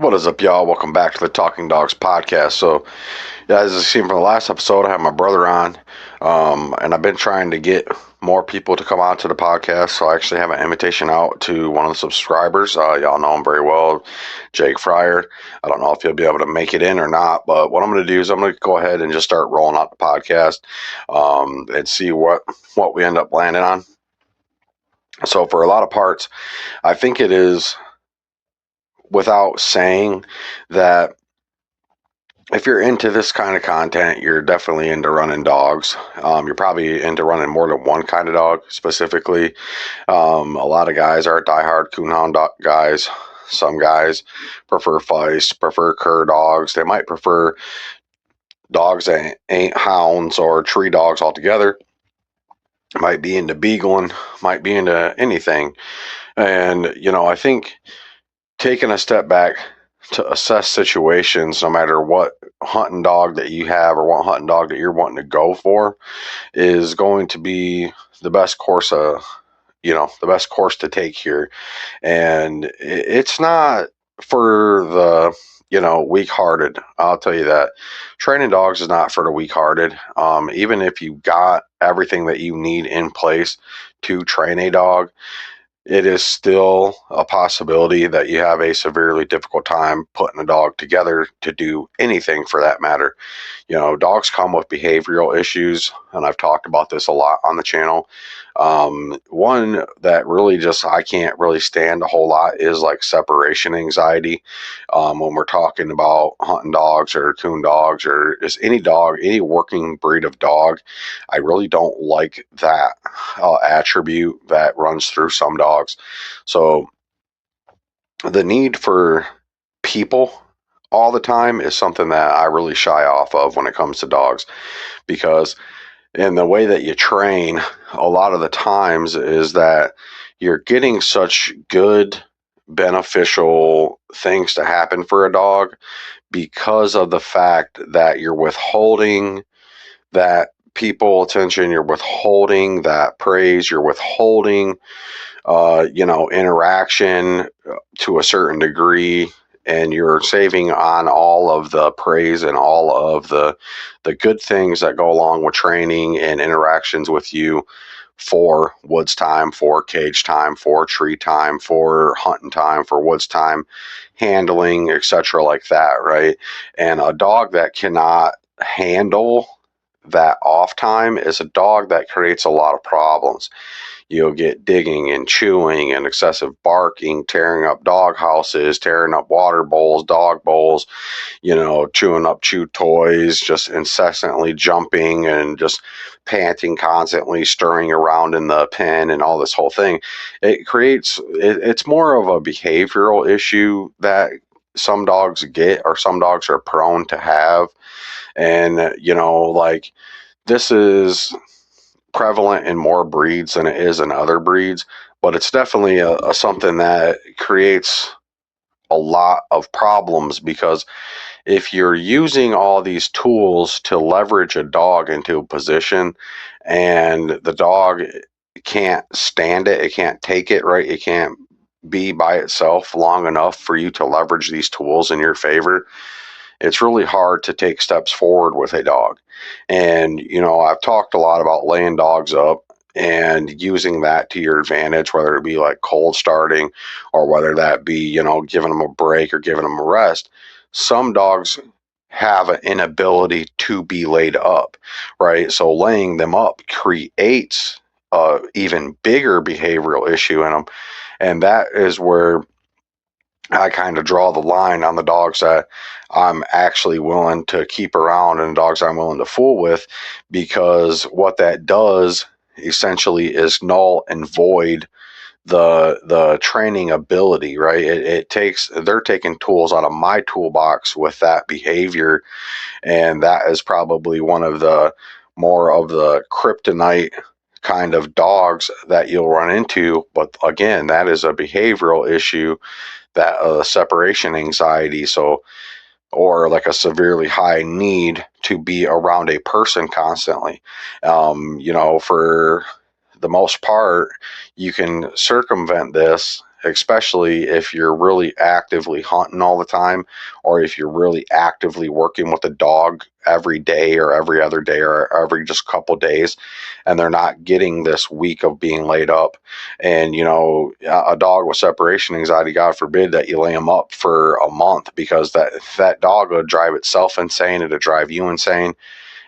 What is up, y'all? Welcome back to the Talking Dogs podcast. So, yeah, as you seen from the last episode, I have my brother on, and I've been trying to get more people to come on to the podcast. So, I actually have an invitation out to one of the subscribers. Y'all know him very well, Jake Fryar. I don't know if he'll be able to make it in or not, but what I'm going to do is I'm going to go ahead and just start rolling out the podcast and see what we end up landing on. So, for a lot of parts, I think it is without saying that if you're into this kind of content, you're definitely into running dogs. You're probably into running more than one kind of dog specifically. A lot of guys are diehard coonhound guys. Some guys prefer feist, prefer cur dogs. They might prefer dogs that ain't hounds or tree dogs altogether. Might be into beagling, might be into anything. And, I think taking a step back to assess situations, no matter what hunting dog that you have or what hunting dog that you're wanting to go for, is going to be the best course the best course to take here. And it's not for the weak-hearted. I'll tell you that training dogs is not for the weak-hearted. Even if you got everything that you need in place to train a dog, it is still a possibility that you have a severely difficult time putting a dog together to do anything for that matter. Dogs come with behavioral issues, and I've talked about this a lot on the channel. One that really just I can't really stand a whole lot is like separation anxiety. When we're talking about hunting dogs or coon dogs or just any dog, any working breed of dog, I really don't like that attribute that runs through some dogs. So the need for people all the time is something that I really shy off of when it comes to dogs, because in the way that you train a lot of the times is that you're getting such good beneficial things to happen for a dog because of the fact that you're withholding that people attention, you're withholding that praise, you're withholding interaction to a certain degree, and you're saving on all of the praise and all of the good things that go along with training and interactions with you for woods time, for cage time, for tree time, for hunting time, for woods time, handling, etc., like that, right? And a dog that cannot handle that off time is a dog that creates a lot of problems. You'll get digging and chewing and excessive barking, tearing up dog houses, tearing up water bowls, dog bowls, chewing up chew toys, just incessantly jumping and just panting constantly, stirring around in the pen and all this whole thing. It's more of a behavioral issue that some dogs get or some dogs are prone to have. And, like this is prevalent in more breeds than it is in other breeds, but it's definitely a something that creates a lot of problems, because if you're using all these tools to leverage a dog into a position and the dog can't stand it, it can't take it, right? It can't be by itself long enough for you to leverage these tools in your favor, it's really hard to take steps forward with a dog. And, I've talked a lot about laying dogs up and using that to your advantage, whether it be like cold starting or whether that be, giving them a break or giving them a rest. Some dogs have an inability to be laid up, right? So laying them up creates a even bigger behavioral issue in them. And that is where I kind of draw the line on the dogs that I'm actually willing to keep around and the dogs I'm willing to fool with, because what that does essentially is null and void the training ability, right? They're taking tools out of my toolbox with that behavior, and that is probably one of the more of the kryptonite kind of dogs that you'll run into. But again, that is a behavioral issue, that separation anxiety, so, or like a severely high need to be around a person constantly. For the most part, you can circumvent this especially if you're really actively hunting all the time, or if you're really actively working with a dog every day or every other day or every just couple days, and they're not getting this week of being laid up. And a dog with separation anxiety, God forbid that you lay them up for a month, because that dog will drive itself insane, it'll drive you insane,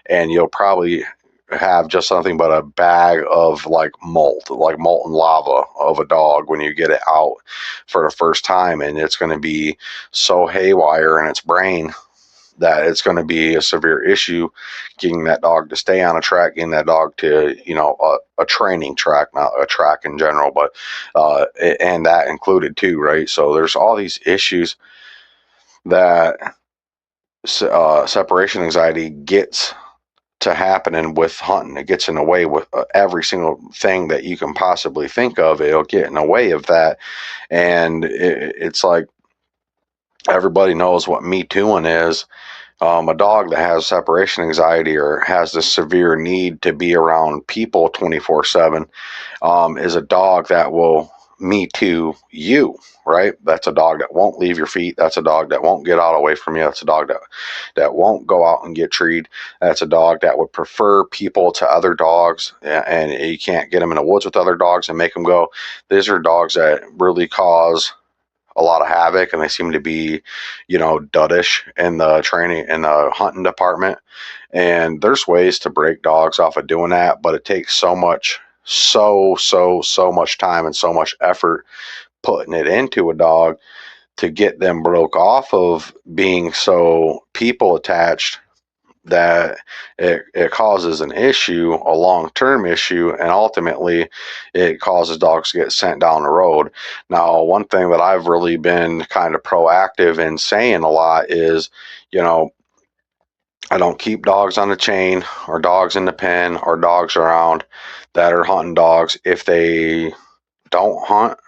and you'll probably have just something but a bag of like molten lava of a dog when you get it out for the first time. And it's going to be so haywire in its brain that it's going to be a severe issue getting that dog to stay on a track, getting that dog to, a training track, not a track in general, but and that included too, right? So there's all these issues that separation anxiety gets to happening with hunting. It gets in the way with every single thing that you can possibly think of. It'll get in the way of that. And it's like everybody knows what me tooing is. A dog that has separation anxiety or has this severe need to be around people 24/7 is a dog that will me too you, right? That's a dog that won't leave your feet. That's a dog that won't get out away from you. That's a dog that won't go out and get treed. That's a dog that would prefer people to other dogs, and you can't get them in the woods with other dogs and make them go. These are dogs that really cause a lot of havoc, and they seem to be, duddish in the training in the hunting department. And there's ways to break dogs off of doing that, but it takes so much, so much time and so much effort putting it into a dog to get them broke off of being so people attached that it causes an issue, a long-term issue, and ultimately it causes dogs to get sent down the road. Now, one thing that I've really been kind of proactive in saying a lot is, I don't keep dogs on the chain or dogs in the pen or dogs around that are hunting dogs if they don't hunt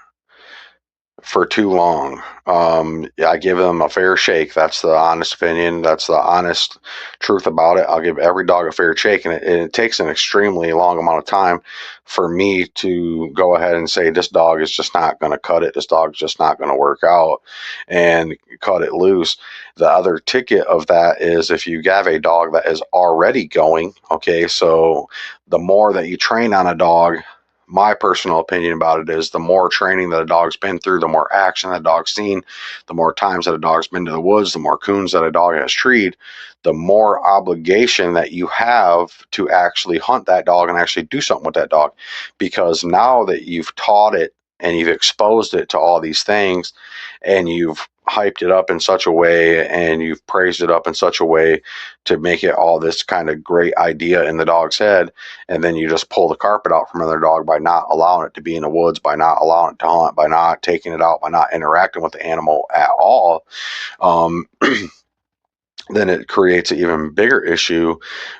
for too long. I give them a fair shake. That's the honest opinion. That's the honest truth about it. I'll give every dog a fair shake, and it takes an extremely long amount of time for me to go ahead and say this dog is just not going to cut it. This dog's just not going to work out, and cut it loose. The other ticket of that is if you have a dog that is already going. Okay, so the more that you train on a dog, my personal opinion about it is the more training that a dog's been through, the more action that a dog's seen, the more times that a dog's been to the woods, the more coons that a dog has treed, the more obligation that you have to actually hunt that dog and actually do something with that dog. Because now that you've taught it and you've exposed it to all these things, and you've hyped it up in such a way and you've praised it up in such a way to make it all this kind of great idea in the dog's head, and then you just pull the carpet out from another dog by not allowing it to be in the woods, by not allowing it to hunt, by not taking it out, by not interacting with the animal at all, um, then it creates an even bigger issue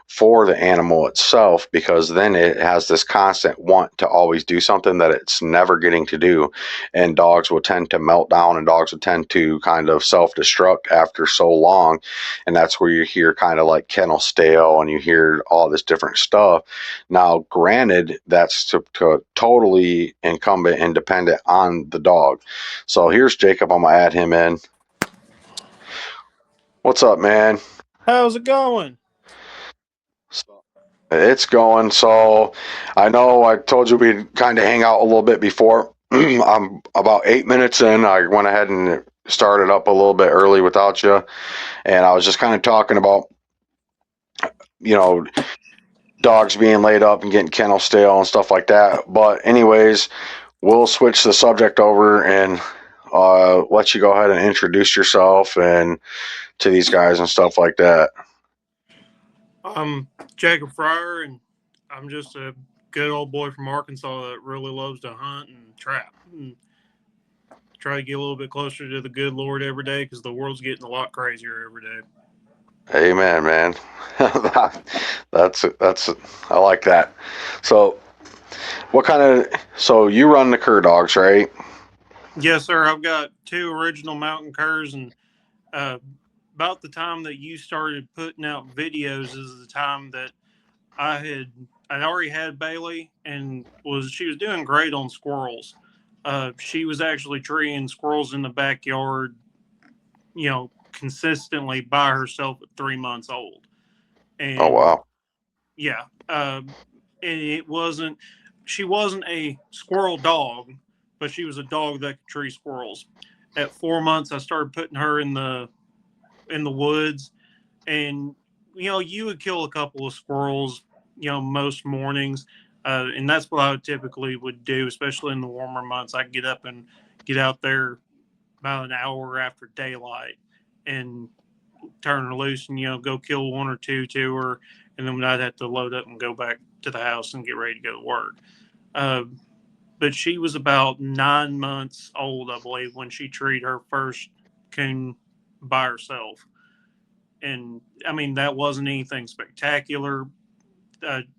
for the animal itself, because then it has this constant want to always do something that it's never getting to do. And dogs will tend to melt down, and dogs will tend to kind of self-destruct after so long. And that's where you hear kind of like kennel stale, and you hear all this different stuff. Now, granted, that's to totally incumbent and dependent on the dog. So here's Jacob. I'm going to add him in. What's up, man? How's it going? It's going. So I know I told you we'd kind of hang out a little bit before. I'm about 8 minutes in. I went ahead and started up a little bit early without you. And I was just kind of talking about, you know, dogs being laid up and getting kennel stale and stuff like that. But, anyways, we'll switch the subject over and let you go ahead and introduce yourself and to these guys and stuff like that. I'm Jacob Fryar, and I'm just a good old boy from Arkansas that really loves to hunt and trap and try to get a little bit closer to the good Lord every day because the world's getting a lot crazier every day. Amen, man. that's I like that. So, what kind of so you run the cur dogs, right? Yes, sir. I've got two original mountain curs, and uh, about the time that you started putting out videos is the time that I'd already had Bailey and she was doing great on squirrels. She was actually treeing squirrels in the backyard, consistently by herself at 3 months old. Oh And wow. yeah, and she wasn't a squirrel dog, but she was a dog that could tree squirrels. At 4 months, I started putting her in the woods, and you would kill a couple of squirrels, most mornings, and that's what I typically would do, especially in the warmer months. I'd get up and get out there about an hour after daylight and turn her loose and go kill one or two to her, and then I'd have to load up and go back to the house and get ready to go to work. Uh, but she was about 9 months old, I believe, when she treated her first coon by herself. And I mean, that wasn't anything spectacular.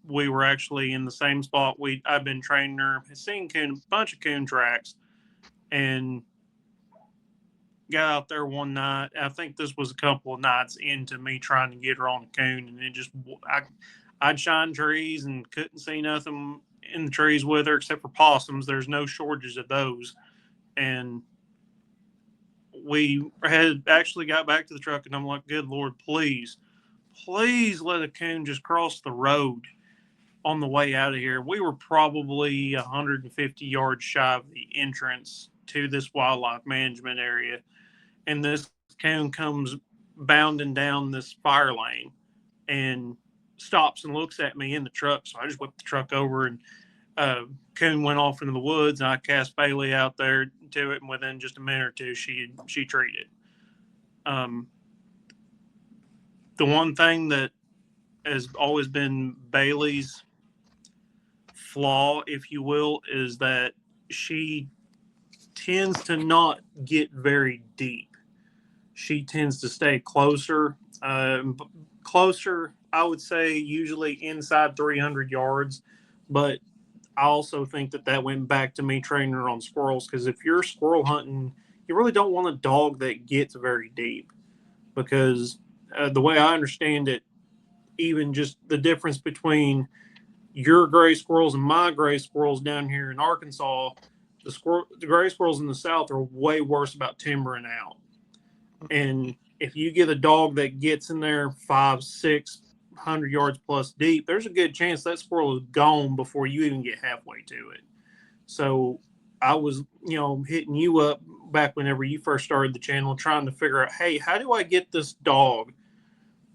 We were actually in the same spot. I've been training her, seen a bunch of coon tracks, and got out there one night. I think this was a couple of nights into me trying to get her on a coon, and I'd shine trees and couldn't see nothing in the trees with her except for possums. There's no shortage of those, and we had actually got back to the truck, and I'm like, "Good Lord, please let a coon just cross the road on the way out of here." We were probably 150 yards shy of the entrance to this wildlife management area, and this coon comes bounding down this fire lane and stops and looks at me in the truck. So I just whipped the truck over, and coon went off into the woods, and I cast Bailey out there to it, and within just a minute or two, she treated. Um, the one thing that has always been Bailey's flaw, if you will, is that she tends to not get very deep. She tends to stay closer. Closer, I would say, usually inside 300 yards. But I also think that went back to me training her on squirrels, because if you're squirrel hunting, you really don't want a dog that gets very deep, because the way I understand it, even just the difference between your gray squirrels and my gray squirrels down here in Arkansas, the gray squirrels in the South are way worse about timbering out. And if you get a dog that gets in there 500, 600 yards plus deep, there's a good chance that squirrel is gone before you even get halfway to it. So I was, hitting you up back whenever you first started the channel, trying to figure out, hey, how do I get this dog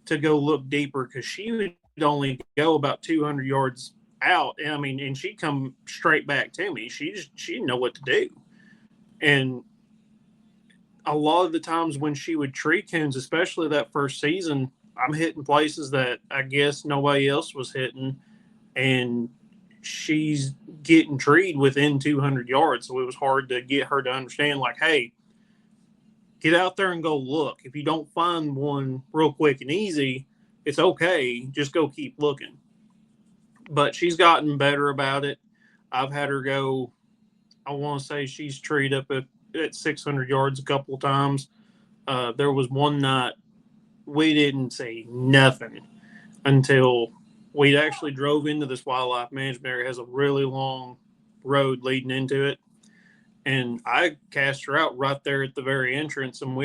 to go look deeper? Because she would only go about 200 yards out. And I mean, and she'd come straight back to me. She didn't know what to do. And a lot of the times when she would tree coons, especially that first season, I'm hitting places that I guess nobody else was hitting, and she's getting treed within 200 yards. So it was hard to get her to understand, like, hey, get out there and go look. If you don't find one real quick and easy, it's okay. Just go keep looking. But she's gotten better about it. I've had her go, I want to say she's treed up at 600 yards a couple of times. There was one night we didn't see nothing until we actually drove into this wildlife management area. It has a really long road leading into it, and I cast her out right there at the very entrance. And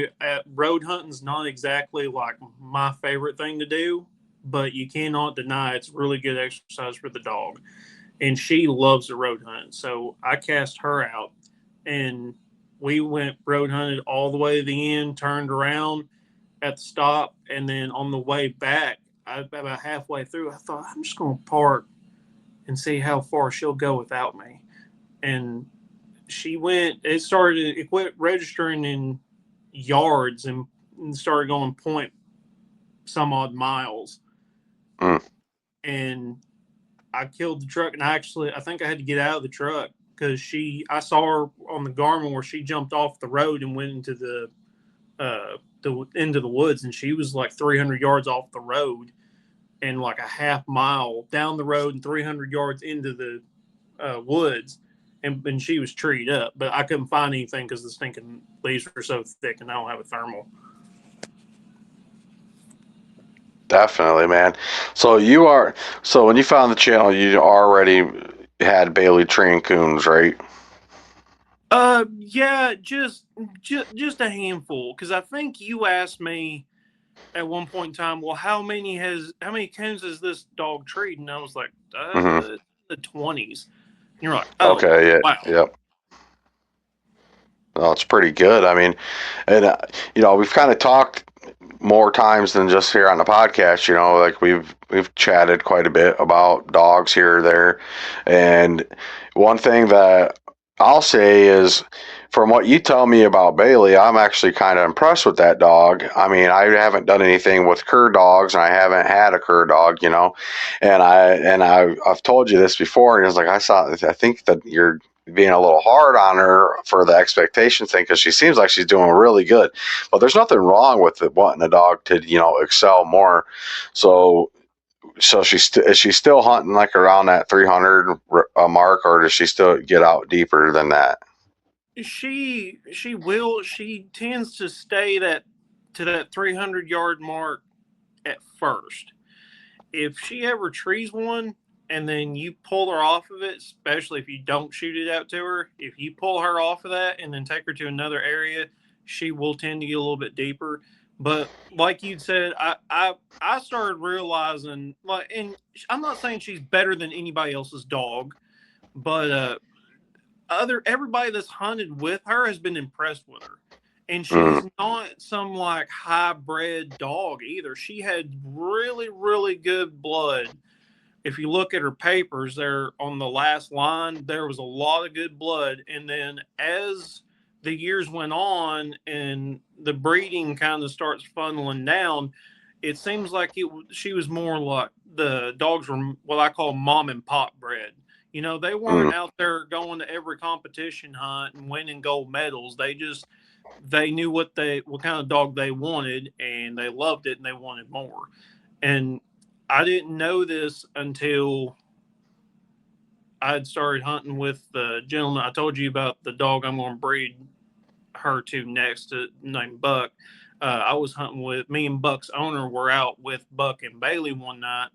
road hunting's not exactly like my favorite thing to do, but you cannot deny it's really good exercise for the dog, and she loves the road hunt. So I cast her out, and we went road hunted all the way to the end, turned around at the stop, and then on the way back, about halfway through, I thought, I'm just going to park and see how far she'll go without me. And it quit registering in yards, and started going point some odd miles. Mm. And I killed the truck, and I think I had to get out of the truck because I saw her on the Garmin where she jumped off the road and went into into the woods, and she was like 300 yards off the road and like a half mile down the road and 300 yards into the woods, and she was treed up. But I couldn't find anything because the stinking leaves were so thick, and I don't have a thermal. Definitely, man. So when you found the channel, you already had Bailey train coons, right? Yeah, just a handful. Because I think you asked me at one point in time, well, how many coons has this dog treated? And I was like, Hmm. the 20s. And you're like, oh, Okay. Yeah. wow. Yep. No, it's pretty good. I mean, and we've kind of talked more times than just here on the podcast. Like we've chatted quite a bit about dogs here or there, and one thing that I'll say is, from what you tell me about Bailey, I'm actually kind of impressed with that dog. I mean, I haven't done anything with cur dogs, and I haven't had a cur dog, I've told you this before, and it's like I think that you're being a little hard on her for the expectation thing because she seems like she's doing really good. But there's nothing wrong with it, wanting a dog to excel more. So is she still hunting like around that 300 mark, or does she still get out deeper than that? She tends to stay that 300-yard mark at first. If she ever trees one and then you pull her off of it, especially if you don't shoot it out to her, if you pull her off of that and then take her to another area, she will tend to get a little bit deeper. But like you said, I started realizing, like, and I'm not saying she's better than anybody else's dog, but other everybody that's hunted with her has been impressed with her. And Mm, she's not some like hybrid dog either. She had really, really good blood. If you look at her papers there on the last line, there was a lot of good blood. And then as the years went on and the breeding kind of starts funneling down, it seems like she was more like the dogs were what I call mom and pop bred. They weren't mm, out there going to every competition hunt and winning gold medals. They knew what kind of dog they wanted, and they loved it and they wanted more. And I didn't know this until I had started hunting with the gentleman I told you about, the dog I'm going to breed her to next, named Buck. I was hunting with me and Buck's owner were out with Buck and Bailey one night,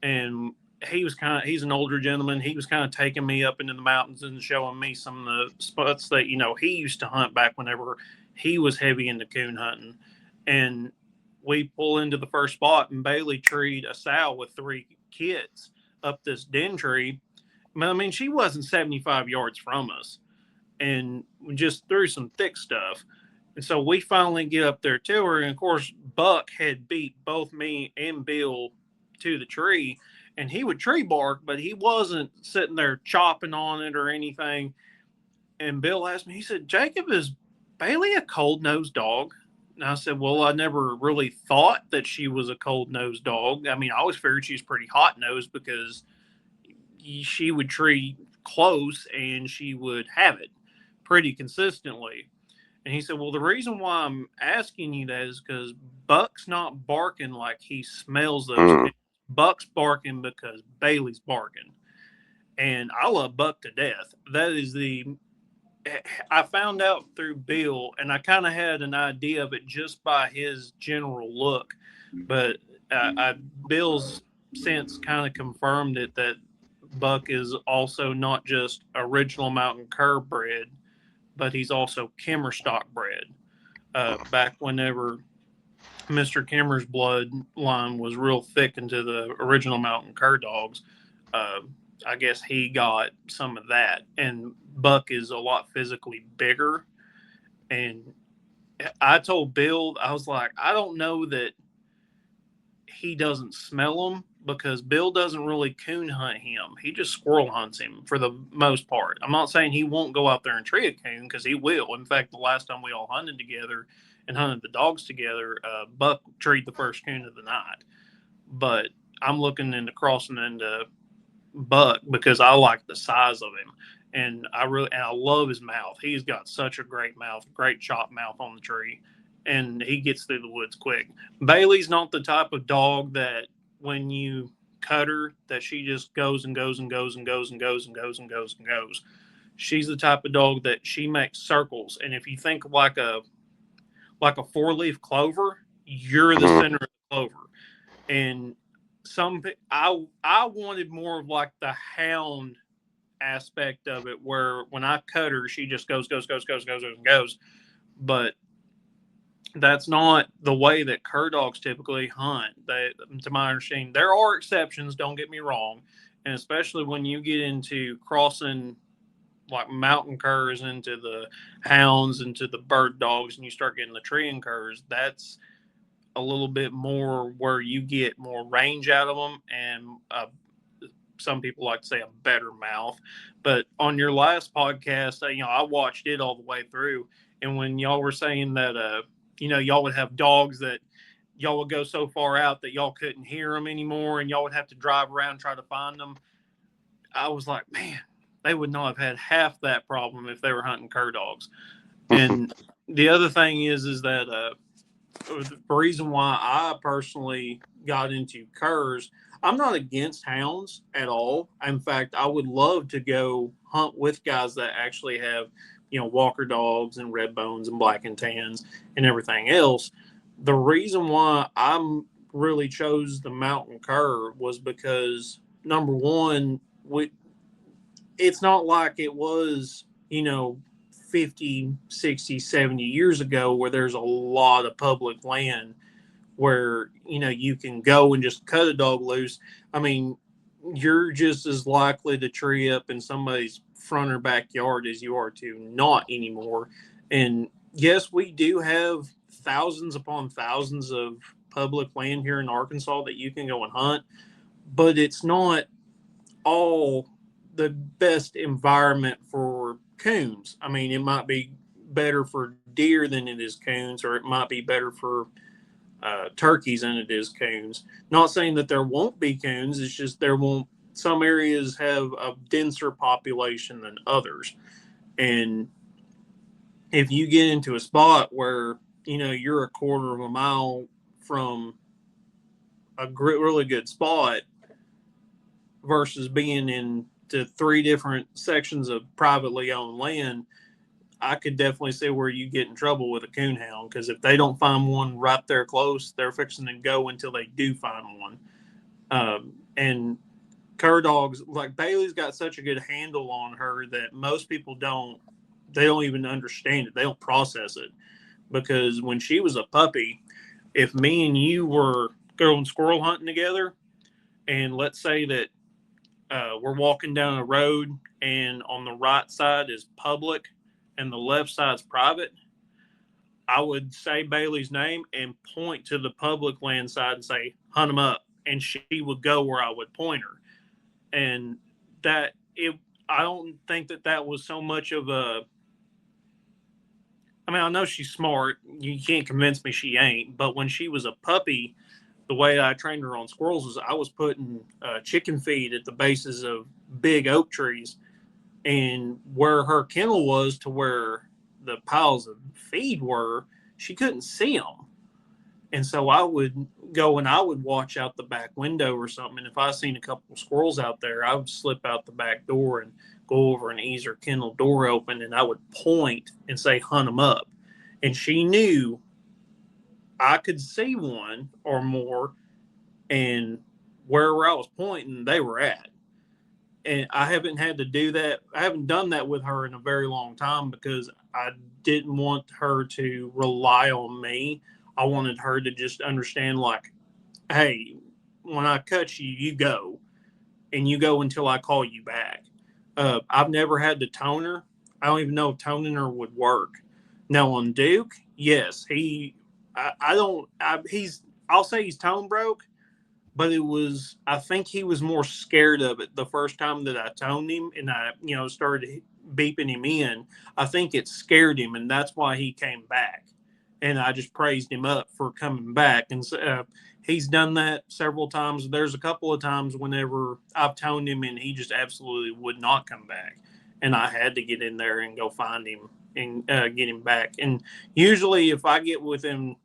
and he's an older gentleman. He was kind of taking me up into the mountains and showing me some of the spots that he used to hunt back whenever he was heavy into coon hunting. And we pull into the first spot, and Bailey treed a sow with three kids up this den tree. I mean, she wasn't 75 yards from us, and we just threw some thick stuff. And so we finally get up there to her, and of course, Buck had beat both me and Bill to the tree, and he would tree bark, but he wasn't sitting there chopping on it or anything. And Bill asked me, he said, Jacob, is Bailey a cold nosed dog? And I said, well, I never really thought that she was a cold nosed dog. I mean, I always figured she was pretty hot nosed because she would tree close and she would have it pretty consistently. And he said, well, the reason why I'm asking you that is because Buck's not barking like he smells those mm, coons. Buck's barking because Bailey's barking. And I love Buck to death. That is I found out through Bill, and I kind of had an idea of it just by his general look. But Bill's since kind of confirmed it that Buck is also not just original mountain cur bred, but he's also Kimmerstock bred. Back whenever Mr. Kimmer's bloodline was real thick into the original mountain cur dogs, uh, I guess he got some of that. And Buck is a lot physically bigger. And I told Bill, I was like, I don't know that he doesn't smell them because Bill doesn't really coon hunt him. He just squirrel hunts him for the most part. I'm not saying he won't go out there and tree a coon because he will. In fact, the last time we all hunted together and hunted the dogs together, Buck treed the first coon of the night. But I'm looking into crossing into Buck because I like the size of him. And I love his mouth. He's got such a great mouth, great chop mouth on the tree, and he gets through the woods quick. Bailey's not the type of dog that when you cut her that she just goes and goes and goes and goes and goes and goes and goes and goes. She's the type of dog that she makes circles, and if you think like a four-leaf clover, you're the mm, center of the clover. And I wanted more of like the hound aspect of it where when I cut her, she just goes. But that's not the way that cur dogs typically hunt. They, to my understanding, there are exceptions. Don't get me wrong, and especially when you get into crossing like mountain curs into the hounds, into the bird dogs, and you start getting the treeing curs. That's a little bit more where you get more range out of them, and some people like to say a better mouth. But on your last podcast, I watched it all the way through, and when y'all were saying that, y'all would have dogs that y'all would go so far out that y'all couldn't hear them anymore, and y'all would have to drive around and try to find them. I was like, man, they would not have had half that problem if they were hunting cur dogs. And the other thing is that the reason why I personally got into curs, I'm not against hounds at all. In fact, I would love to go hunt with guys that actually have, walker dogs and red bones and black and tans and everything else. The reason why I'm really chose the mountain cur was because number one, it's not like it was, 50, 60, 70 years ago where there's a lot of public land where, you can go and just cut a dog loose. I mean, you're just as likely to tree up in somebody's front or backyard as you are to not anymore. And yes, we do have thousands upon thousands of public land here in Arkansas that you can go and hunt, but it's not all the best environment for coons. I mean, it might be better for deer than it is coons, or it might be better for turkeys than it is coons. Not saying that there won't be coons, it's just there won't. Some areas have a denser population than others. And if you get into a spot where, you're a quarter of a mile from a really good spot versus being in to three different sections of privately owned land, I could definitely see where you get in trouble with a coon hound, because if they don't find one right there close, they're fixing to go until they do find one. And cur dogs, like Bailey's got such a good handle on her that most people don't. They don't even understand it. They don't process it, because when she was a puppy, if me and you were going squirrel hunting together, and let's say that we're walking down a road and on the right side is public and the left side's private, I would say Bailey's name and point to the public land side and say, hunt them up. And she would go where I would point her. And I don't think that was so much of a, I mean, I know she's smart. You can't convince me she ain't. But when she was a puppy, the way I trained her on squirrels was I was putting chicken feed at the bases of big oak trees, and where her kennel was to where the piles of feed were, she couldn't see them. And so I would go and I would watch out the back window or something. And if I seen a couple of squirrels out there, I would slip out the back door and go over and ease her kennel door open, and I would point and say, hunt them up. And she knew I could see one or more, and wherever I was pointing, they were at. And I haven't had to do that. I haven't done that with her in a very long time, because I didn't want her to rely on me. I wanted her to just understand, like, hey, when I cut you, you go, and you go until I call you back. I've never had to tone her. I don't even know if toning her would work. Now on Duke, yes, I don't, I'll say he's tone broke, but I think he was more scared of it the first time that I toned him, and I, started beeping him in. I think it scared him, and that's why he came back. And I just praised him up for coming back. And he's done that several times. There's a couple of times whenever I've toned him and he just absolutely would not come back. And I had to get in there and go find him and get him back. And usually if I get within,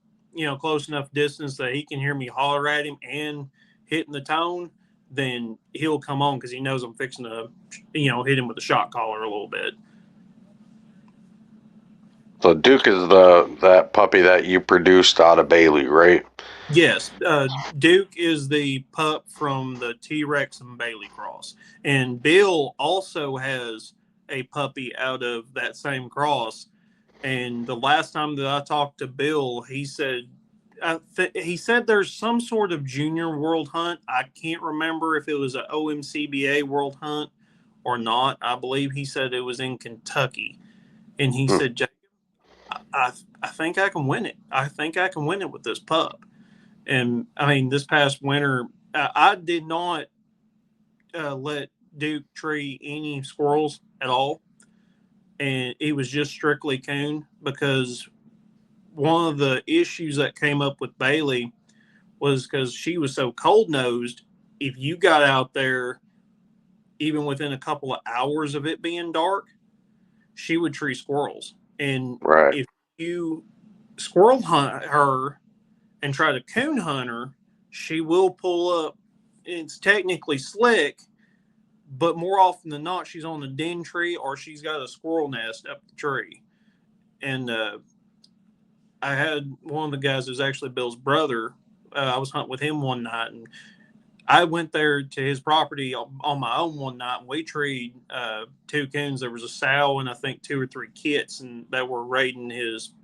close enough distance that he can hear me holler at him and hitting the tone, then he'll come on, because he knows I'm fixing to, hit him with a shot collar a little bit. So Duke is that puppy that you produced out of Bailey, right? Yes, Duke is the pup from the T Rex and Bailey cross, and Bill also has a puppy out of that same cross. And the last time that I talked to Bill, he said he said there's some sort of junior world hunt. I can't remember if it was a OMCBA world hunt or not. I believe he said it was in Kentucky, and he Hmm. said, I think I can win it. I think I can win it with this pup." And I mean, this past winter, I did not let Duke tree any squirrels at all, and it was just strictly coon because one of the issues that came up with Bailey was because she was so cold nosed. If you got out there, even within a couple of hours of it being dark, she would tree squirrels. And Right. if you squirrel hunt her and try to coon hunt her, she will pull up. It's technically slick, but more often than not, she's on the den tree or she's got a squirrel nest up the tree. And I had one of the guys who's actually Bill's brother. I was hunting with him one night, and I went there to his property on my own one night, and we treed two coons. There was a sow and I think two or three kits, and that were raiding his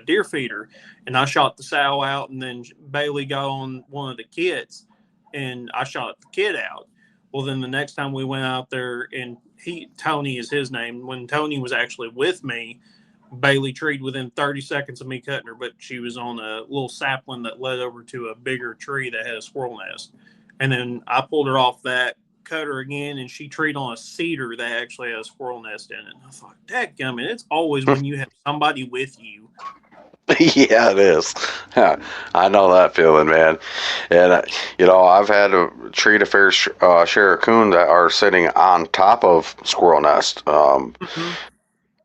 deer feeder. And I shot the sow out, and then Bailey got on one of the kits, and I shot the kid out. Well, then the next time we went out there, and Tony is his name. When Tony was actually with me, Bailey treed within 30 seconds of me cutting her, but she was on a little sapling that led over to a bigger tree that had a squirrel nest. And then I pulled her off that, cut her again, and she treed on a cedar that actually had a squirrel nest in it. And I thought, dadgummit, it's always when you have somebody with you. Yeah, it is. Yeah, I know that feeling, man. And I've had to treat a fair share of coon that are sitting on top of squirrel nest. Mm-hmm.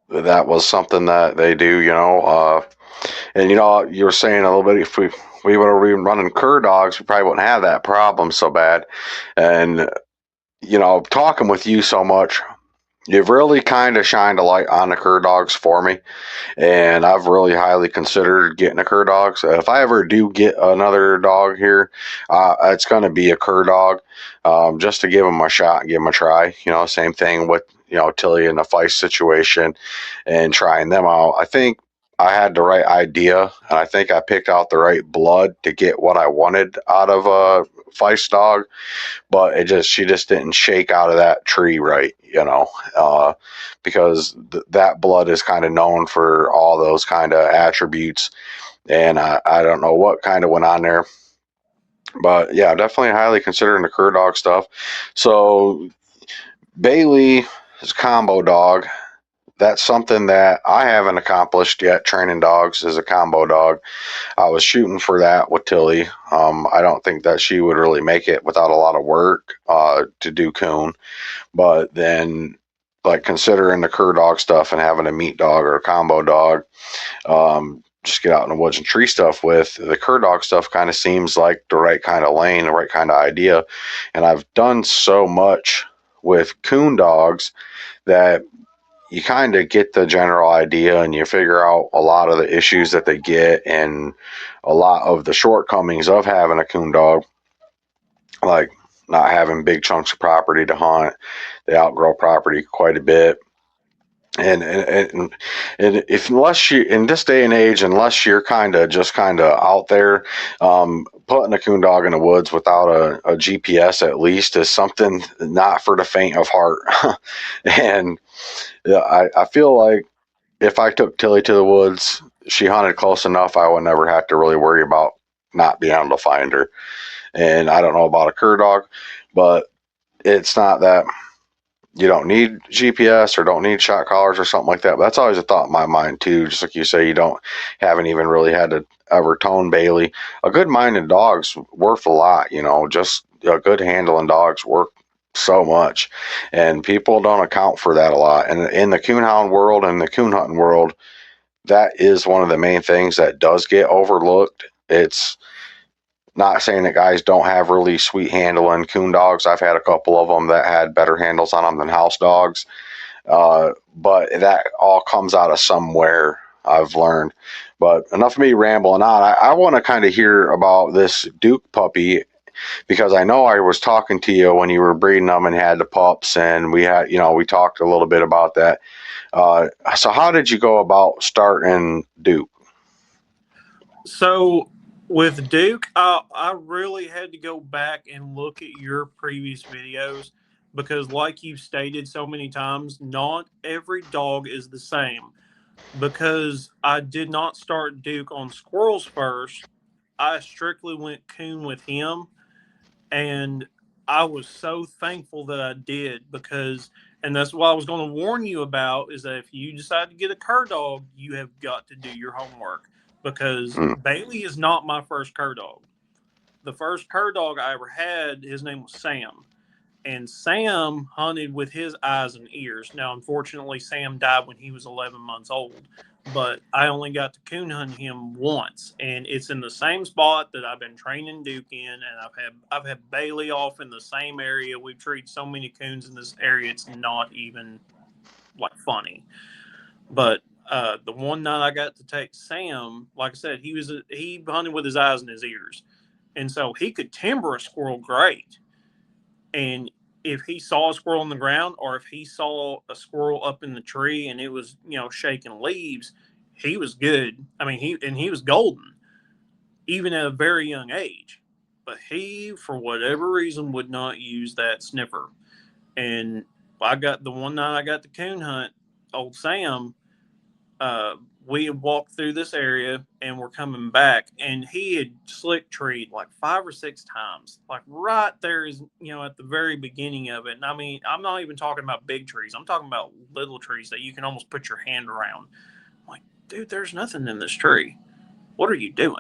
That was something that they do, and you were saying a little bit, if we would have been running cur dogs, we probably wouldn't have that problem so bad. And talking with you so much, you've really kind of shined a light on the cur dogs for me, and I've really highly considered getting a cur dog. So if I ever do get another dog here, it's going to be a cur dog, just to give them a shot and give them a try. Same thing with Tilly in the Feist situation and trying them out. I think I had the right idea, and I think I picked out the right blood to get what I wanted out of a Feist dog, but she just didn't shake out of that tree right, because that blood is kind of known for all those kind of attributes, and I don't know what kind of went on there, but yeah, definitely highly considering the cur dog stuff. So Bailey is combo dog. That's something that I haven't accomplished yet. Training dogs as a combo dog. I was shooting for that with Tilly. I don't think that she would really make it without a lot of work to do coon. But then, like considering the cur dog stuff and having a meat dog or a combo dog, just get out in the woods and tree stuff with the cur dog stuff kind of seems like the right kind of lane, the right kind of idea. And I've done so much with coon dogs that you kind of get the general idea and you figure out a lot of the issues that they get and a lot of the shortcomings of having a coon dog, like not having big chunks of property to hunt. They outgrow property quite a bit. And if unless you in this day and age, unless you're kind of out there, putting a coon dog in the woods without a GPS at least is something not for the faint of heart. And yeah, I feel like if I took Tilly to the woods, she hunted close enough, I would never have to really worry about not being able to find her. And I don't know about a cur dog, but it's not that you don't need GPS or don't need shot collars or something like that. But that's always a thought in my mind too. Just like you say, haven't even really had to ever tone Bailey. A good minded dog's worth a lot, just a good handling dog's worth so much. And people don't account for that a lot. And in the coonhound world and the coon hunting world, that is one of the main things that does get overlooked. It's not saying that guys don't have really sweet handling coon dogs. I've had a couple of them that had better handles on them than house dogs. But that all comes out of somewhere. I've learned. But enough of me rambling on. I want to kind of hear about this Duke puppy because I know I was talking to you when you were breeding them and had the pups, and we had, we talked a little bit about that. So how did you go about starting Duke? So with Duke, I really had to go back and look at your previous videos because, like you've stated so many times, not every dog is the same. Because I did not start Duke on squirrels first, I strictly went coon with him, and I was so thankful that I did because, and that's what I was going to warn you about, is that if you decide to get a cur dog, you have got to do your homework because Mm. Bailey is not my first cur dog. The first cur dog I ever had, his name was Sam, and Sam hunted with his eyes and ears. Now, unfortunately, Sam died when he was 11 months old, but I only got to coon hunt him once, and it's in the same spot that I've been training Duke in, and I've had Bailey off in the same area. We've treated so many coons in this area; it's not even like funny. But the one night I got to take Sam, like I said, he hunted with his eyes and his ears, and so he could timber a squirrel great, and if he saw a squirrel on the ground or if he saw a squirrel up in the tree and it was, shaking leaves, he was good. I mean, he was golden even at a very young age. But he, for whatever reason, would not use that sniffer. And I got the one night I got the coon hunt, old Sam, uh, we had walked through this area and we're coming back, and he had slick treed like 5 or 6 times, like right there is, at the very beginning of it. And I mean, I'm not even talking about big trees, I'm talking about little trees that you can almost put your hand around. I'm like, dude, there's nothing in this tree. What are you doing?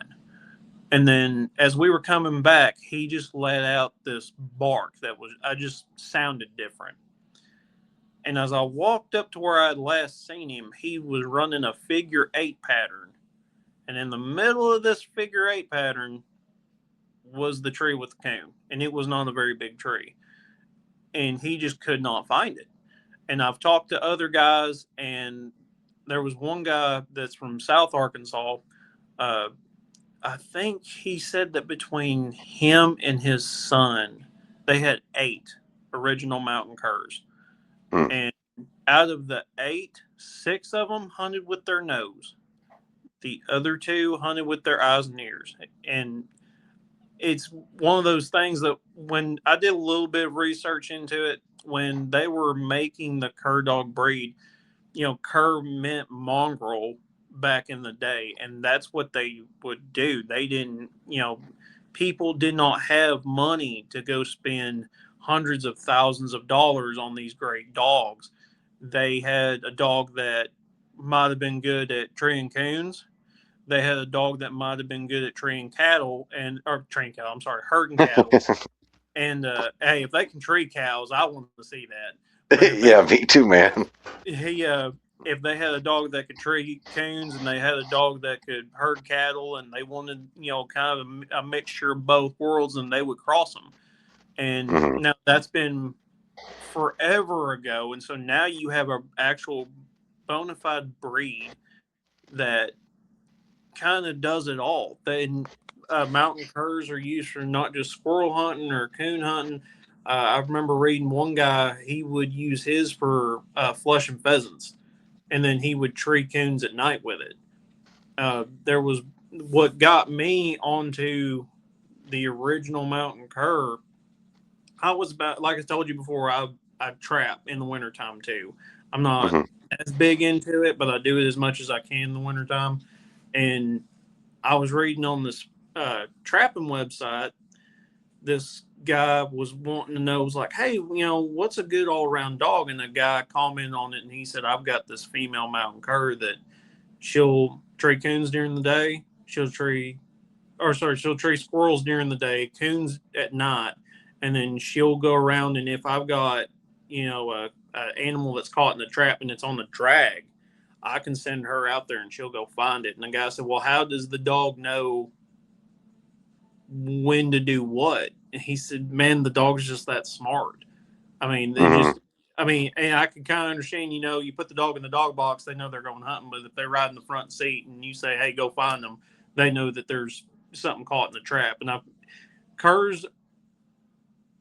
And then as we were coming back, he just let out this bark that was, I just sounded different. And as I walked up to where I had last seen him, he was running a figure 8 pattern. And in the middle of this figure 8 pattern was the tree with the coon. And it was not a very big tree. And he just could not find it. And I've talked to other guys, and there was one guy that's from South Arkansas. Uh, I think he said that between him and his son, they had 8 original mountain curs. Mm. And out of the 8, 6 of them hunted with their nose. The other 2 hunted with their eyes and ears. And it's one of those things that when I did a little bit of research into it, when they were making the cur dog breed, cur meant mongrel back in the day, and that's what they would do. They didn't, people did not have money to go spend hundreds of thousands of dollars on these great dogs. They had a dog that might have been good at treeing coons. They had a dog that might have been good at treeing cattle and or treeing cattle. I'm sorry, herding cattle. And hey, if they can tree cows, I want to see that. But if they Yeah, me too, man. he if they had a dog that could tree coons and they had a dog that could herd cattle and they wanted, kind of a mixture of both worlds, and they would cross them. And Hmm. now that's been forever ago, and so now you have a actual bona fide breed that kind of does it all. Then mountain curs are used for not just squirrel hunting or coon hunting. I remember reading one guy, he would use his for flushing pheasants, and then he would tree coons at night with it. There was what got me onto the original mountain cur. I was about, like I told you before, I trap in the wintertime too. I'm not Hmm. as big into it, but I do it as much as I can in the wintertime. And I was reading on this trapping website. This guy was wanting to know, was like, hey, what's a good all around dog? And the guy commented on it, and he said, I've got this female mountain cur that she'll tree coons during the day. She'll tree squirrels during the day, coons at night, and then she'll go around. And if I've got, a animal that's caught in the trap and it's on the drag, I can send her out there and she'll go find it. And the guy said, well, how does the dog know when to do what? And he said, man, the dog's just that smart. I mean, they Hmm. just, I mean, and I can kind of understand, you put the dog in the dog box, they know they're going hunting, but if they ride in the front seat and you say, hey, go find them, they know that there's something caught in the trap. And curs,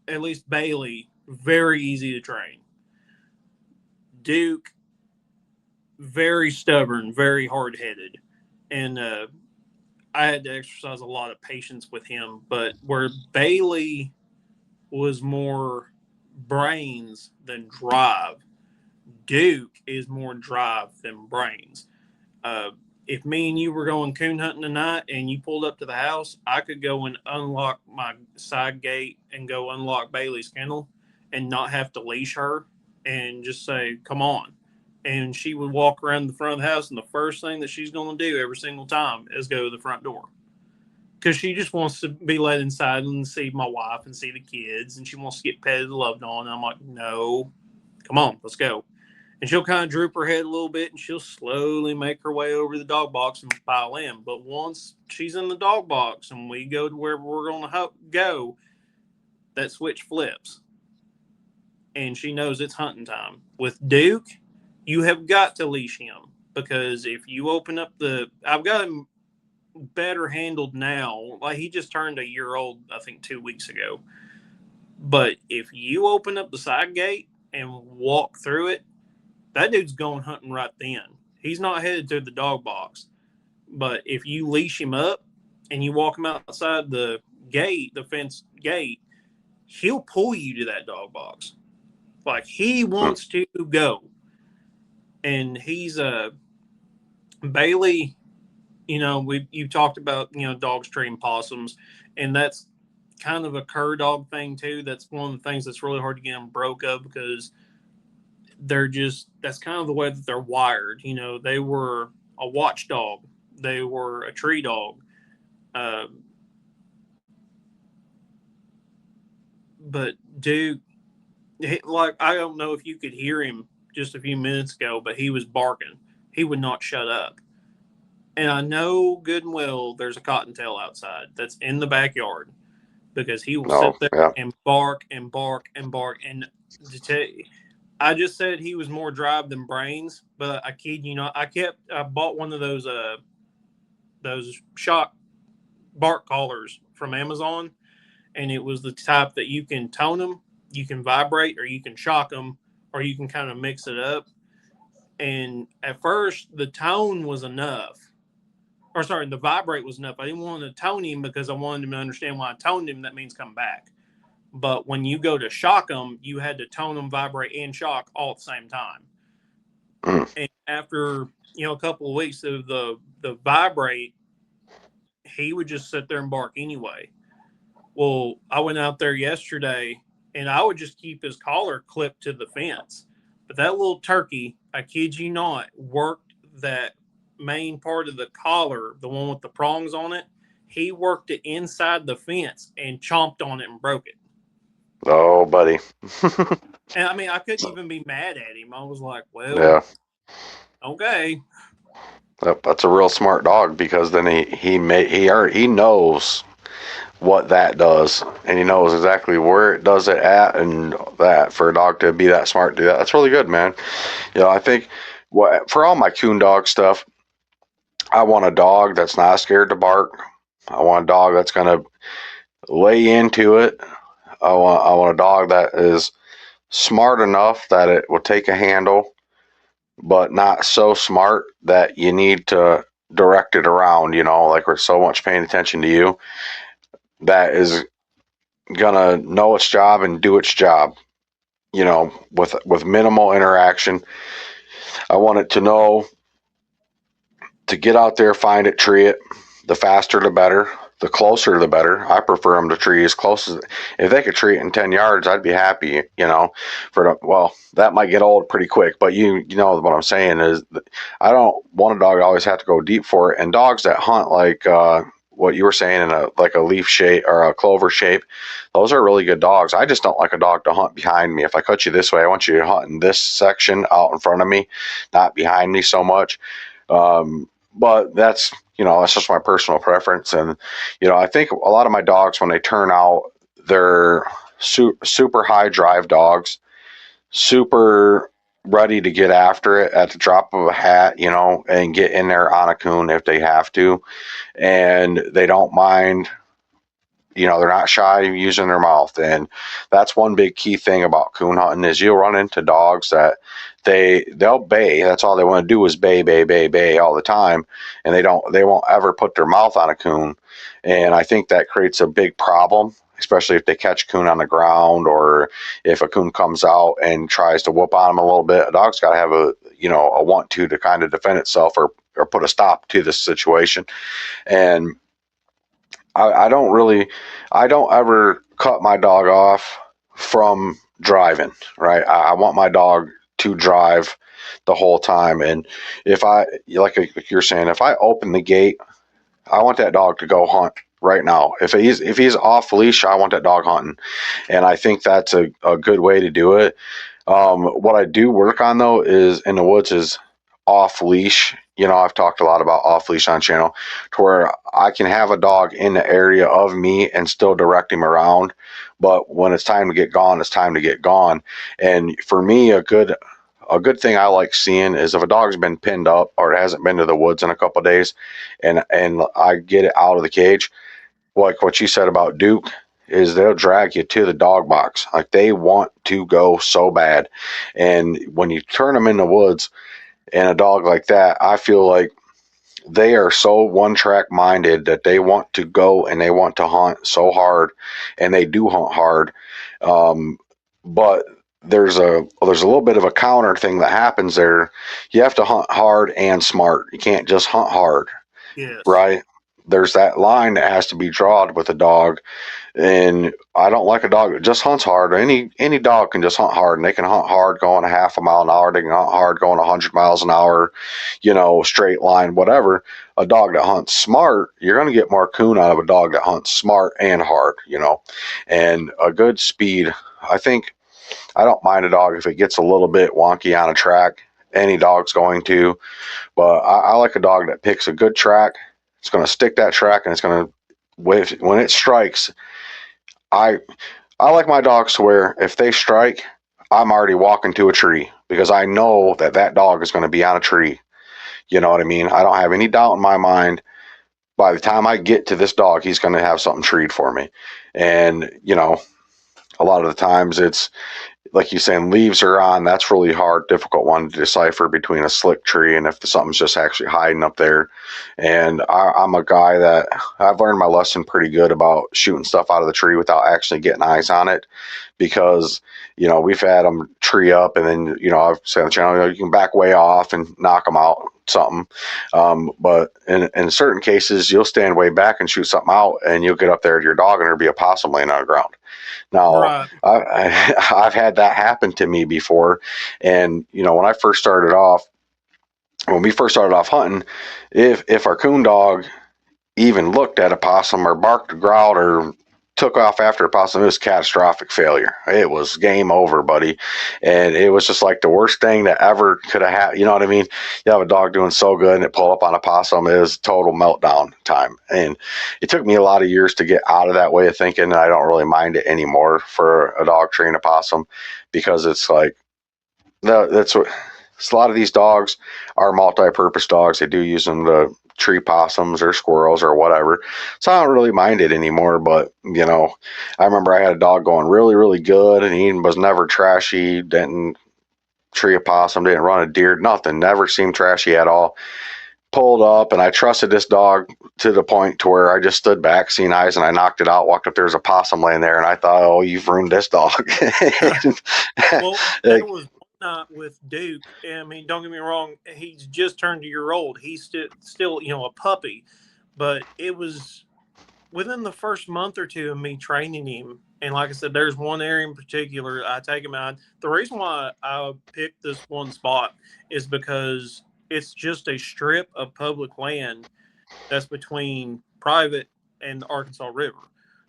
at least Bailey, very easy to train. Duke, very stubborn, very hard headed. And I had to exercise a lot of patience with him. But where Bailey was more brains than drive, Duke is more drive than brains. If me and you were going coon hunting tonight and you pulled up to the house, I could go and unlock my side gate and go unlock Bailey's kennel and not have to leash her and just say, come on. And she would walk around the front of the house, and the first thing that she's going to do every single time is go to the front door. Because she just wants to be let inside and see my wife and see the kids, and she wants to get petted and loved on. And I'm like, no, come on, let's go. And she'll kind of droop her head a little bit, and she'll slowly make her way over to the dog box and pile in. But once she's in the dog box and we go to wherever we're going to go, that switch flips. And she knows it's hunting time. With Duke, you have got to leash him. Because if you open up I've got him better handled now. Like, he just turned a year old, I think, 2 weeks ago. But if you open up the side gate and walk through it, that dude's going hunting right then. He's not headed to the dog box. But if you leash him up and you walk him outside the gate, the fence gate, he'll pull you to that dog box. Like, he wants to go. And he's Bailey, you talked about, dogs treating possums, and that's kind of a cur dog thing too. That's one of the things that's really hard to get them broke of, because that's kind of the way that they're wired. They were a watchdog. They were a tree dog. But Duke, like, I don't know if you could hear him just a few minutes ago, but he was barking. He would not shut up. And I know good and well there's a cottontail outside that's in the backyard, because he will sit there and bark and bark and bark. And I just said he was more drive than brains, but I kid you not, I bought one of those shock bark collars from Amazon, and it was the type that you can tone them, you can vibrate, or you can shock them, or you can kind of mix it up. And at first, the tone was enough. Or sorry, the vibrate was enough. I didn't want to tone him because I wanted him to understand when I toned him, that means come back. But when you go to shock him, you had to tone him, vibrate, and shock all at the same time. And after, a couple of weeks of the vibrate, he would just sit there and bark anyway. Well, I went out there yesterday, and I would just keep his collar clipped to the fence. But that little turkey, I kid you not, worked that main part of the collar, the one with the prongs on it. He worked it inside the fence and chomped on it and broke it. Oh, buddy. And I mean, I couldn't even be mad at him. I was like, well, yeah, okay. That's a real smart dog, because then he knows what that does, and he knows exactly where it does it at, and that for a dog to be that smart to do that, that's really good, man. I think for all my coon dog stuff, I want a dog that's not scared to bark. I want a dog that's gonna lay into it. I want a dog that is smart enough that it will take a handle, but not so smart that you need to direct it around, like we're so much paying attention to you, that is gonna know its job and do its job, with minimal interaction. I want it to know to get out there, find it, tree it. The faster the better. The closer the better. I prefer them to tree as close as, if they could tree it in 10 yards, I'd be happy, that might get old pretty quick, but you know what I'm saying is, I don't want a dog to always have to go deep for it. And dogs that hunt like what you were saying, in a leaf shape or a clover shape, those are really good dogs. I just don't like a dog to hunt behind me. If I cut you this way, I want you to hunt in this section out in front of me, not behind me so much. But that's just my personal preference. And, I think a lot of my dogs, when they turn out, they're super high drive dogs. super ready to get after it at the drop of a hat, and get in there on a coon if they have to. And they don't mind, they're not shy using their mouth. And that's one big key thing about coon hunting is you'll run into dogs that they'll bay. That's all they want to do is bay, bay, bay, bay all the time. And they won't ever put their mouth on a coon. And I think that creates a big problem, especially if they catch coon on the ground, or if a coon comes out and tries to whoop on them a little bit. A dog's got to have a want to kind of defend itself, or put a stop to this situation. And I don't really, I don't ever cut my dog off from driving, right? I want my dog to drive the whole time. And if like you're saying, if I open the gate, I want that dog to go hunt right now. If he's off leash, I want that dog hunting. And I think that's a good way to do it. What I do work on though is in the woods is off leash. I've talked a lot about off leash on channel, to where I can have a dog in the area of me and still direct him around. But when it's time to get gone, it's time to get gone. And for me, a good thing I like seeing is if a dog's been pinned up or it hasn't been to the woods in a couple of days, and I get it out of the cage, like what you said about Duke, is they'll drag you to the dog box. Like they want to go so bad. And when you turn them in the woods and a dog like that, I feel like they are so one track minded that they want to go and they want to hunt so hard, and they do hunt hard. Um, but there's a little bit of a counter thing that happens there. You have to hunt hard and smart. You can't just hunt hard, Yes. right? There's that line that has to be drawn with a dog. And I don't like a dog that just hunts hard. Any dog can just hunt hard, and they can hunt hard going a half a mile an hour. They can hunt hard going 100 miles an hour, straight line, whatever. A dog that hunts smart, you're going to get more coon out of a dog that hunts smart and hard. And a good speed. I think I don't mind a dog if it gets a little bit wonky on a track. Any dog's going to, but I like a dog that picks a good track. It's going to stick that track, and it's going to, when it strikes, I I like my dogs to where if they strike, I'm already walking to a tree because I know that dog is going to be on a tree. You know what I mean? I don't have any doubt in my mind. By the time I get to this dog, he's going to have something treed for me. And a lot of the times it's like you saying, leaves are on. That's really hard, difficult one to decipher between a slick tree and if something's just actually hiding up there. And I'm a guy that I've learned my lesson pretty good about shooting stuff out of the tree without actually getting eyes on it, because we've had them tree up, and then I've said on the channel, you can back way off and knock them out something. But in certain cases, you'll stand way back and shoot something out, and you'll get up there to your dog, and there'll be a possum laying on the ground. Now, Right. I've had that happen to me before. And, when we first started off hunting, if our coon dog even looked at a possum or barked or growled or took off after a possum, it was catastrophic failure. It was game over, buddy. And it was just like the worst thing that ever could have happened. You know what I mean? You have a dog doing so good and it pull up on a possum, it was total meltdown time. And it took me a lot of years to get out of that way of thinking, and I don't really mind it anymore for a dog treating a possum, because it's like, no, that's what a lot of these dogs are multi-purpose dogs. They do use them to tree possums or squirrels or whatever. So I don't really mind it anymore. But I remember I had a dog going really, really good, and he was never trashy. Didn't tree a possum, didn't run a deer, nothing. Never seemed trashy at all. Pulled up, and I trusted this dog to the point to where I just stood back, seen eyes, and I knocked it out. Walked up, there's a possum laying there, and I thought, "Oh, you've ruined this dog." Well, there Like, was one night with Duke. I mean, don't get me wrong; he's just turned a year old. He's still, a puppy. But it was within the first month or two of me training him. And like I said, there's one area in particular I take him out. The reason why I picked this one spot is because it's just a strip of public land that's between private and the Arkansas River.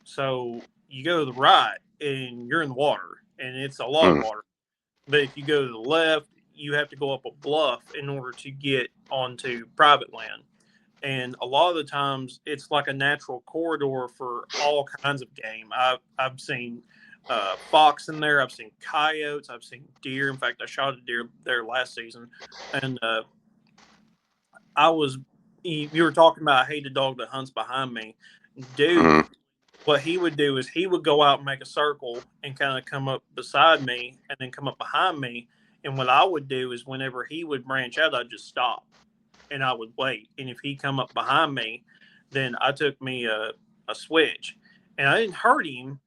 So you go to the right and you're in the water, and it's a lot of mm, water. But if you go to the left, you have to go up a bluff in order to get onto private land. And a lot of the times, it's like a natural corridor for all kinds of game. I've seen fox in there. I've seen coyotes. I've seen deer. In fact, I shot a deer there last season, and I was. You were talking about I hate a dog that hunts behind me. Duke, Mm-hmm. what he would do is he would go out and make a circle and kind of come up beside me and then come up behind me. And what I would do is whenever he would branch out, I'd just stop and I would wait. And if he come up behind me, then I took me a switch. And I didn't hurt him,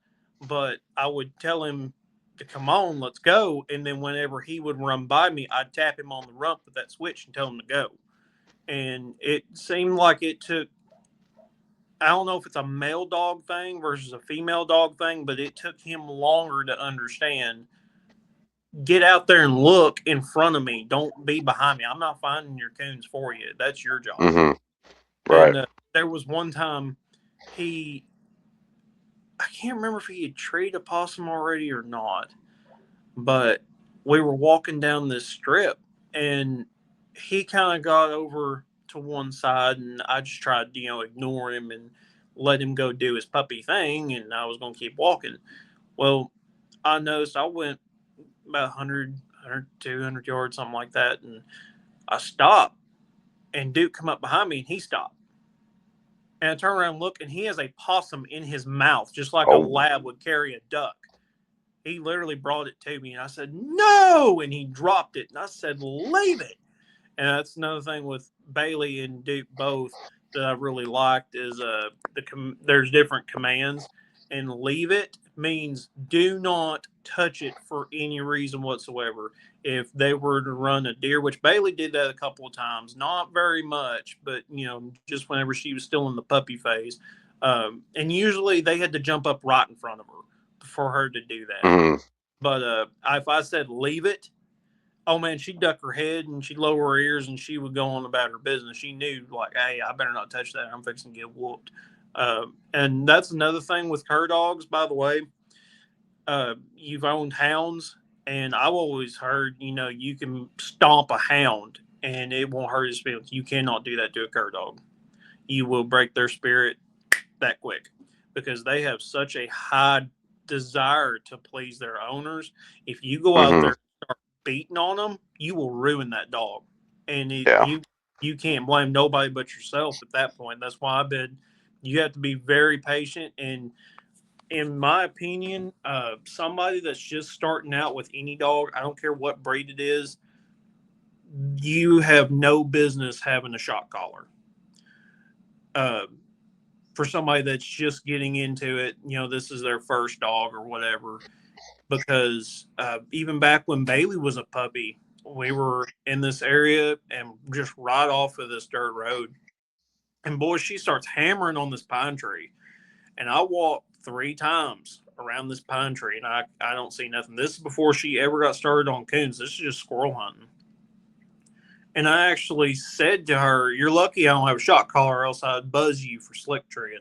but I would tell him to come on, let's go. And then whenever he would run by me, I'd tap him on the rump with that switch and tell him to go. And it seemed like it took, I don't know if it's a male dog thing versus a female dog thing, but it took him longer to understand. Get out there and look in front of me. Don't be behind me. I'm not finding your coons for you. That's your job. Mm-hmm. Right. And there was one time he, I can't remember if he had treated a possum already or not, but we were walking down this strip and he kind of got over to one side and I just tried to, ignore him and let him go do his puppy thing. And I was going to keep walking. Well, I noticed I went about 100, 200 yards, something like that. And I stopped and Duke come up behind me and he stopped. And I turn around and look, and he has a possum in his mouth, just like a Oh. lab would carry a duck. He literally brought it to me, and I said, no! And he dropped it, and I said, leave it! And that's another thing with Bailey and Duke both that I really liked is there's different commands, and leave it means do not touch it for any reason whatsoever. If they were to run a deer, which Bailey did that a couple of times, not very much, but just whenever she was still in the puppy phase, and usually they had to jump up right in front of her for her to do that. Mm-hmm. But if I said leave it, oh man, she'd duck her head and she'd lower her ears and she would go on about her business. She knew, like, hey, I better not touch that. I'm fixing to get whooped. And that's another thing with cur dogs, by the way. You've owned hounds, and I've always heard, you can stomp a hound and it won't hurt his feelings. You cannot do that to a cur dog. You will break their spirit that quick because they have such a high desire to please their owners. If you go out Mm-hmm. there and start beating on them, you will ruin that dog, and Yeah. you can't blame nobody but yourself at that point. That's why you have to be very patient. And in my opinion, somebody that's just starting out with any dog, I don't care what breed it is, you have no business having a shock collar. Uh, for somebody that's just getting into it, this is their first dog or whatever. Because even back when Bailey was a puppy, we were in this area and just right off of this dirt road. And boy, she starts hammering on this pine tree. And I walked 3 times around this pine tree and I don't see nothing. This is before she ever got started on coons. This is just squirrel hunting. And I actually said to her, you're lucky I don't have a shock collar, or else I'd buzz you for slick tread.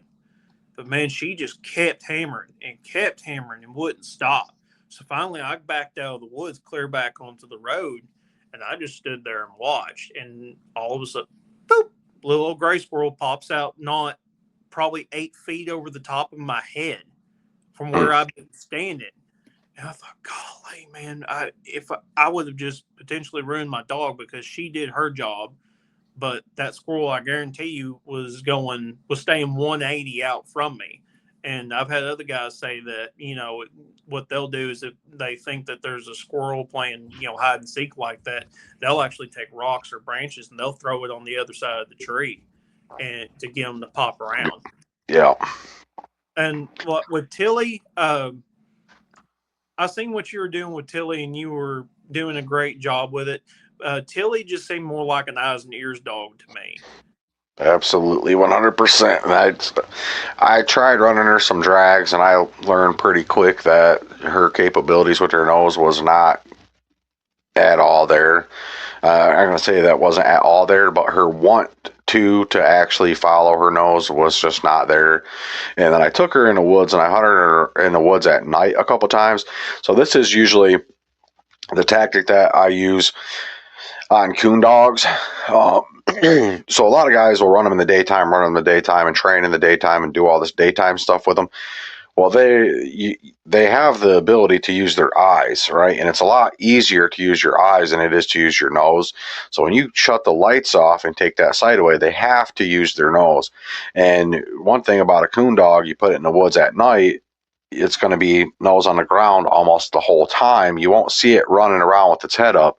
But man, she just kept hammering and wouldn't stop. So finally, I backed out of the woods, clear back onto the road, and I just stood there and watched. And all of a sudden, boop, little old gray squirrel pops out, not probably 8 feet over the top of my head from where I've been standing. And I thought, golly, man, if I would have just potentially ruined my dog because she did her job. But that squirrel, I guarantee you, was staying 180 out from me. And I've had other guys say that, what they'll do is if they think that there's a squirrel playing, hide and seek like that, they'll actually take rocks or branches and they'll throw it on the other side of the tree and to get them to pop around. Yeah. And what with Tilly, I seen what you were doing with Tilly and you were doing a great job with it. Tilly just seemed more like an eyes and ears dog to me. Absolutely, 100%. And I tried running her some drags, and I learned pretty quick that her capabilities with her nose was not at all there. I'm going to say that wasn't at all there, but her want to actually follow her nose was just not there. And then I took her in the woods, and I hunted her in the woods at night a couple times. So this is usually the tactic that I use on coon dogs. So a lot of guys will run them in the daytime, and train in the daytime and do all this daytime stuff with them. Well, they have the ability to use their eyes, right? And it's a lot easier to use your eyes than it is to use your nose. So when you shut the lights off and take that sight away, they have to use their nose. And one thing about a coon dog, you put it in the woods at night, it's going to be nose on the ground almost the whole time. You won't see it running around with its head up.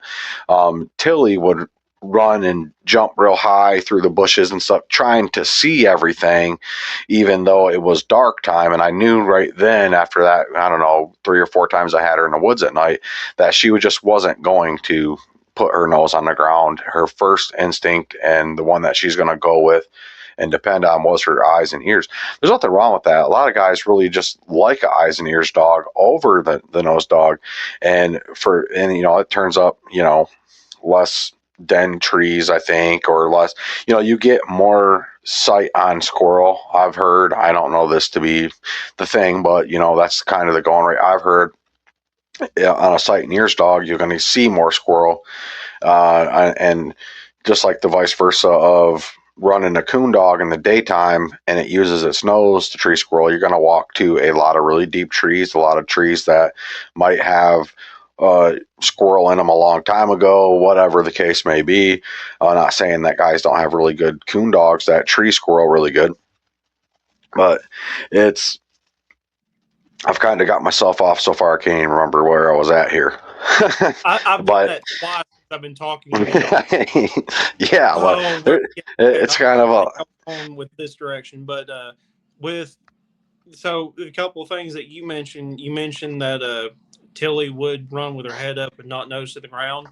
Tilly would run and jump real high through the bushes and stuff, trying to see everything, even though it was dark time. And I knew right then, after that, I don't know, 3 or 4 times I had her in the woods at night, that she just wasn't going to put her nose on the ground. Her first instinct, and the one that she's going to go with and depend on, was her eyes and ears. There's nothing wrong with that. A lot of guys really just like an eyes and ears dog over the nose dog. And it turns up, less den trees, I think, or less, you get more sight on squirrel. I've heard, I don't know this to be the thing, but that's kind of the going rate. I've heard on a sight and ears dog, you're going to see more squirrel. And just like the vice versa of running a coon dog in the daytime and it uses its nose to tree squirrel, you're going to walk to a lot of really deep trees, a lot of trees that might have squirrel in them a long time ago, whatever the case may be. I'm not saying that guys don't have really good coon dogs that tree squirrel really good, but I've kind of got myself off so far I can't even remember where I was at here. I've done But that twice since I've been talking to you. yeah, well, Oh, very, yeah, it's kind of a on with this direction, but with so a couple of things that you mentioned. You mentioned that Tilly would run with her head up and not nose to the ground.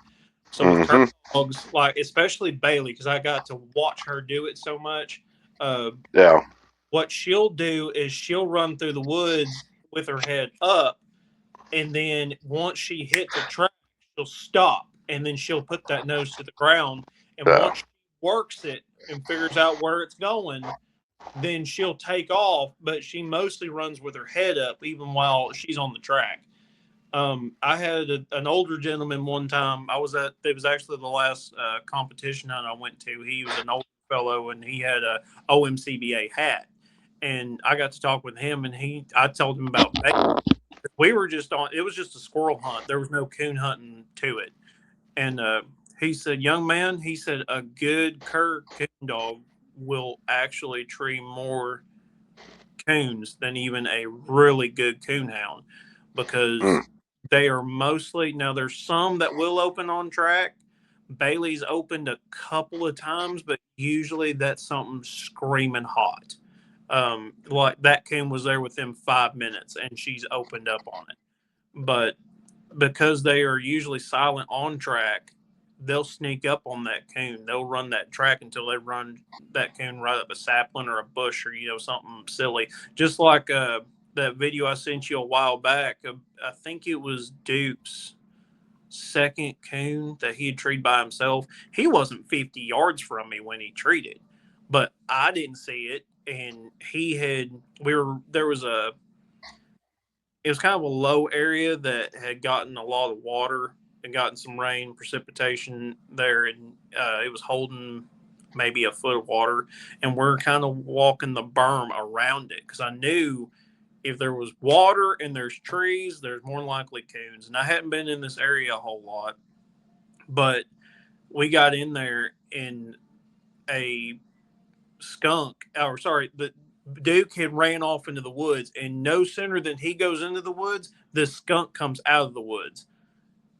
So with her mm-hmm, dogs, like especially Bailey, because I got to watch her do it so much. Uh, yeah, what she'll do is she'll run through the woods with her head up, and then once she hits a track, she'll stop, and then she'll put that nose to the ground. And yeah, once she works it and figures out where it's going, then she'll take off. But she mostly runs with her head up, even while she's on the track. I had an older gentleman one time. It was actually the last competition hunt I went to. He was an older fellow, and he had a OMCBA hat. And I got to talk with him, and I told him about we were just on. It was just a squirrel hunt. There was no coon hunting to it. And he said, "Young man," he said, "a good cur coon dog will actually tree more coons than even a really good coon hound, mm, because they are mostly, now there's some that will open on track. Bailey's opened a couple of times, but usually that's something screaming hot. Like that coon was there within 5 minutes and she's opened up on it. But because they are usually silent on track, they'll sneak up on that coon. They'll run that track until they run that coon right up a sapling or a bush or something silly. Just like that video I sent you a while back. I think it was Duke's second coon that he had treed by himself. He wasn't 50 yards from me when he treated, but I didn't see it. And he had we were there was a it was kind of a low area that had gotten a lot of water and gotten some rain precipitation there, and it was holding maybe a foot of water, and we're kind of walking the berm around it because I knew if there was water and there's trees, there's more likely coons. And I hadn't been in this area a whole lot, but we got in there and a skunk, or sorry, the Duke had ran off into the woods, and no sooner than he goes into the woods, the skunk comes out of the woods.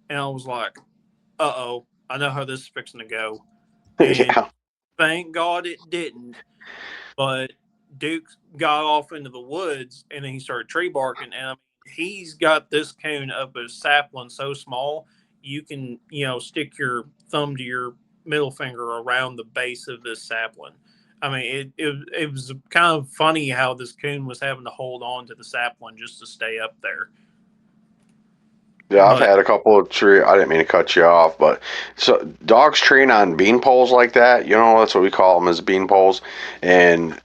And I was like, uh oh, I know how this is fixing to go. And yeah, thank God it didn't. But Duke got off into the woods and then he started tree barking. And I mean, he's got this coon up a sapling so small, you can, stick your thumb to your middle finger around the base of this sapling. I mean, it was kind of funny how this coon was having to hold on to the sapling just to stay up there. yeah. I've But had a couple of tree. I didn't mean to cut you off, but so dogs train on bean poles like that. That's what we call them, as bean poles. And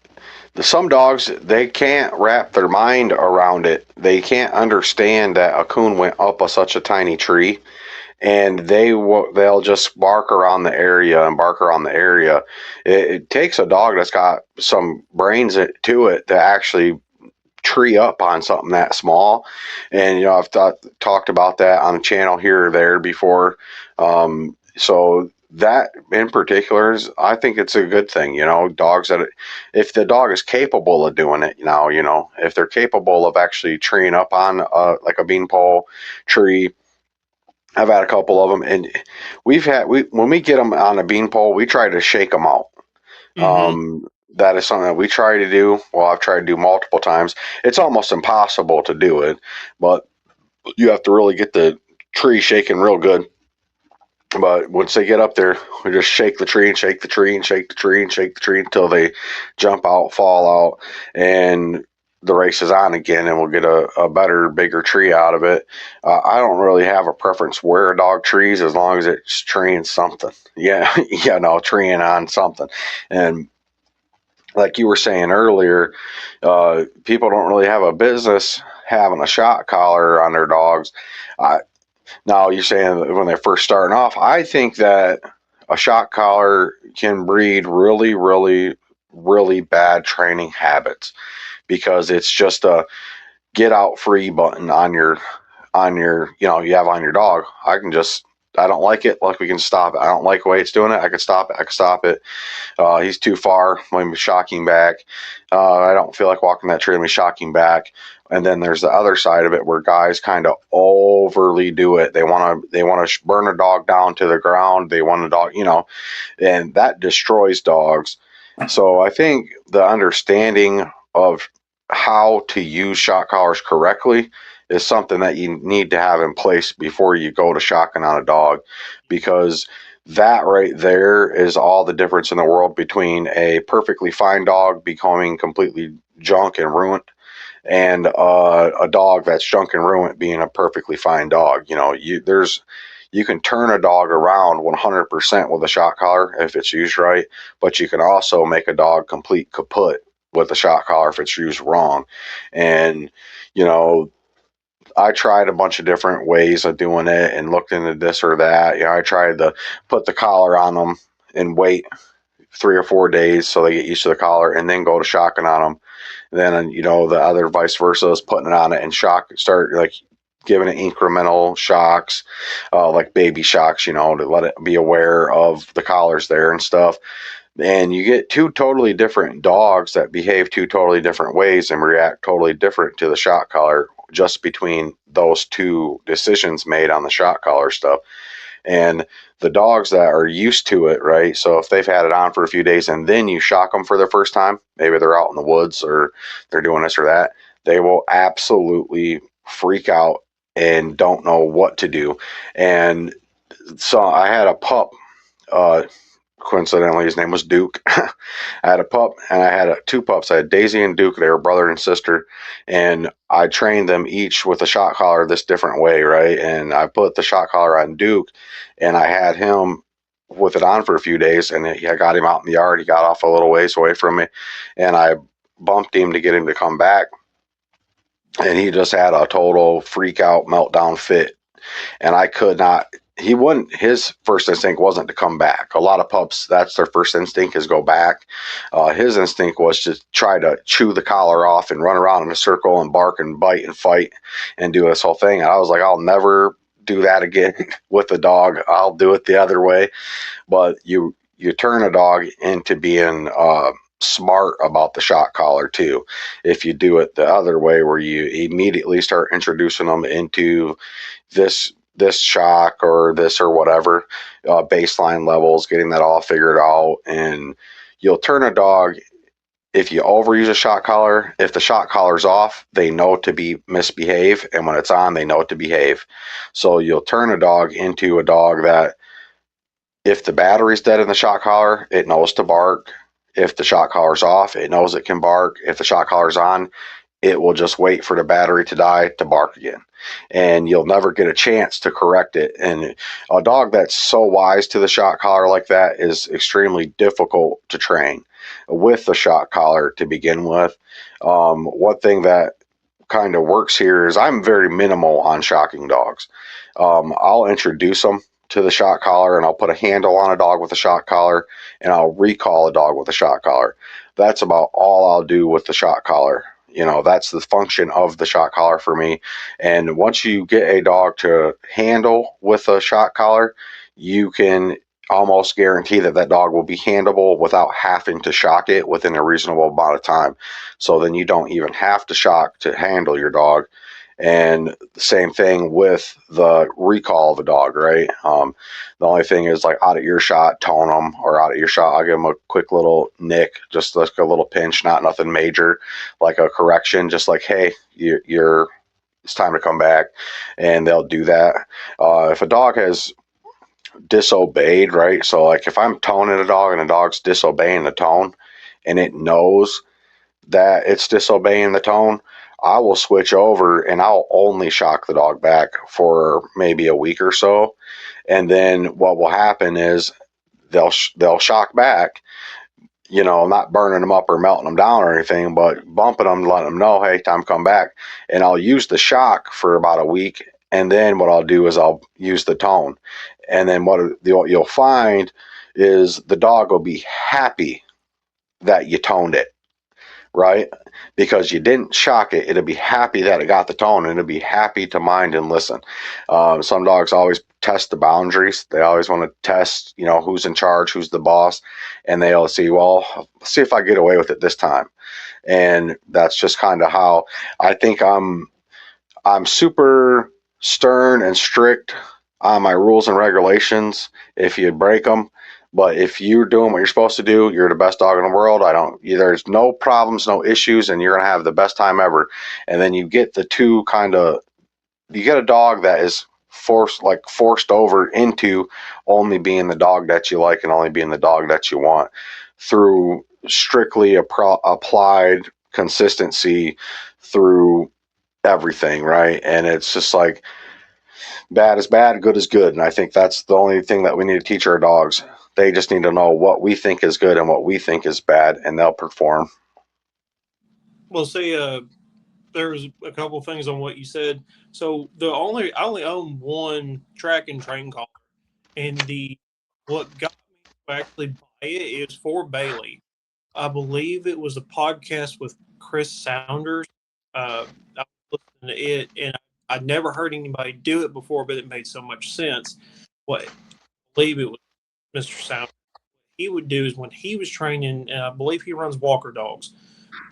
some dogs, they can't wrap their mind around it. They can't understand that a coon went up such a tiny tree, and they'll just bark around the area and bark around the area. It takes a dog that's got some brains to it to actually tree up on something that small. And I've talked about that on the channel here or there before. So that in particular is, I think it's a good thing. Dogs that, if the dog is capable of doing it now, if they're capable of actually treeing up on like a beanpole tree. I've had a couple of them, and when we get them on a beanpole, we try to shake them out. Mm-hmm. That is something that we try to do. Well, I've tried to do multiple times. It's almost impossible to do it, but you have to really get the tree shaking real good. But once they get up there, we just shake the tree and shake the tree and shake the tree and shake the tree until they jump out, fall out, and the race is on again, and we'll get a better, bigger tree out of it. I don't really have a preference where a dog trees as long as it's treeing something. Yeah, treeing on something. And like you were saying earlier, people don't really have a business having a shot collar on their dogs. I, Now you're saying that when they're first starting off, I think that a shot collar can breed really, really, really bad training habits because it's just a get out free button on your you have on your dog. I don't like it. Like, we can stop it. I don't like the way it's doing it. I can stop it. I can stop it. He's too far. Let me shock him back. I don't feel like walking that tree. Let me shock him back. And then there's the other side of it where guys kind of overly do it. They want to burn a dog down to the ground. They want a dog, and that destroys dogs. So I think the understanding of how to use shock collars correctly is something that you need to have in place before you go to shocking on a dog, because that right there is all the difference in the world between a perfectly fine dog becoming completely junk and ruined, and a dog that's junk and ruined being a perfectly fine dog. You can turn a dog around 100% with a shock collar if it's used right, but you can also make a dog complete kaput with a shock collar if it's used wrong. And you know I tried a bunch of different ways of doing it and looked into this or that. I tried to put the collar on them and wait 3 or 4 days so they get used to the collar, and then go to shocking on them. Then the other vice versa is putting it on it and start like giving it incremental shocks, like baby shocks, to let it be aware of the collars there and stuff. And you get two totally different dogs that behave two totally different ways and react totally different to the shock collar, just between those two decisions made on the shock collar stuff. And the dogs that are used to it, right? So if they've had it on for a few days and then you shock them for the first time, maybe they're out in the woods or they're doing this or that, they will absolutely freak out and don't know what to do. And so I had a pup, uh, coincidentally, his name was Duke. I had a pup, and I had two pups. I had Daisy and Duke. They were brother and sister, and I trained them each with a shock collar this different way, right? And I put the shock collar on Duke, and I had him with it on for a few days, and I got him out in the yard. He got off a little ways away from me, and I bumped him to get him to come back, and he just had a total freak out meltdown fit, and I could not. He wouldn't. His first instinct wasn't to come back. A lot of pups, that's their first instinct, is go back. His instinct was to try to chew the collar off and run around in a circle and bark and bite and fight and do this whole thing. And I was like, I'll never do that again with a dog. I'll do it the other way. But you turn a dog into being smart about the shock collar too. If you do it the other way, where you immediately start introducing them into this shock or this or whatever, baseline levels, getting that all figured out, and you'll turn a dog. If you overuse a shock collar, if the shock collar's off, they know to be misbehave, and when it's on, they know to behave. So you'll turn a dog into a dog that, if the battery's dead in the shock collar, it knows to bark. If the shock collar's off, it knows it can bark. If the shock collar's on, it will just wait for the battery to die to bark again. And you'll never get a chance to correct it. And a dog that's so wise to the shock collar like that is extremely difficult to train with the shock collar to begin with. One thing that kind of works here is I'm very minimal on shocking dogs. I'll introduce them to the shock collar, and I'll put a handle on a dog with a shock collar, and I'll recall a dog with a shock collar. That's about all I'll do with the shock collar. That's the function of the shock collar for me. And once you get a dog to handle with a shock collar, you can almost guarantee that that dog will be handleable without having to shock it within a reasonable amount of time. So then you don't even have to shock to handle your dog. And the same thing with the recall of a dog, right? The only thing is like out of earshot, tone them, or out of earshot, I'll give them a quick little nick, just like a little pinch, not nothing major, like a correction, just like, hey, you're it's time to come back, and they'll do that. If a dog has disobeyed, right? So like if I'm toning a dog and a dog's disobeying the tone, and it knows that it's disobeying the tone, I will switch over and I'll only shock the dog back for maybe a week or so. And then what will happen is they'll shock back, not burning them up or melting them down or anything, but bumping them, letting them know, hey, time to come back. And I'll use the shock for about a week. And then what I'll do is I'll use the tone. And then what you'll find is the dog will be happy that you toned it, right? Because you didn't shock it, it'll be happy that it got the tone, and it'll be happy to mind and listen. Some dogs always test the boundaries. They always want to test, who's in charge, who's the boss, and they'll see, well, see if I get away with it this time. And that's just kind of how I think I'm super stern and strict on my rules and regulations if you break them. But if you're doing what you're supposed to do, you're the best dog in the world. There's no problems, no issues, and you're going to have the best time ever. And then you get you get a dog that is forced over into only being the dog that you like and only being the dog that you want through strictly applied consistency through everything, right? And it's just like bad is bad, good is good. And I think that's the only thing that we need to teach our dogs. They just need to know what we think is good and what we think is bad, and they'll perform. Well, see, there's a couple of things on what you said. So I only own one track and train collar, and the what got me to actually buy it is for Bailey. I believe it was a podcast with Chris Saunders. I was listening to it, and I'd never heard anybody do it before, but it made so much sense. What I believe it was Mr. Saunders. What he would do is when he was training, and I believe he runs Walker dogs,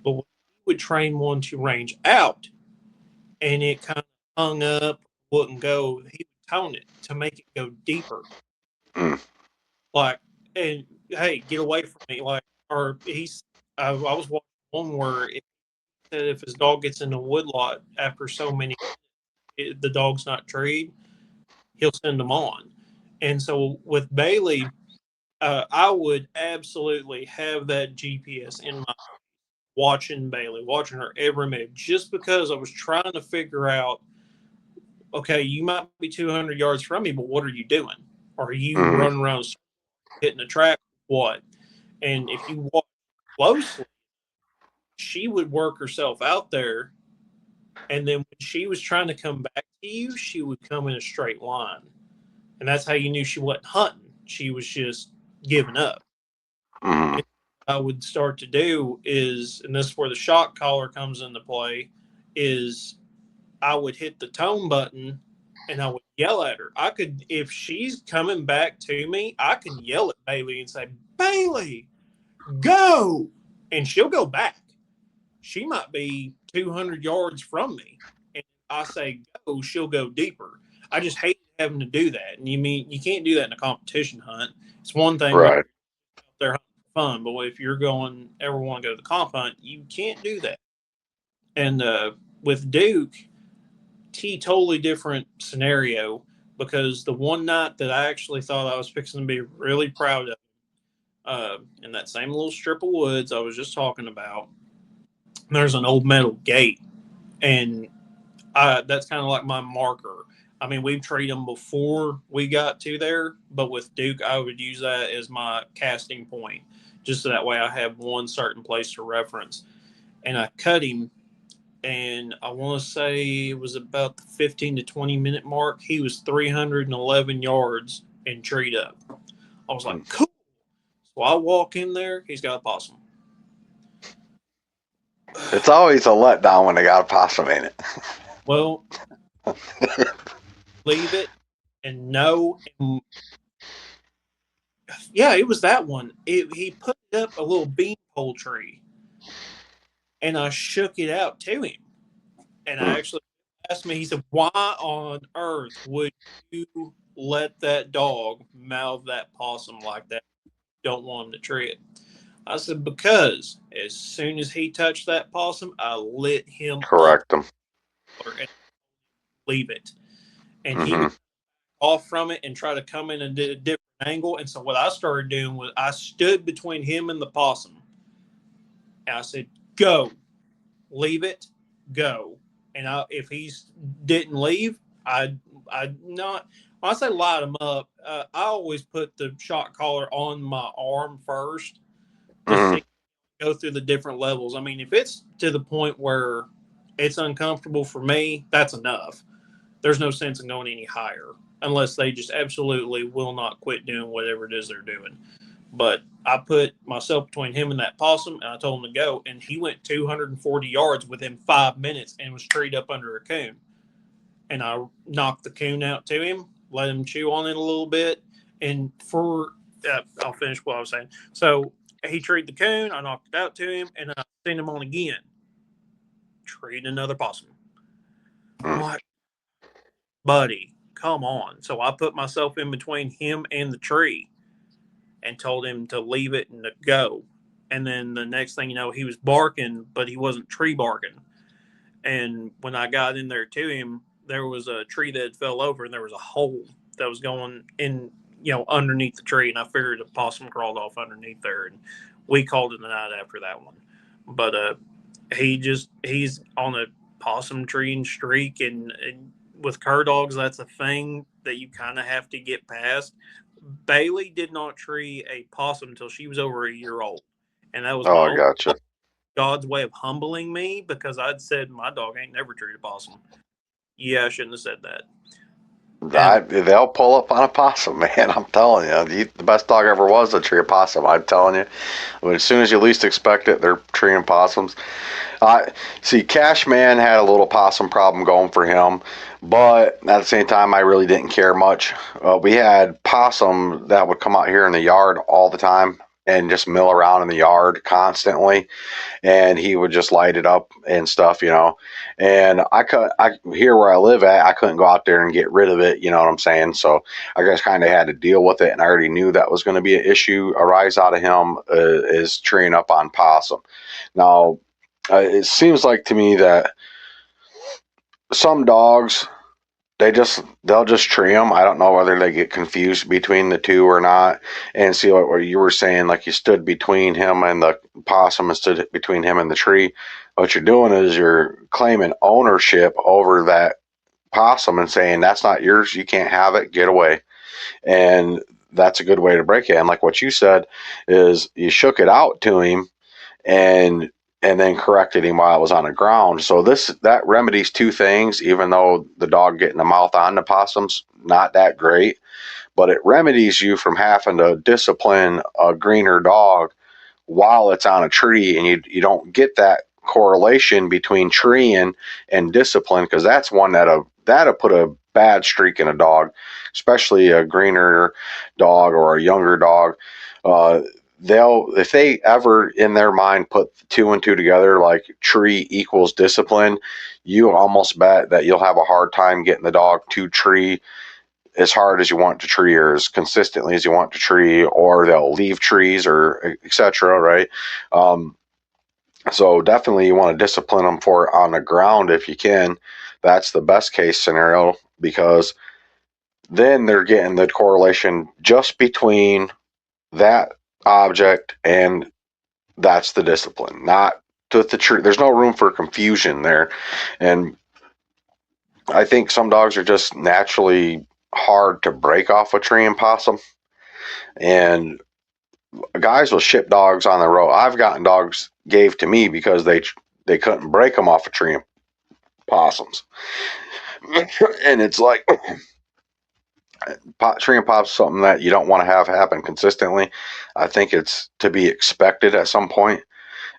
but when he would train one to range out, and it kind of hung up, wouldn't go, he would tone it to make it go deeper. Mm. Like, and hey, get away from me. Like, or I was watching one where it said if his dog gets in the woodlot after so many, the dog's not treed, he'll send them on. And so with Bailey, I would absolutely have that GPS in my watching Bailey, watching her every move, just because I was trying to figure out, okay, you might be 200 yards from me, but what are you doing? Are you Mm-hmm. running around hitting a track? What? And if you watch closely, she would work herself out there. And then when she was trying to come back to you, she would come in a straight line. And that's how you knew she wasn't hunting. She was just giving up. Mm-hmm. And what I would start to do is, and this is where the shock collar comes into play, is I would hit the tone button and I would yell at her. I could, if she's coming back to me, I can yell at Bailey and say, Bailey, go. And she'll go back. She might be 200 yards from me. And I say go, she'll go deeper. I just hate having to do that. And you can't do that in a competition hunt. It's one thing when Right. you're out there hunting for fun, but if you're going ever want to go to the comp hunt, you can't do that. And with Duke, totally different scenario because the one night that I actually thought I was fixing to be really proud of, in that same little strip of woods I was just talking about, there's an old metal gate, and that's kind of like my marker. I mean, we've treated them before we got to there, but with Duke, I would use that as my casting point, just so that way I have one certain place to reference. And I cut him, and I want to say it was about the 15 to 20-minute mark. He was 311 yards and treed up. I was like, cool. So I walk in there. He's got a possum. It's always a letdown when they got a possum in it. Well, leave it and no. And yeah, it was that one. He put up a little beanpole tree, and I shook it out to him. And I Hmm. actually asked me, he said, "Why on earth would you let that dog mouth that possum like that? Don't want him to tree it." I said, "Because as soon as he touched that possum, I lit him up Correct them. and leave it." And he would Hmm. off from it and try to come in a different angle. And so what I started doing was I stood between him and the possum, and I said, "Go, leave it, go." And if he didn't leave, I not. When I say light him up, I always put the shot collar on my arm first to Hmm. see go through the different levels. I mean, if it's to the point where it's uncomfortable for me, that's enough. There's no sense in going any higher unless they just absolutely will not quit doing whatever it is they're doing. But I put myself between him and that possum, and I told him to go, and he went 240 yards within 5 minutes and was treed up under a coon. And I knocked the coon out to him, let him chew on it a little bit, and I'll finish what I was saying. So he treed the coon, I knocked it out to him, and I sent him on again, treat another possum. I'm like, buddy, come on. So I put myself in between him and the tree and told him to leave it and to go. And then the next thing you know, he was barking, but he wasn't tree barking. And when I got in there to him, there was a tree that fell over and there was a hole that was going in, underneath the tree. And I figured a possum crawled off underneath there. And we called it a night after that one. But he's on a possum treeing streak. And with cur dogs, that's a thing that you kind of have to get past. Bailey did not tree a possum until she was over a year old. And that was Oh, my I own gotcha. God's way of humbling me because I'd said my dog ain't never treated a possum. Yeah, I shouldn't have said that. And They'll pull up on a possum, man. I'm telling you, the best dog ever was a tree of possum. I'm telling you. But as soon as you least expect it, they're treeing possums. See, Cash Man had a little possum problem going for him, but at the same time, I really didn't care much. We had possum that would come out here in the yard all the time and just mill around in the yard constantly, and he would just light it up and stuff. And I here where I live at, I couldn't go out there and get rid of it. You know what I'm saying? So I just kind of had to deal with it, and I already knew that was going to be an issue arise out of him is treeing up on possum. Now, it seems like to me that some dogs they'll just tree them. I don't know whether they get confused between the two or not. And see what you were saying, like you stood between him and the possum and stood between him and the tree. What you're doing is you're claiming ownership over that possum and saying that's not yours. You can't have it. Get away. And that's a good way to break it. And like what you said is you shook it out to him and then corrected him while I was on the ground. So that remedies two things, even though the dog getting the mouth on the possum's not that great, but it remedies you from having to discipline a greener dog while it's on a tree, and you don't get that correlation between treeing and discipline, because that's one that'll put a bad streak in a dog, especially a greener dog or a younger dog. Uh, they'll if they ever in their mind put two and two together, like tree equals discipline, you almost bet that you'll have a hard time getting the dog to tree as hard as you want to tree or as consistently as you want to tree, or they'll leave trees or etc. Right? Um, so definitely you want to discipline them for it on the ground if you can. That's the best case scenario, because then they're getting the correlation just between that object, and that's the discipline, not to the tree. There's no room for confusion there. And I think some dogs are just naturally hard to break off a tree and possum. And guys will ship dogs on the road. I've gotten dogs gave to me because they couldn't break them off a tree and possums. And it's like tree and pops something that you don't want to have happen consistently. I think it's to be expected at some point.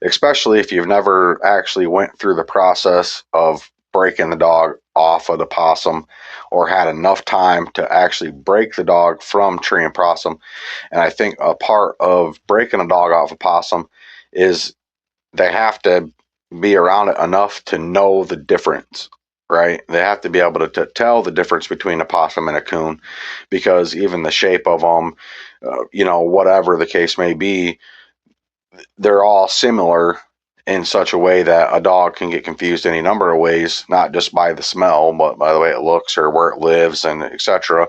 especially if you've never actually went through the process of breaking the dog off of the possum or had enough time to actually break the dog from tree and possum. And I think a part of breaking a dog off a possum is they have to be around it enough to know the difference, right? They have to be able to tell the difference between a possum and a coon, because even the shape of them, whatever the case may be, they're all similar in such a way that a dog can get confused any number of ways, not just by the smell, but by the way it looks or where it lives and etc.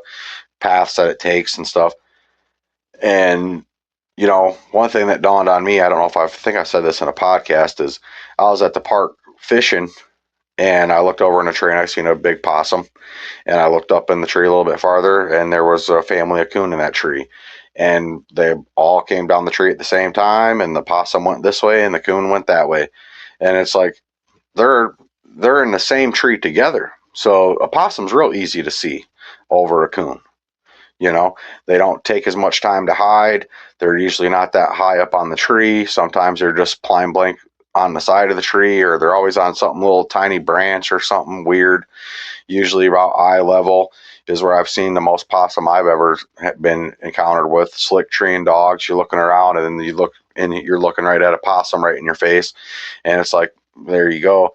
Paths that it takes and stuff. And one thing that dawned on me, I don't know if I think I said this in a podcast, is I was at the park fishing and I looked over in a tree and I seen a big possum, and I looked up in the tree a little bit farther and there was a family of coon in that tree, and they all came down the tree at the same time, and the possum went this way and the coon went that way, and it's like they're in the same tree together. So a possum's real easy to see over a coon. They don't take as much time to hide. They're usually not that high up on the tree. Sometimes they're just plain blank on the side of the tree, or they're always on something little tiny branch or something weird. Usually about eye level is where I've seen the most possum I've ever been encountered with. Slick treeing dogs. You're looking around and then you look and you're looking right at a possum right in your face, and it's like, there you go.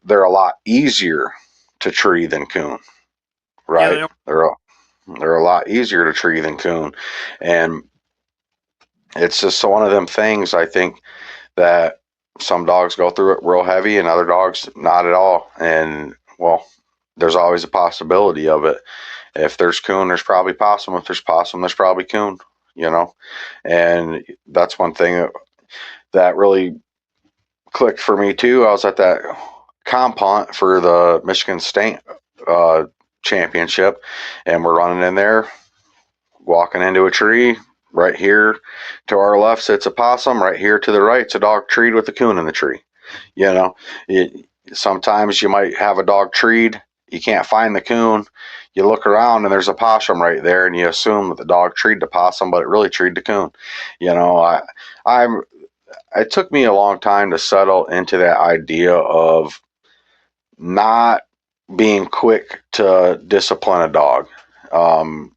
They're a lot easier to tree than coon, Yeah, right? They're a lot easier to tree than coon, and it's just one of them things. I think that some dogs go through it real heavy, and other dogs not at all. And well, there's always a possibility of it. If there's coon, there's probably possum. If there's possum, there's probably coon. And that's one thing that really clicked for me too. I was at that comp hunt for the Michigan State uh, championship, and we're running in there, walking into a tree. Right here to our left sits a possum. Right here to the right's a dog treed with a coon in the tree. You know, sometimes you might have a dog treed. You can't find the coon. You look around and there's a possum right there, and you assume that the dog treed the possum, but it really treed the coon. You know, I'm. It took me a long time to settle into that idea of not being quick to discipline a dog. Um,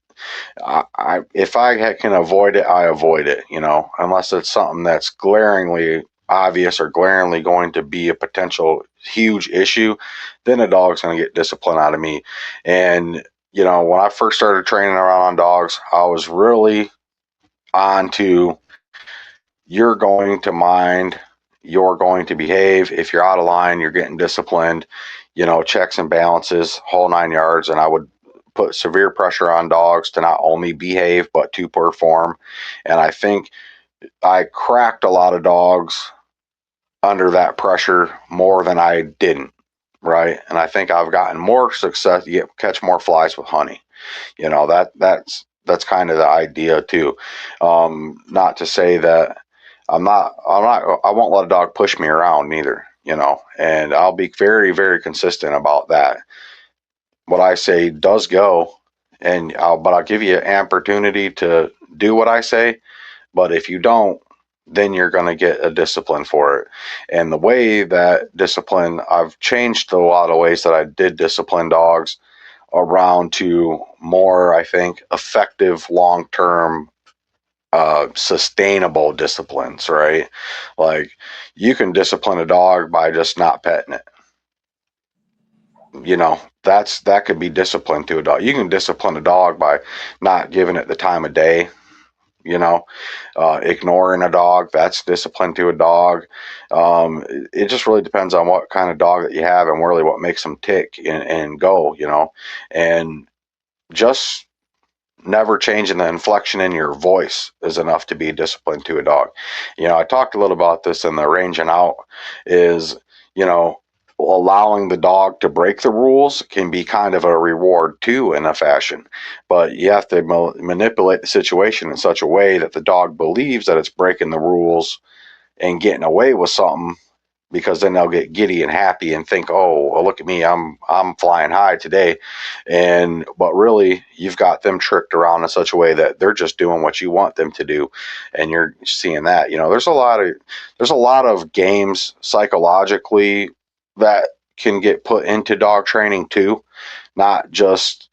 if I can avoid it, I avoid it, unless it's something that's glaringly obvious or glaringly going to be a potential huge issue, then a dog's going to get discipline out of me. And, when I first started training around on dogs, I was really on to, you're going to mind, you're going to behave. If you're out of line, you're getting disciplined, checks and balances, whole 9 yards. And I would put severe pressure on dogs to not only behave, but to perform. And I think I cracked a lot of dogs under that pressure more than I didn't. Right. And I think I've gotten more success, catch more flies with honey. That's kind of the idea too. Not to say that I won't let a dog push me around neither, and I'll be very, very consistent about that. What I say does go, but I'll give you an opportunity to do what I say. But if you don't, then you're going to get a discipline for it. And the way that discipline, I've changed a lot of ways that I did discipline dogs around to more, I think, effective long term sustainable disciplines, right? Like, you can discipline a dog by just not petting it. That could be discipline to a dog. You can discipline a dog by not giving it the time of day. Ignoring a dog, that's discipline to a dog. It just really depends on what kind of dog that you have and really what makes them tick and go. And just never changing the inflection in your voice is enough to be disciplined to a dog. I talked a little about this in the ranging out is, allowing the dog to break the rules can be kind of a reward too in a fashion, but you have to manipulate the situation in such a way that the dog believes that it's breaking the rules and getting away with something because then they'll get giddy and happy and think, oh, well, look at me, I'm flying high today. But really, you've got them tricked around in such a way that they're just doing what you want them to do. And you're seeing that, there's a lot of games psychologically that can get put into dog training too, not just,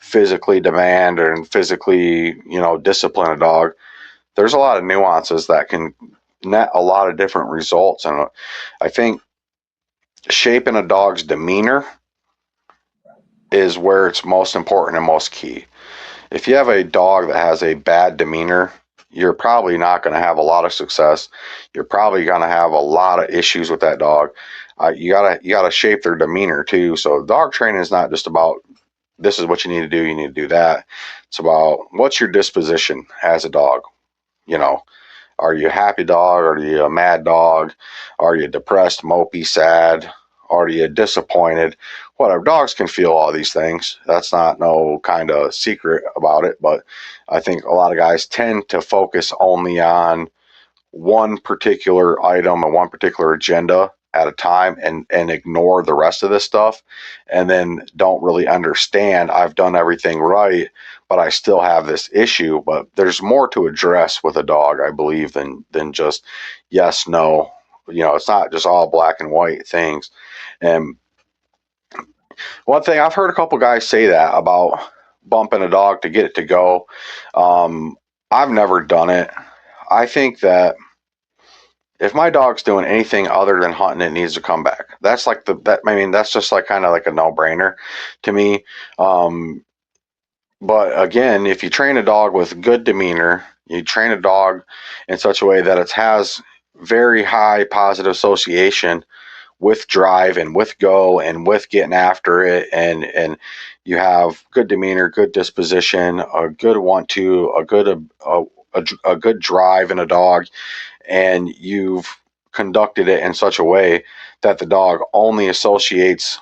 physically demand and physically, discipline a dog. There's a lot of nuances that can net a lot of different results. And I think shaping a dog's demeanor is where it's most important and most key. If you have a dog that has a bad demeanor, you're probably not going to have a lot of success. You're probably going to have a lot of issues with that dog. You gotta shape their demeanor too. So dog training is not just about this is what you need to do. You need to do that. It's about what's your disposition as a dog. You know, Are you a happy dog? Are you a mad dog? Are you depressed, mopey, sad? Are you disappointed? Whatever. Dogs can feel all these things. That's not no kind of secret about it. But I think a lot of guys tend to focus only on one particular item and one particular agenda at a time and ignore the rest of this stuff, and then don't really understand I've done everything right, but I still have this issue. But there's more to address with a dog, I believe, than just yes, no. It's not just all black and white things. And one thing I've heard a couple guys say that about bumping a dog to get it to go. um, I've never done it. I think that if my dog's doing anything other than hunting, it needs to come back. That's like that's just like kind of like a no brainer to me. Um, but again, if you train a dog with good demeanor, you train a dog in such a way that it has very high positive association with drive and with go and with getting after it, and you have good demeanor, good disposition, a good want to, a good drive in a dog, and you've conducted it in such a way that the dog only associates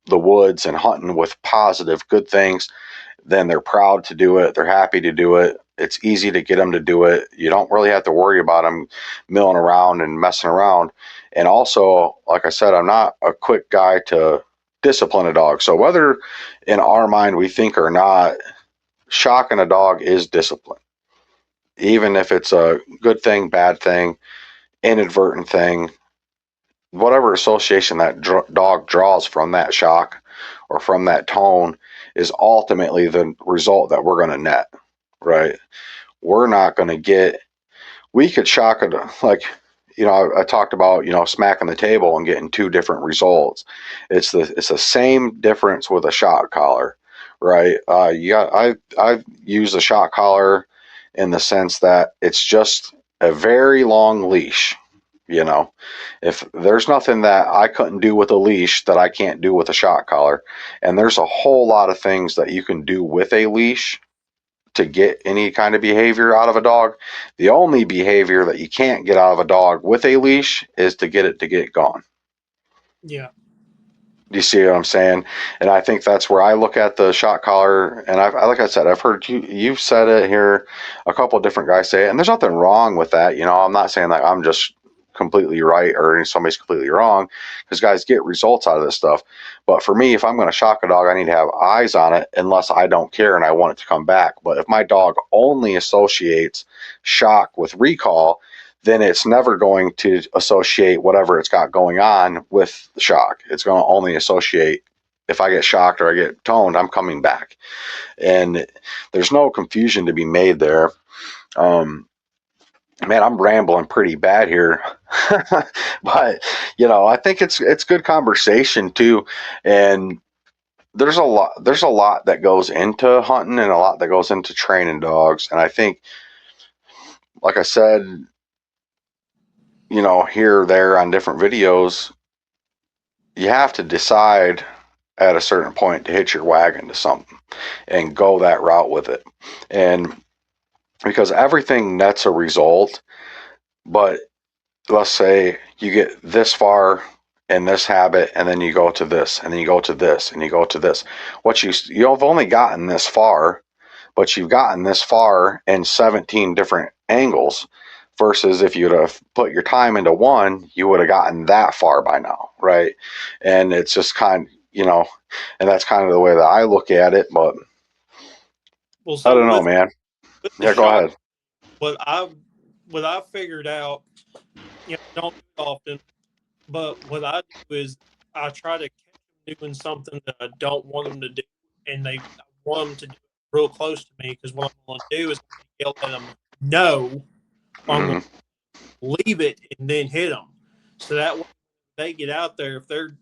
the woods and hunting with positive, good things, then they're proud to do it. They're happy to do it. It's easy to get them to do it. You don't really have to worry about them milling around and messing around. And also, like I said, I'm not a quick guy to discipline a dog. So whether in our mind we think or not, shocking a dog is discipline. Even if it's a good thing, bad thing, inadvertent thing, whatever association that dog draws from that shock or from that tone is ultimately the result that we're going to net, right? We're not going to get, we could shock it like, I talked about, smacking the table and getting two different results. It's the same difference with a shock collar, right? I've used a shock collar in the sense that it's just a very long leash. You know, if there's nothing that I couldn't do with a leash that I can't do with a shock collar, and there's a whole lot of things that you can do with a leash to get any kind of behavior out of a dog. The only behavior that you can't get out of a dog with a leash is to get it to get gone. Yeah. Do you see what I'm saying? And I think that's where I look at the shot collar. And like I said, I've heard you've said it here, a couple of different guys say it, and there's nothing wrong with that. I'm not saying that I'm just completely right or somebody's completely wrong, because guys get results out of this stuff. But for me, if I'm going to shock a dog, I need to have eyes on it, unless I don't care and I want it to come back. But if my dog only associates shock with recall, then it's never going to associate whatever it's got going on with the shock. It's going to only associate, if I get shocked or I get toned, I'm coming back. And there's no confusion to be made there. Man, I'm rambling pretty bad here, but I think it's good conversation too. And there's a lot that goes into hunting and a lot that goes into training dogs. And I think, like I said, here or there on different videos, you have to decide at a certain point to hitch your wagon to something and go that route with it. And because everything nets a result, but let's say you get this far in this habit, and then you go to this, and then you go to this, and you go to this. You've only gotten this far, but you've gotten this far in 17 different angles versus if you'd have put your time into one, you would have gotten that far by now, right? And it's just and that's kind of the way that I look at it. But Well, I so don't know, man. with the Yeah, go shot, ahead. what I what I figured out, don't do it often, but what I do is I try to catch them doing something that I don't want them to do, and I want them to do it real close to me because what I'm going to do is I'm going to yell at them no, or I'm going Hmm. to leave it and then hit them. So that way they get out there if they're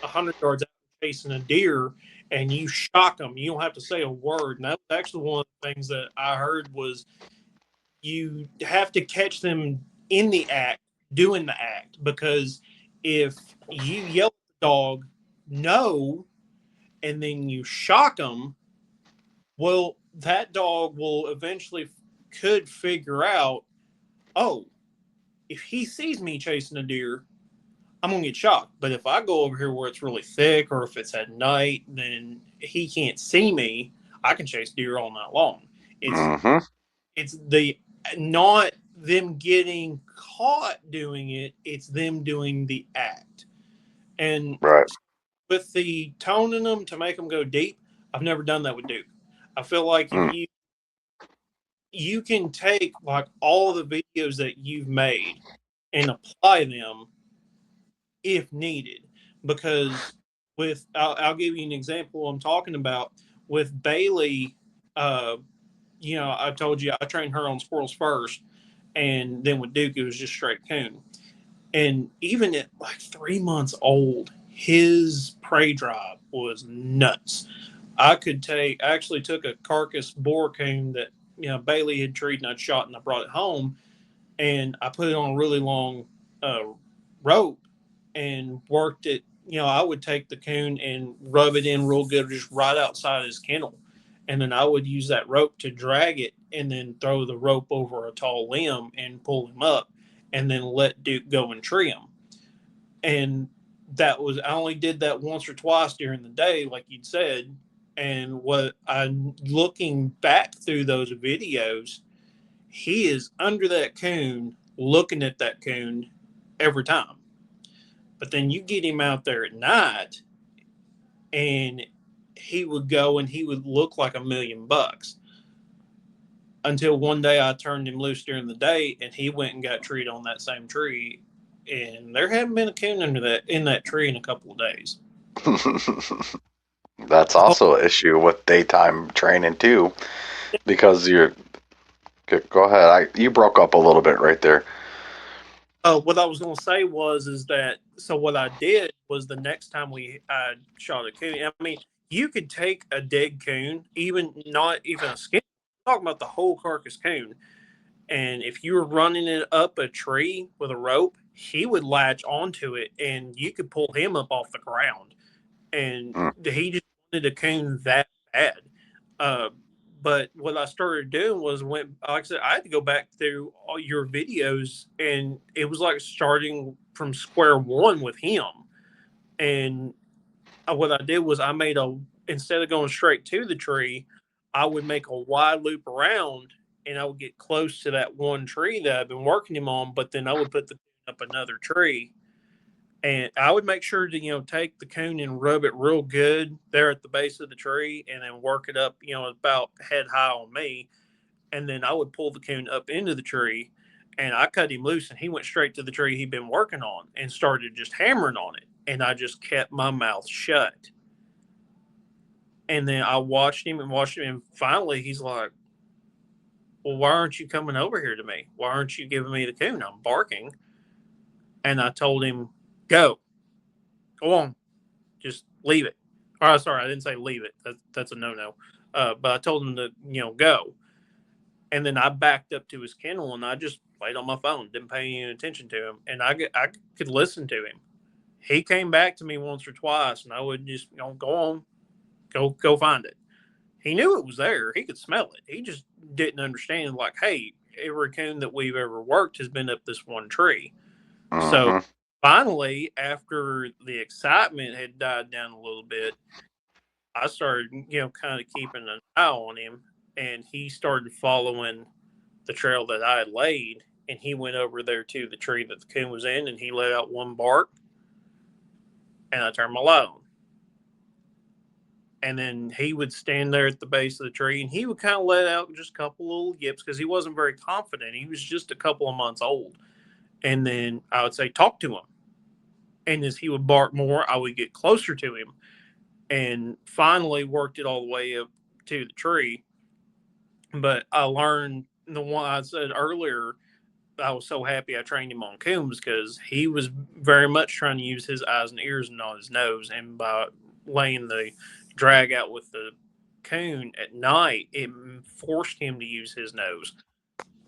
100 yards out chasing a deer and you shock them, you don't have to say a word. And that was actually one of the things that I heard was you have to catch them in the act, doing the act, because if you yell at the dog no and then you shock them, well, that dog will eventually could figure out, oh, if he sees me chasing a deer, I'm gonna get shocked. But if I go over here where it's really thick or if it's at night, then he can't see me. I can chase deer all night long. It's Hmm. it's the not them getting caught doing it, it's them doing the act. And Right. with the toning them to make them go deep, I've never done that with Duke. I feel like if Mm. you can take like all the videos that you've made and apply them if needed. Because I'll give you an example I'm talking about with Bailey. Uh, I told you I trained her on squirrels first, and then with Duke, it was just straight coon. And even at like 3 months old, his prey drive was nuts. I actually took a carcass boar coon that Bailey had treated and I'd shot and I brought it home and I put it on a really long uh, rope and worked it. I would take the coon and rub it in real good, just right outside his kennel. And then I would use that rope to drag it and then throw the rope over a tall limb and pull him up and then let Duke go and tree him. And I only did that once or twice during the day, like you'd said. And what I'm looking back through those videos, he is under that coon, looking at that coon every time. But then you get him out there at night, and he would go and he would look like $1,000,000. Until one day I turned him loose during the day, and he went and got treed on that same tree, and there hadn't been a coon under that in that tree in a couple of days. That's also an issue with daytime training too, because you're. Go ahead. You broke up a little bit right there. What I was going to say is that so what I did was the next time I shot a coon. I mean, you could take a dead coon, even not even a skin. I'm talking about the whole carcass coon, and if you were running it up a tree with a rope, he would latch onto it, and you could pull him up off the ground. And Mm. he just wanted a coon that bad. Uh, but what I started doing was like I said, I had to go back through all your videos, and it was like starting from square one with him. And what I did was instead of going straight to the tree, I would make a wide loop around, and I would get close to that one tree that I've been working him on. But then I would put the up another tree and I would make sure to, take the coon and rub it real good there at the base of the tree and then work it up, about head high on me. And then I would pull the coon up into the tree and I cut him loose and he went straight to the tree he'd been working on and started just hammering on it. And I just kept my mouth shut. And then I watched him and watched him. And finally he's like, well, why aren't you coming over here to me? Why aren't you giving me the coon? I'm barking. And I told him, go on, just leave it. Oh, sorry, I didn't say leave it. That's a no no. But I told him to go, and then I backed up to his kennel and I just played on my phone, didn't pay any attention to him, and I could listen to him. He came back to me once or twice, and I would just go on, go find it. He knew it was there. He could smell it. He just didn't understand. Like, hey, every coon that we've ever worked has been up this one tree. So Hmm. finally, after the excitement had died down a little bit, I started, kind of keeping an eye on him, and he started following the trail that I had laid, and he went over there to the tree that the coon was in, and he let out one bark, and I turned my light on. And then he would stand there at the base of the tree, and he would kind of let out just a couple little yips because he wasn't very confident. He was just a couple of months old. And then I would say, talk to him. And as he would bark more, I would get closer to him, and finally worked it all the way up to the tree. But I learned the one I said earlier. I was so happy I trained him on coons because he was very much trying to use his eyes and ears and not his nose. And by laying the drag out with the coon at night, it forced him to use his nose.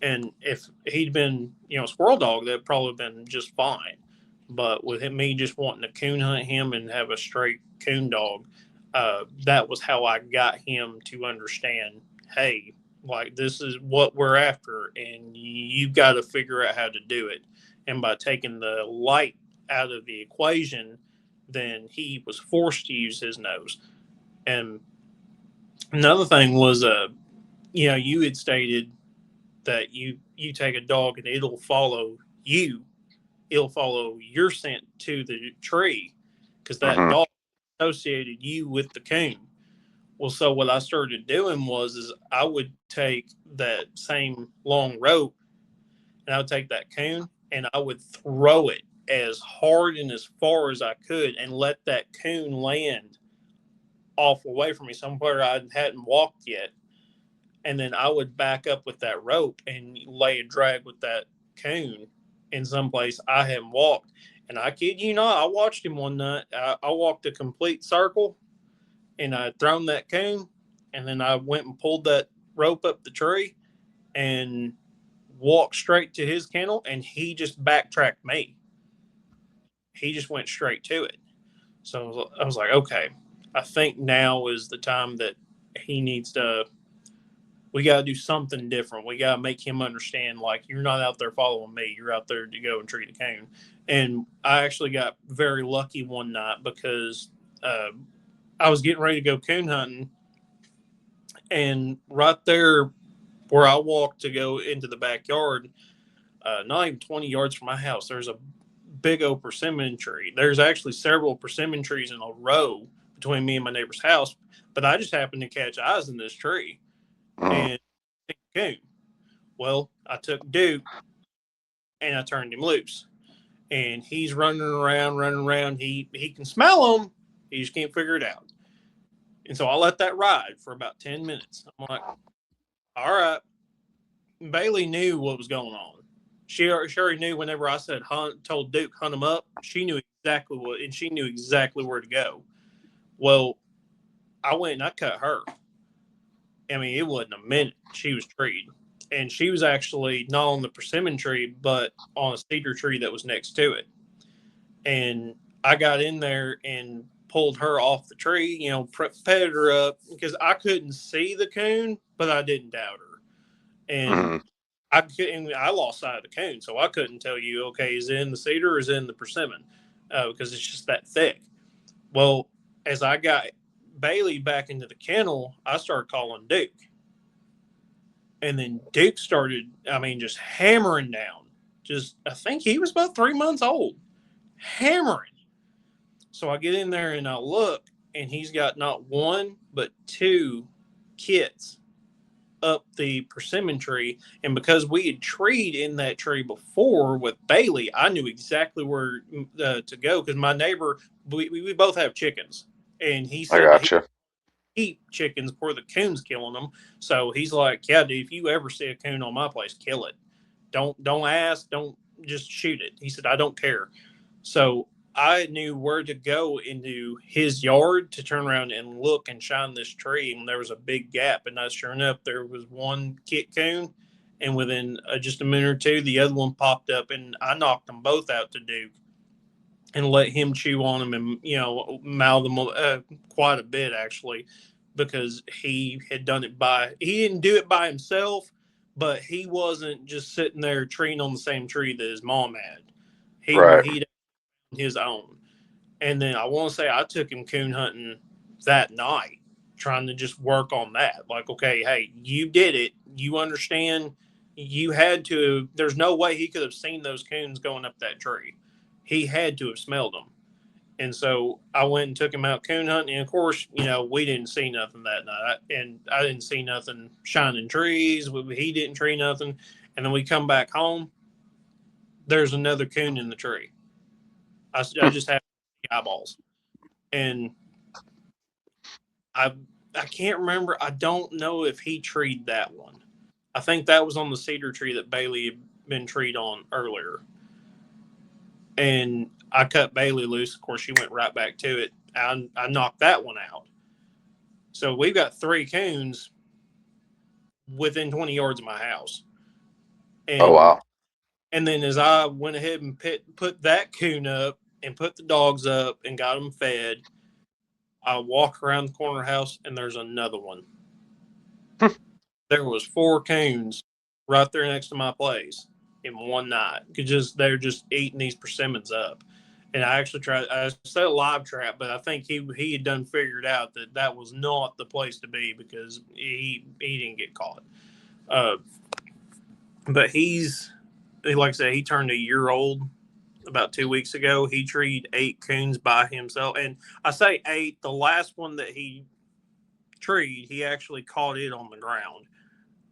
And if he'd been, a squirrel dog, that'd probably been just fine. But with me just wanting to coon hunt him and have a straight coon dog, that was how I got him to understand, hey, like this is what we're after, and you've got to figure out how to do it. And by taking the light out of the equation, then he was forced to use his nose. And another thing was, you had stated that you take a dog and it'll follow you, it'll follow your scent to the tree because that Mm-hmm. dog associated you with the coon. Well, so what I started doing was is I would take that same long rope and I would take that coon and I would throw it as hard and as far as I could and let that coon land off away from me somewhere I hadn't walked yet. And then I would back up with that rope and lay a drag with that coon in some place I hadn't walked. And I kid you not, I watched him one night. I walked a complete circle and I'd thrown that coon, and then I went and pulled that rope up the tree and walked straight to his kennel, and he just backtracked me. He just went straight to it. So I was like, okay, I think now is the time that he needs to. We got to do something different. We got to make him understand, like, you're not out there following me. You're out there to go and treat a coon. And I actually got very lucky one night because uh, I was getting ready to go coon hunting, and right there where I walked to go into the backyard, not even 20 yards from my house, there's a big old persimmon tree. There's actually several persimmon trees in a row between me and my neighbor's house, but I just happened to catch eyes in this tree Mm-hmm. and coon. Well, I took Duke and I turned him loose, and he's running around, running around. He can smell them, he just can't figure it out. And so I let that ride for about 10 minutes. I'm like, all right. Bailey knew what was going on. She already knew whenever I said hunt, told Duke hunt him up. She knew exactly what, and she knew exactly where to go. Well, I went and I cut her. I mean, it wasn't a minute. She was treed, and she was actually not on the persimmon tree, but on a cedar tree that was next to it. And I got in there and pulled her off the tree. Petted her up because I couldn't see the coon, but I didn't doubt her. And Mm-hmm. I lost sight of the coon, so I couldn't tell you, okay, is it in the cedar or is it in the persimmon? Because it's just that thick. Well, as I got Bailey back into the kennel, I started calling Duke. And then Duke started, I mean, just hammering down. Just, I think he was about 3 months old, hammering. So I get in there and I look, and he's got not one, but two kits up the persimmon tree. And because we had treed in that tree before with Bailey, I knew exactly where to go because my neighbor, we both have chickens. And he I said that he gotcha. eat chickens before the coon's killing them. So he's like, yeah, dude, if you ever see a coon on my place, kill it. Don't ask, don't just shoot it. He said, I don't care. So I knew where to go into his yard to turn around and look and shine this tree. And there was a big gap. And sure enough, there was one kit coon. And within just a minute or two, the other one popped up, and I knocked them both out to Duke and let him chew on them and mouth them quite a bit actually, because he didn't do it by himself, but he wasn't just sitting there treeing on the same tree that his mom had. Right. He his own. And then I want to say I took him coon hunting that night, trying to just work on that. Like, okay, hey, you did it. You understand, you had to. There's no way he could have seen those coons going up that tree. He had to have smelled them. And so I went and took him out coon hunting. And of course, we didn't see nothing that night. And I didn't see nothing shining trees. He didn't tree nothing. And then we come back home. There's another coon in the tree. I just have eyeballs. And I I can't remember. I don't know if he treed that one. I think that was on the cedar tree that Bailey had been treed on earlier. And I cut Bailey loose. Of course, she went right back to it. I knocked that one out. So we've got 3 coons within 20 yards of my house. Oh And wow. and then as I went ahead and put that coon up and put the dogs up and got them fed, I walk around the corner house and there's another one. There was 4 coons right there next to my place in one night. They're just eating these persimmons up. And I actually tried. I set a live trap, but I think he had done figured out that that was not the place to be because he didn't get caught. Uh, but like I said, he turned a year old about 2 weeks ago. He treed 8 coons by himself, and I say 8. The last one that he treed, he actually caught it on the ground.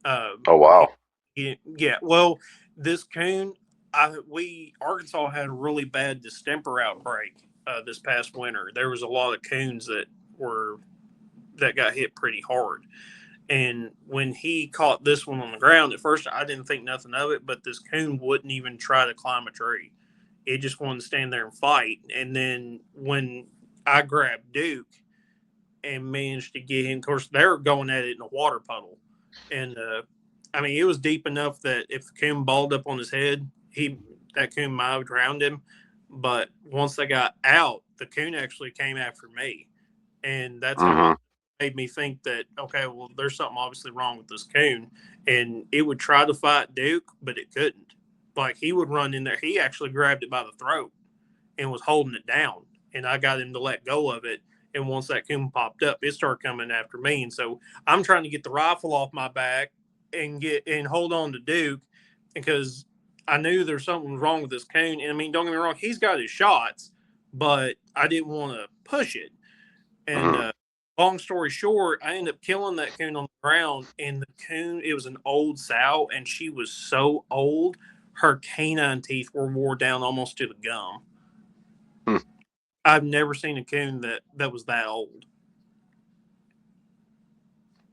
Uh, Oh wow. yeah. Well, this coon, Arkansas had a really bad distemper outbreak this past winter. There was a lot of coons that got hit pretty hard. And when he caught this one on the ground, at first I didn't think nothing of it, but this coon wouldn't even try to climb a tree. It just wanted to stand there and fight. And then when I grabbed Duke and managed to get him, of course, they were going at it in a water puddle. And I mean, it was deep enough that if the coon balled up on his head, that coon might have drowned him. But once they got out, the coon actually came after me. And that's Mm-hmm. what made me think that, okay, well, there's something obviously wrong with this coon. And it would try to fight Duke, but it couldn't. Like, he would run in there. He actually grabbed it by the throat and was holding it down. And I got him to let go of it. And once that coon popped up, it started coming after me. And so I'm trying to get the rifle off my back and hold on to Duke because I knew there's something wrong with this coon. And I mean, don't get me wrong, he's got his shots, but I didn't want to push it. And Mm-hmm. long story short, I ended up killing that coon on the ground. And the coon, it was an old sow, and she was so old, her canine teeth were wore down almost to the gum. Hmm. I've never seen a coon that was that old.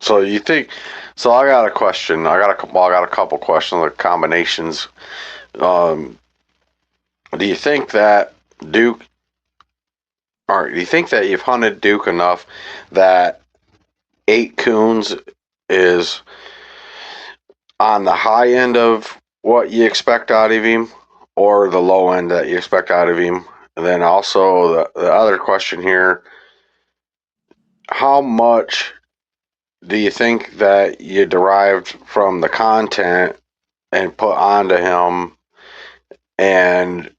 So you think? So I got a question. I got a couple questions, like combinations. Um, do you think that Duke, or do you think that you've hunted Duke enough that 8 coons is on the high end of what you expect out of him, or the low end that you expect out of him? And then also the other question here: how much do you think that you derived from the content and put onto him? And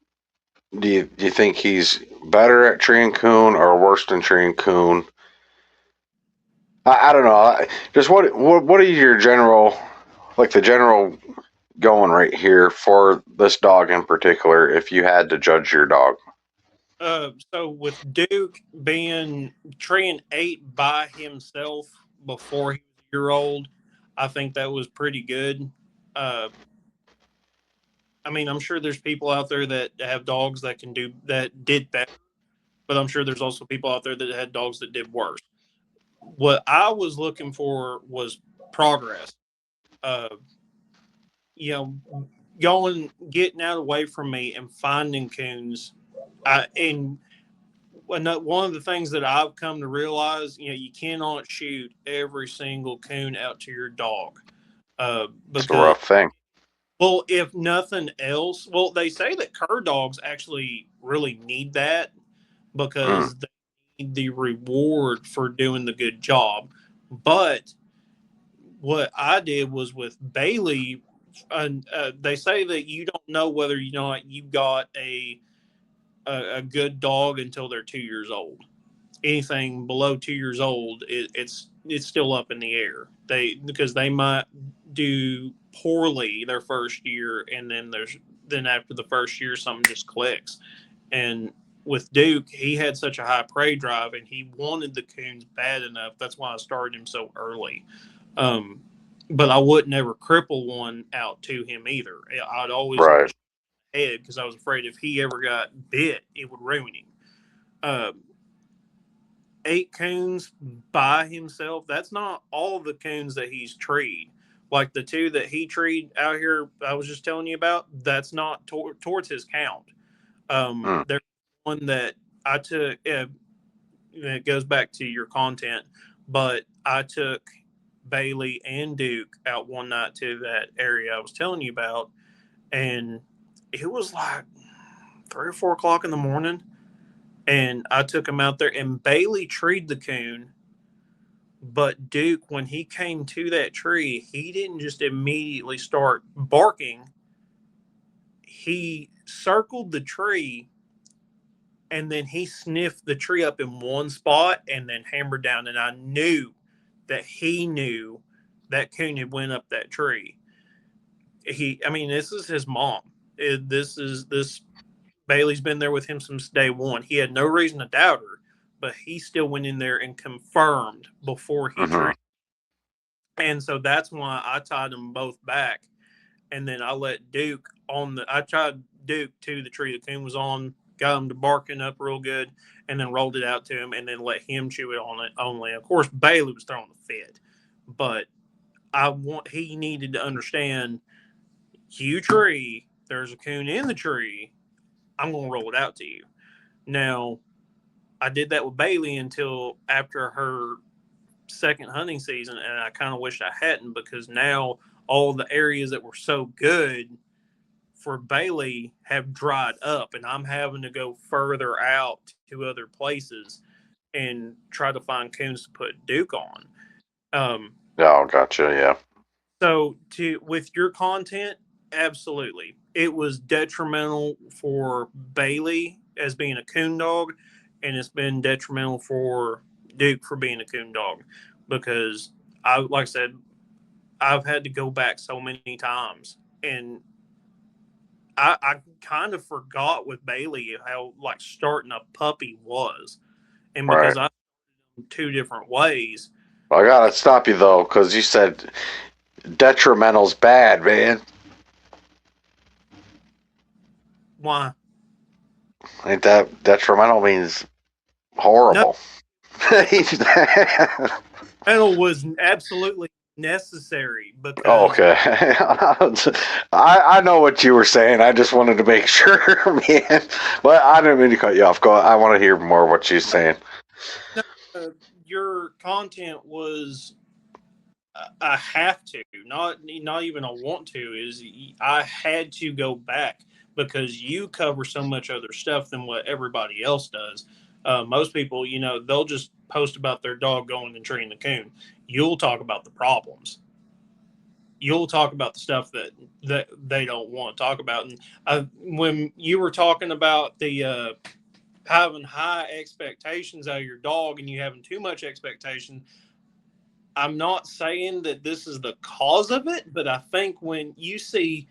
do you think he's better at treeing coon or worse than treeing coon? I don't know. Just what are your general, like the general going right here for this dog in particular? If you had to judge your dog, So with Duke being treeing 8 by himself before he was a year old, I think that was pretty good. Uh, I mean, I'm sure there's people out there that have dogs that did better, but I'm sure there's also people out there that had dogs that did worse. What I was looking for was progress. Uh, you know, getting out away from me and finding coons. And one of the things that I've come to realize, you cannot shoot every single coon out to your dog. it's a Because, rough thing. well, if nothing else, well, they say that cur dogs actually really need that Mm, because they need the reward for doing the good job. But what I did was with Bailey, they say that you don't know whether you got a good dog until they're 2 years old. Anything below 2 years old, it's still up in the air. Because they might do poorly their first year, and then after the first year, something just clicks. And with Duke, he had such a high prey drive, and he wanted the coons bad enough. That's why I started him so early. Um, but I would never cripple one out to him either. I'd always Right. head because I was afraid if he ever got bit, it would ruin him. Um, 8 coons by himself, that's not all the coons that he's treed. Like the 2 that he treed out here, I was just telling you about, that's not towards his count. Mm. There's one that I took, it goes back to your content, but I took Bailey and Duke out one night to that area I was telling you about, and it was like 3 or 4 o'clock in the morning, and I took him out there, and Bailey treed the coon, but Duke, when he came to that tree, he didn't just immediately start barking. He circled the tree, and then he sniffed the tree up in one spot and then hammered down. And I knew that he knew that coon had went up that tree. I mean, this is his mom. This Bailey's been there with him since day one. He had no reason to doubt her, but he still went in there and confirmed before he Hmm. treated. And so that's why I tied them both back, and then I let Duke on the. I tried Duke to the tree the coon was on, got him to barking up real good, and then rolled it out to him, and then let him chew it on it only. Of course, Bailey was throwing a fit, but he needed to understand. You tree, there's a coon in the tree. I'm gonna roll it out to you. Now, I did that with Bailey until after her second hunting season, and I kind of wish I hadn't, because now all the areas that were so good for Bailey have dried up, and I'm having to go further out to other places and try to find coons to put Duke on. Um, Yeah, gotcha. Yeah. so to with your content, absolutely, it was detrimental for Bailey as being a coon dog, and it's been detrimental for Duke for being a coon dog, because like I said, I've had to go back so many times, and I kind of forgot with Bailey how like starting a puppy was, and because Right. I 2 different ways. Well, I gotta stop you though, because you said detrimental's bad, man. Why? Ain't that detrimental means No, horrible? metal was absolutely necessary Oh, because okay. I know what you were saying. I just wanted to make sure, man. But I didn't mean to cut you off. Go. I want to hear more of what she's saying. no, your content was I have to, not even a want to, is I had to go back because you cover so much other stuff than what everybody else does. Most people, they'll just post about their dog going and treating the coon. You'll talk about the problems. You'll talk about the stuff that they don't want to talk about. And when you were talking about the having high expectations out of your dog and you having too much expectation, I'm not saying that this is the cause of it, but I think when you see,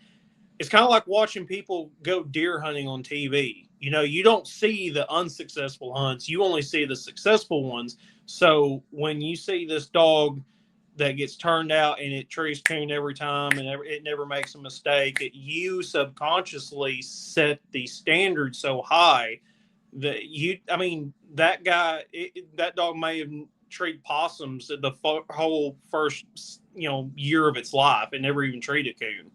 it's kind of like watching people go deer hunting on TV. You don't see the unsuccessful hunts, you only see the successful ones. So when you see this dog that gets turned out and it trees coon every time and it never makes a mistake, you subconsciously set the standard so high that I mean, that guy, that dog may have treated possums the whole first, year of its life and never even treated coon.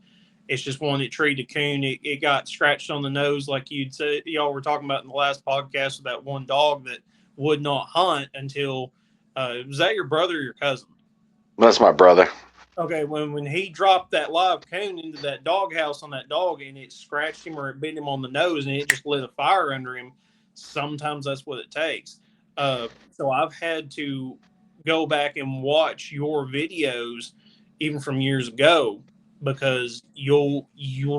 It's just one that treated coon. It got scratched on the nose, like you'd said, y'all were talking about in the last podcast, with that one dog that would not hunt until, was that your brother or your cousin? That's my brother. Okay, when he dropped that live coon into that doghouse on that dog and it scratched him or it bit him on the nose and it just lit a fire under him, sometimes that's what it takes. So I've had to go back and watch your videos even from years ago, because you'll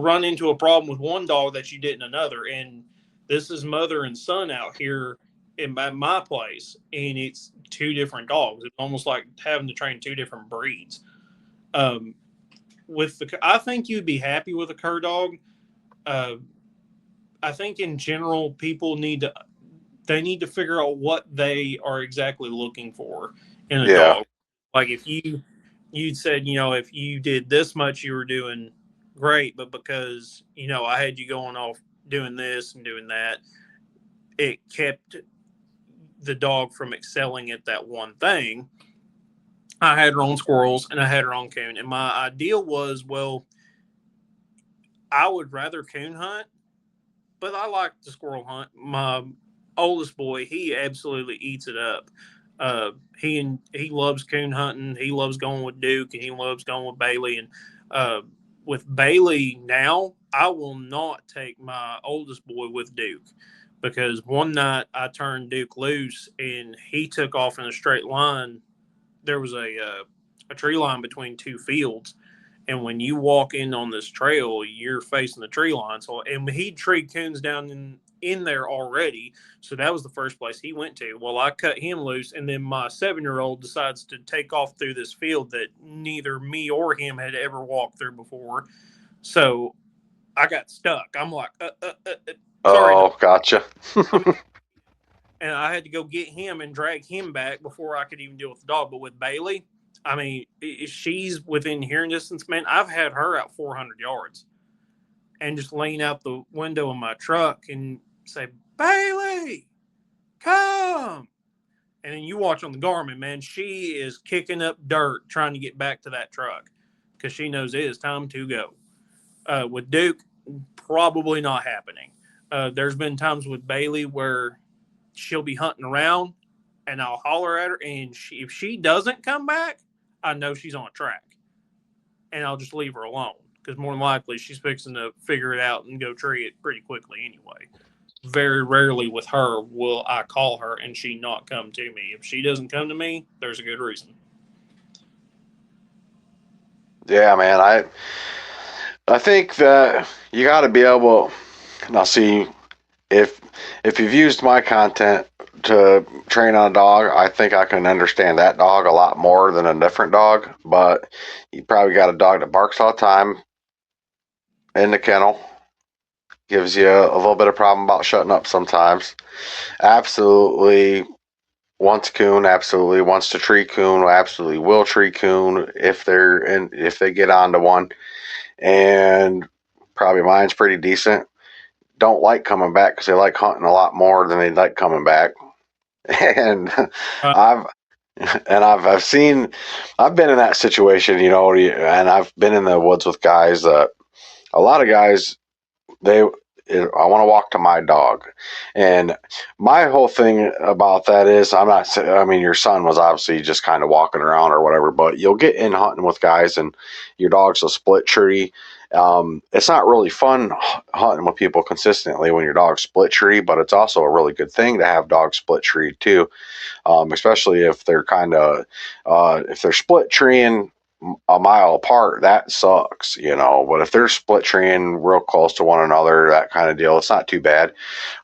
run into a problem with one dog that you didn't another. And this is mother and son out here in my place, and it's 2 different dogs. It's almost like having to train 2 different breeds. Um, I think you'd be happy with a cur dog. Uh, I think in general, people need to figure out what they are exactly looking for in a Yeah. dog. Like if you said, if you did this much, you were doing great, but because I had you going off doing this and doing that, it kept the dog from excelling at that one thing. I had her on squirrels and I had her on coon, and my ideal was, well, I would rather coon hunt, but I like the squirrel hunt. My oldest boy, he absolutely eats it up. He loves coon hunting. He loves going with Duke, and he loves going with Bailey. And uh, with Bailey now, I will not take my oldest boy with Duke because one night I turned Duke loose and he took off in a straight line. There was a tree line between two fields, and when you walk in on this trail, you're facing the tree line. So, and he'd treed coons down in there already. So that was the first place he went to. Well, I cut him loose, and then my 7-year-old decides to take off through this field that neither me or him had ever walked through before. So I got stuck. I'm like, sorry, Oh, gotcha. I'm and I had to go get him and drag him back before I could even deal with the dog. But with Bailey, I mean, she's within hearing distance, man. I've had her out 400 yards and just lean out the window of my truck and say, Bailey, come. And then you watch on the Garmin, man, she is kicking up dirt trying to get back to that truck because she knows it is time to go. With Duke, probably not happening. There's been times with Bailey where she'll be hunting around and I'll holler at her, and if she doesn't come back, I know she's on a track, and I'll just leave her alone because more than likely she's fixing to figure it out and go tree it pretty quickly anyway. Very rarely with her will I call her and she not come to me. If she doesn't come to me, there's a good reason. Yeah, man. I think that you got to be able. Now, see, if if you've used my content to train on a dog, I think I can understand that dog a lot more than a different dog. But you probably got a dog that barks all the time in the kennel, gives you a little bit of problem about shutting up sometimes. Absolutely wants coon, absolutely wants to tree coon, absolutely will tree coon if they get onto one. And probably mine's pretty decent. Don't like coming back because they like hunting a lot more than they like coming back. And Uh, I've I've seen I've been in that situation, and I've been in the woods with guys that a lot of guys they I want to walk to my dog. And my whole thing about that is I'm not I mean your son was obviously just kind of walking around or whatever, but you'll get in hunting with guys and your dog's a split tree. It's not really fun hunting with people consistently when your dog's split tree, but it's also a really good thing to have dogs split tree too, especially if they're if they're split treeing a mile apart, that sucks, But if they're split treeing real close to one another, that kind of deal, it's not too bad.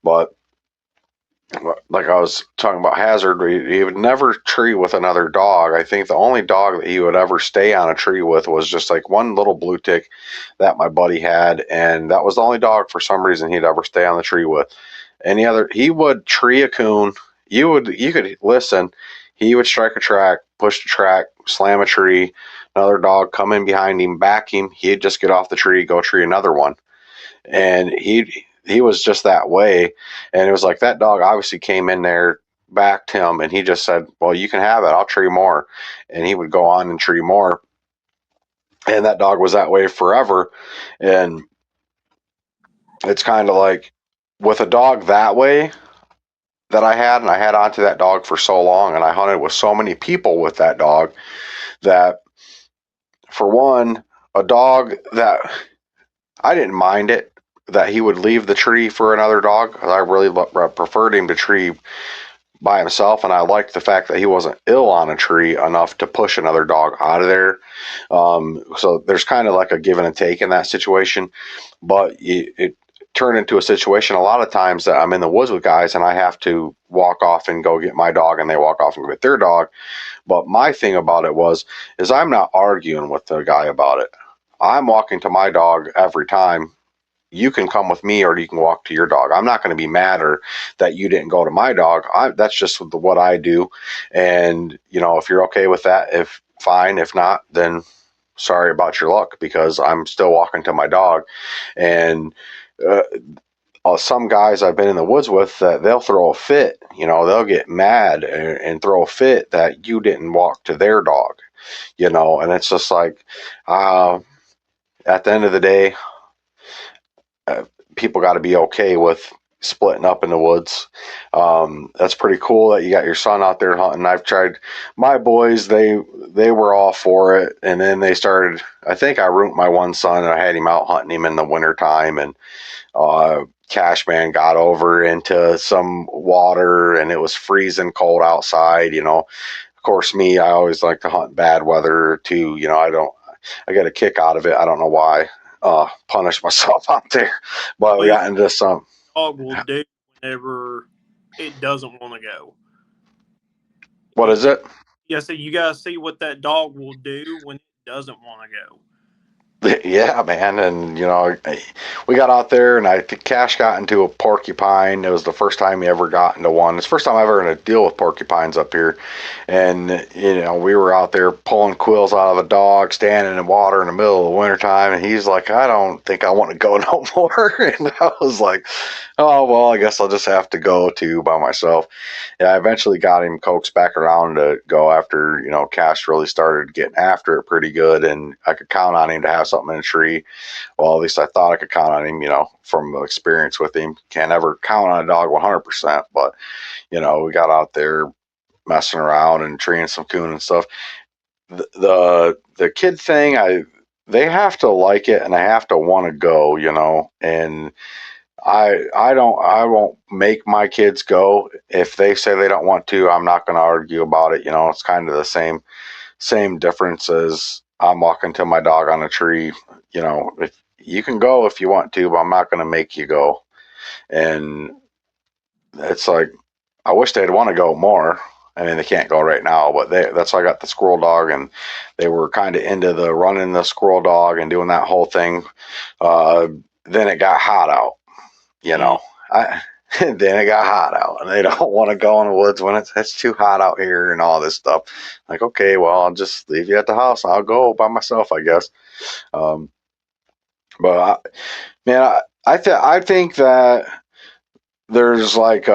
But like I was talking about Hazard, he would never tree with another dog. I think the only dog that he would ever stay on a tree with was just like one little blue tick that my buddy had, and that was the only dog for some reason he'd ever stay on the tree with. Any other, he would tree a coon. You could listen. He would strike a track, push the track, slam a tree. Another dog come in behind him, back him. He'd just get off the tree, go tree another one, and he was just that way. And it was like that dog obviously came in there, backed him, and he just said, "Well, you can have it. I'll tree more," and he would go on and tree more. And that dog was that way forever. And it's kind of like with a dog that way that I had, and I had onto that dog for so long, and I hunted with so many people with that dog that, for one, a dog that I didn't mind it that he would leave the tree for another dog. I really preferred him to tree by himself, and I liked the fact that he wasn't ill on a tree enough to push another dog out of there. So there's kind of like a give and a take in that situation, but it turned into a situation a lot of times that I'm in the woods with guys and I have to walk off and go get my dog, and they walk off and go get their dog. But my thing about it is I'm not arguing with the guy about it. I'm walking to my dog every time. You can come with me, or you can walk to your dog. I'm not going to be madder that you didn't go to my dog. That's just what I do. And, if you're okay with that, if fine, if not, then sorry about your luck, because I'm still walking to my dog. And, uh, some guys I've been in the woods with, that they'll throw a fit. They'll get mad and throw a fit that you didn't walk to their dog. And it's just like, uh, at the end of the day, uh, people got to be okay with splitting up in the woods. That's pretty cool that you got your son out there hunting. I've tried my boys; they were all for it, and then they started. I think I root my one son, and I had him out hunting him in the wintertime, and Cashman got over into some water, and it was freezing cold outside. Of course, me, I always like to hunt bad weather too. I get a kick out of it. I don't know why. Punish myself out there, but we Well, got into some. dog will do whenever it doesn't want to go. What You, is it? yeah, so you guys see what that dog will do when it doesn't want to go. Yeah, man, and we got out there, and I think Cash got into a porcupine. It was the first time he ever got into one. It's the first time I ever had to deal with porcupines up here, and we were out there pulling quills out of a dog, standing in water in the middle of the wintertime, and he's like, "I don't think I want to go no more." And I was like, "Oh well, I guess I'll just have to go too by myself." Yeah, I eventually got him coaxed back around to go after, Cash really started getting after it pretty good, and I could count on him to have something in a tree. Well, at least I thought I could count on him, from experience with him. Can't ever count on a dog 100%, but, we got out there messing around and treeing some coon and stuff. The kid thing, they have to like it and they have to want to go, and I won't make my kids go. If they say they don't want to, I'm not going to argue about it. It's kind of the same difference as I'm walking to my dog on a tree. If you can go if you want to, but I'm not going to make you go. And it's like, I wish they'd want to go more. I mean, they can't go right now, but that's why I got the squirrel dog, and they were kind of into the running the squirrel dog and doing that whole thing. Then it got hot out, you Mm. know. I then it got hot out, and they don't want to go in the woods when it's too hot out here and all this stuff. Like, okay, well, I'll just leave you at the house. I'll go by myself, I guess. Um, but man, I think that there's like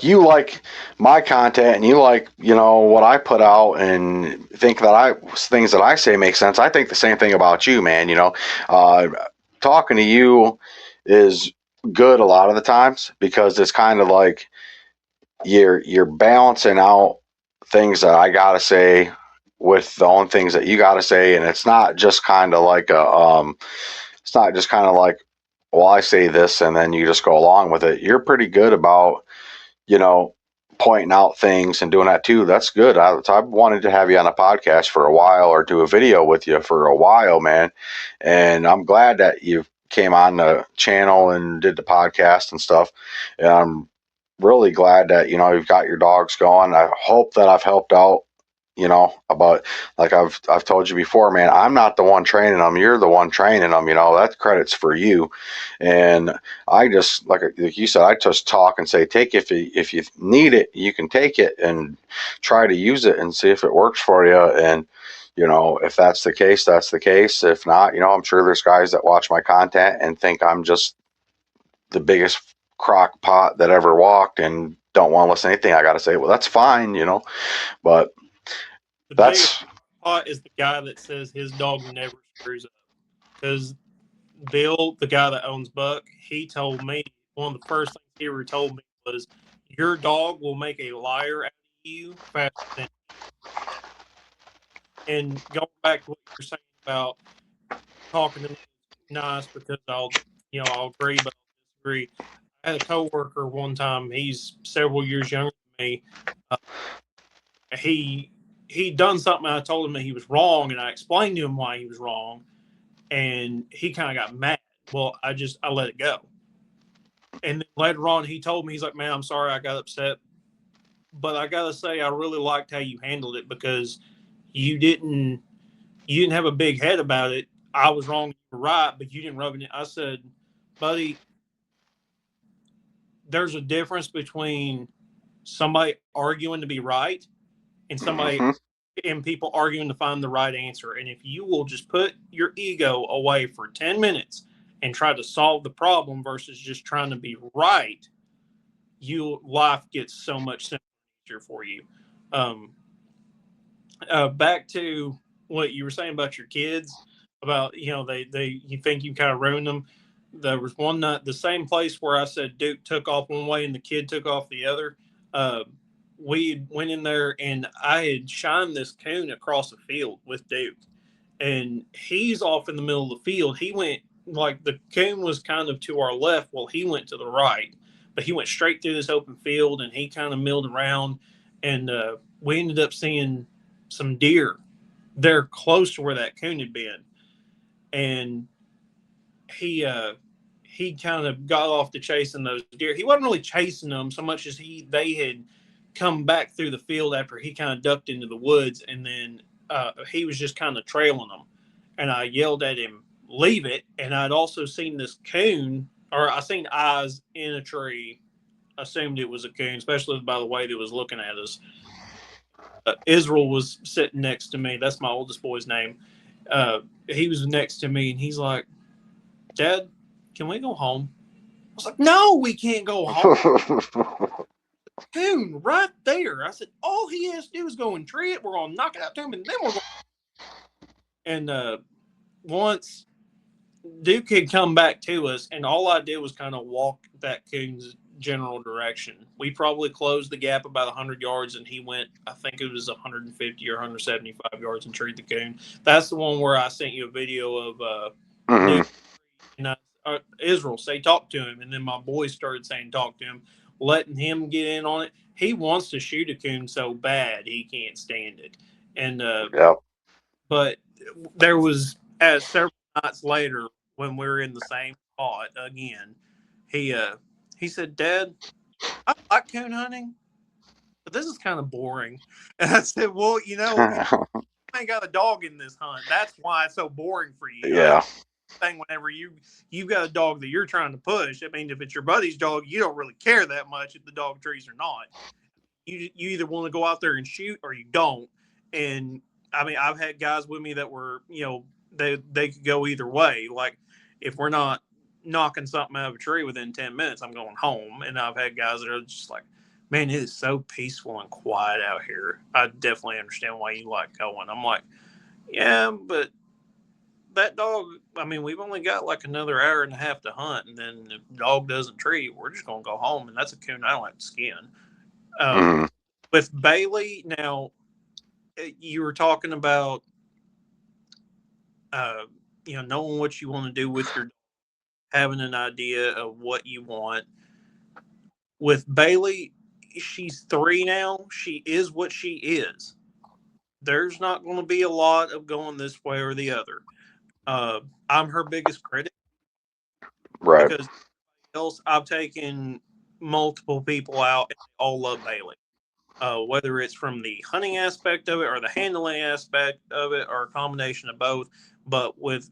you like my content, and you like what I put out, and think that things that I say make sense. I think the same thing about you, man. Uh, Talking to you is good a lot of the times, because it's kind of like you're balancing out things that I gotta say with the own things that you gotta say, and it's not just kind of like it's not just kind of like, well, I say this and then you just go along with it. You're pretty good about you know, pointing out things and doing that too. That's good. I've wanted to have you on a podcast for a while, or do a video with you for a while, man. And I'm glad that you came on the channel and did the podcast and stuff. And I'm really glad that, you've got your dogs going. I hope that I've helped out, about, like I've told you before, man, I'm not the one training them. You're the one training them, that credit's for you. And I just, like you said, I just talk and say, take, if you need it, you can take it and try to use it and see if it works for you. And, if that's the case, that's the case. If not, I'm sure there's guys that watch my content and think I'm just the biggest crock pot that ever walked and don't want to listen to anything I got to say. Well, that's fine, but The biggest that's, pot is the guy that says his dog never screws up. Because Bill, the guy that owns Buck, he told me one of the first things he ever told me was, "Your dog will make a liar out of you faster than." And going back to what you're saying about talking to me nice because I'll agree but I'll disagree. I had a coworker one time. He's several years younger than me. Uh, he done something. I told him that he was wrong, and I explained to him why he was wrong, and he kind of got mad. Well, I let it go. And then later on, he told me, he's like, "Man, I'm sorry, I got upset, but I gotta say, I really liked how you handled it, because you didn't you didn't have a big head about it. I was wrong, you were right, but you didn't rub it in. I said, buddy, there's a difference between somebody arguing to be right and somebody Hmm. and people arguing to find the right answer. And if you will just put your ego away for 10 minutes and try to solve the problem versus just trying to be right, life gets so much simpler for you. Um, Back to what you were saying about your kids, about they you think you kind of ruined them. There was one night, the same place where I said Duke took off one way and the kid took off the other. Uh, we went in there and I had shined this coon across the field with Duke, and he's off in the middle of the field. He went like the coon was kind of to our left, while he went to the right, but he went straight through this open field and he kind of milled around, and we ended up seeing some deer there close to where that coon had been, and he uh, he kind of got off to chasing those deer. He wasn't really chasing them so much as they had come back through the field after he kind of ducked into the woods, and then he was just kind of trailing them. And I yelled at him, "Leave it!" And I'd also seen this coon, or I seen eyes in a tree. Assumed it was a coon, especially by the way that was looking at us. Israel was sitting next to me. That's my oldest boy's name. He was next to me, and he's like, "Dad, can we go home?" I was like, "No, we can't go home. Coon right there." I said, "All he has to do is go and tree it. We're gonna knock it out to him, and then we're going." And once Duke had come back to us, and all I did was kind of walk that coon's general direction. We probably closed the gap about 100 yards, and he went, I think it was 150 or 175 yards, and treed the coon. That's the one where I sent you a video of Hmm. Duke and Israel say talk to him, and then my boys started saying talk to him, letting him get in on it. He wants to shoot a coon so bad he can't stand it, and Yeah. but there was several nights later when we were in the same spot again. He uh he said, "Dad, I like coon hunting, but this is kind of boring." And I said, "Well, you ain't got a dog in this hunt. That's why it's so boring for you. Yeah. Thing whenever you've got a dog that you're trying to push. I mean, if it's your buddy's dog, you don't really care that much if the dog trees or not. You either want to go out there and shoot or you don't. And I mean, I've had guys with me that were, they could go either way. Like if we're not knocking something out of a tree within 10 minutes, I'm going home. And I've had guys that are just like, man, it is so peaceful and quiet out here. I definitely understand why you like going. I'm like, yeah, but that dog, I mean, we've only got like another hour and a half to hunt, and then if the dog doesn't treat, we're just gonna go home, and that's a coon I don't like to skin. Um, Hmm. with Bailey, now you were talking about, uh, knowing what you want to do with your, having an idea of what you want. With Bailey, she's 3 now. She is what she is. There's not going to be a lot of going this way or the other. I'm her biggest critic Right. because else I've taken multiple people out and they all love Bailey. Whether it's from the hunting aspect of it or the handling aspect of it or a combination of both. But with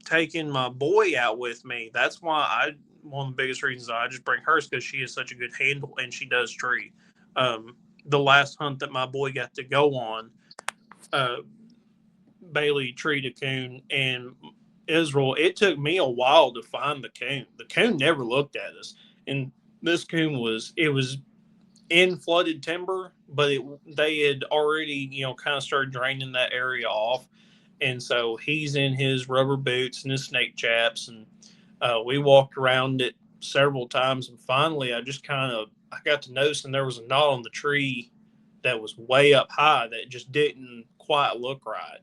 taking my boy out with me, that's why one of the biggest reasons I just bring her is because she is such a good handle and she does tree. The last hunt that my boy got to go on, uh, Bailey treed a coon, and Israel, it took me a while to find the coon. The coon never looked at us. And this coon was in flooded timber, but they had already, kind of started draining that area off. And so he's in his rubber boots and his snake chaps. And we walked around it several times. And finally, I got to noticing there was a knot on the tree that was way up high that just didn't quite look right.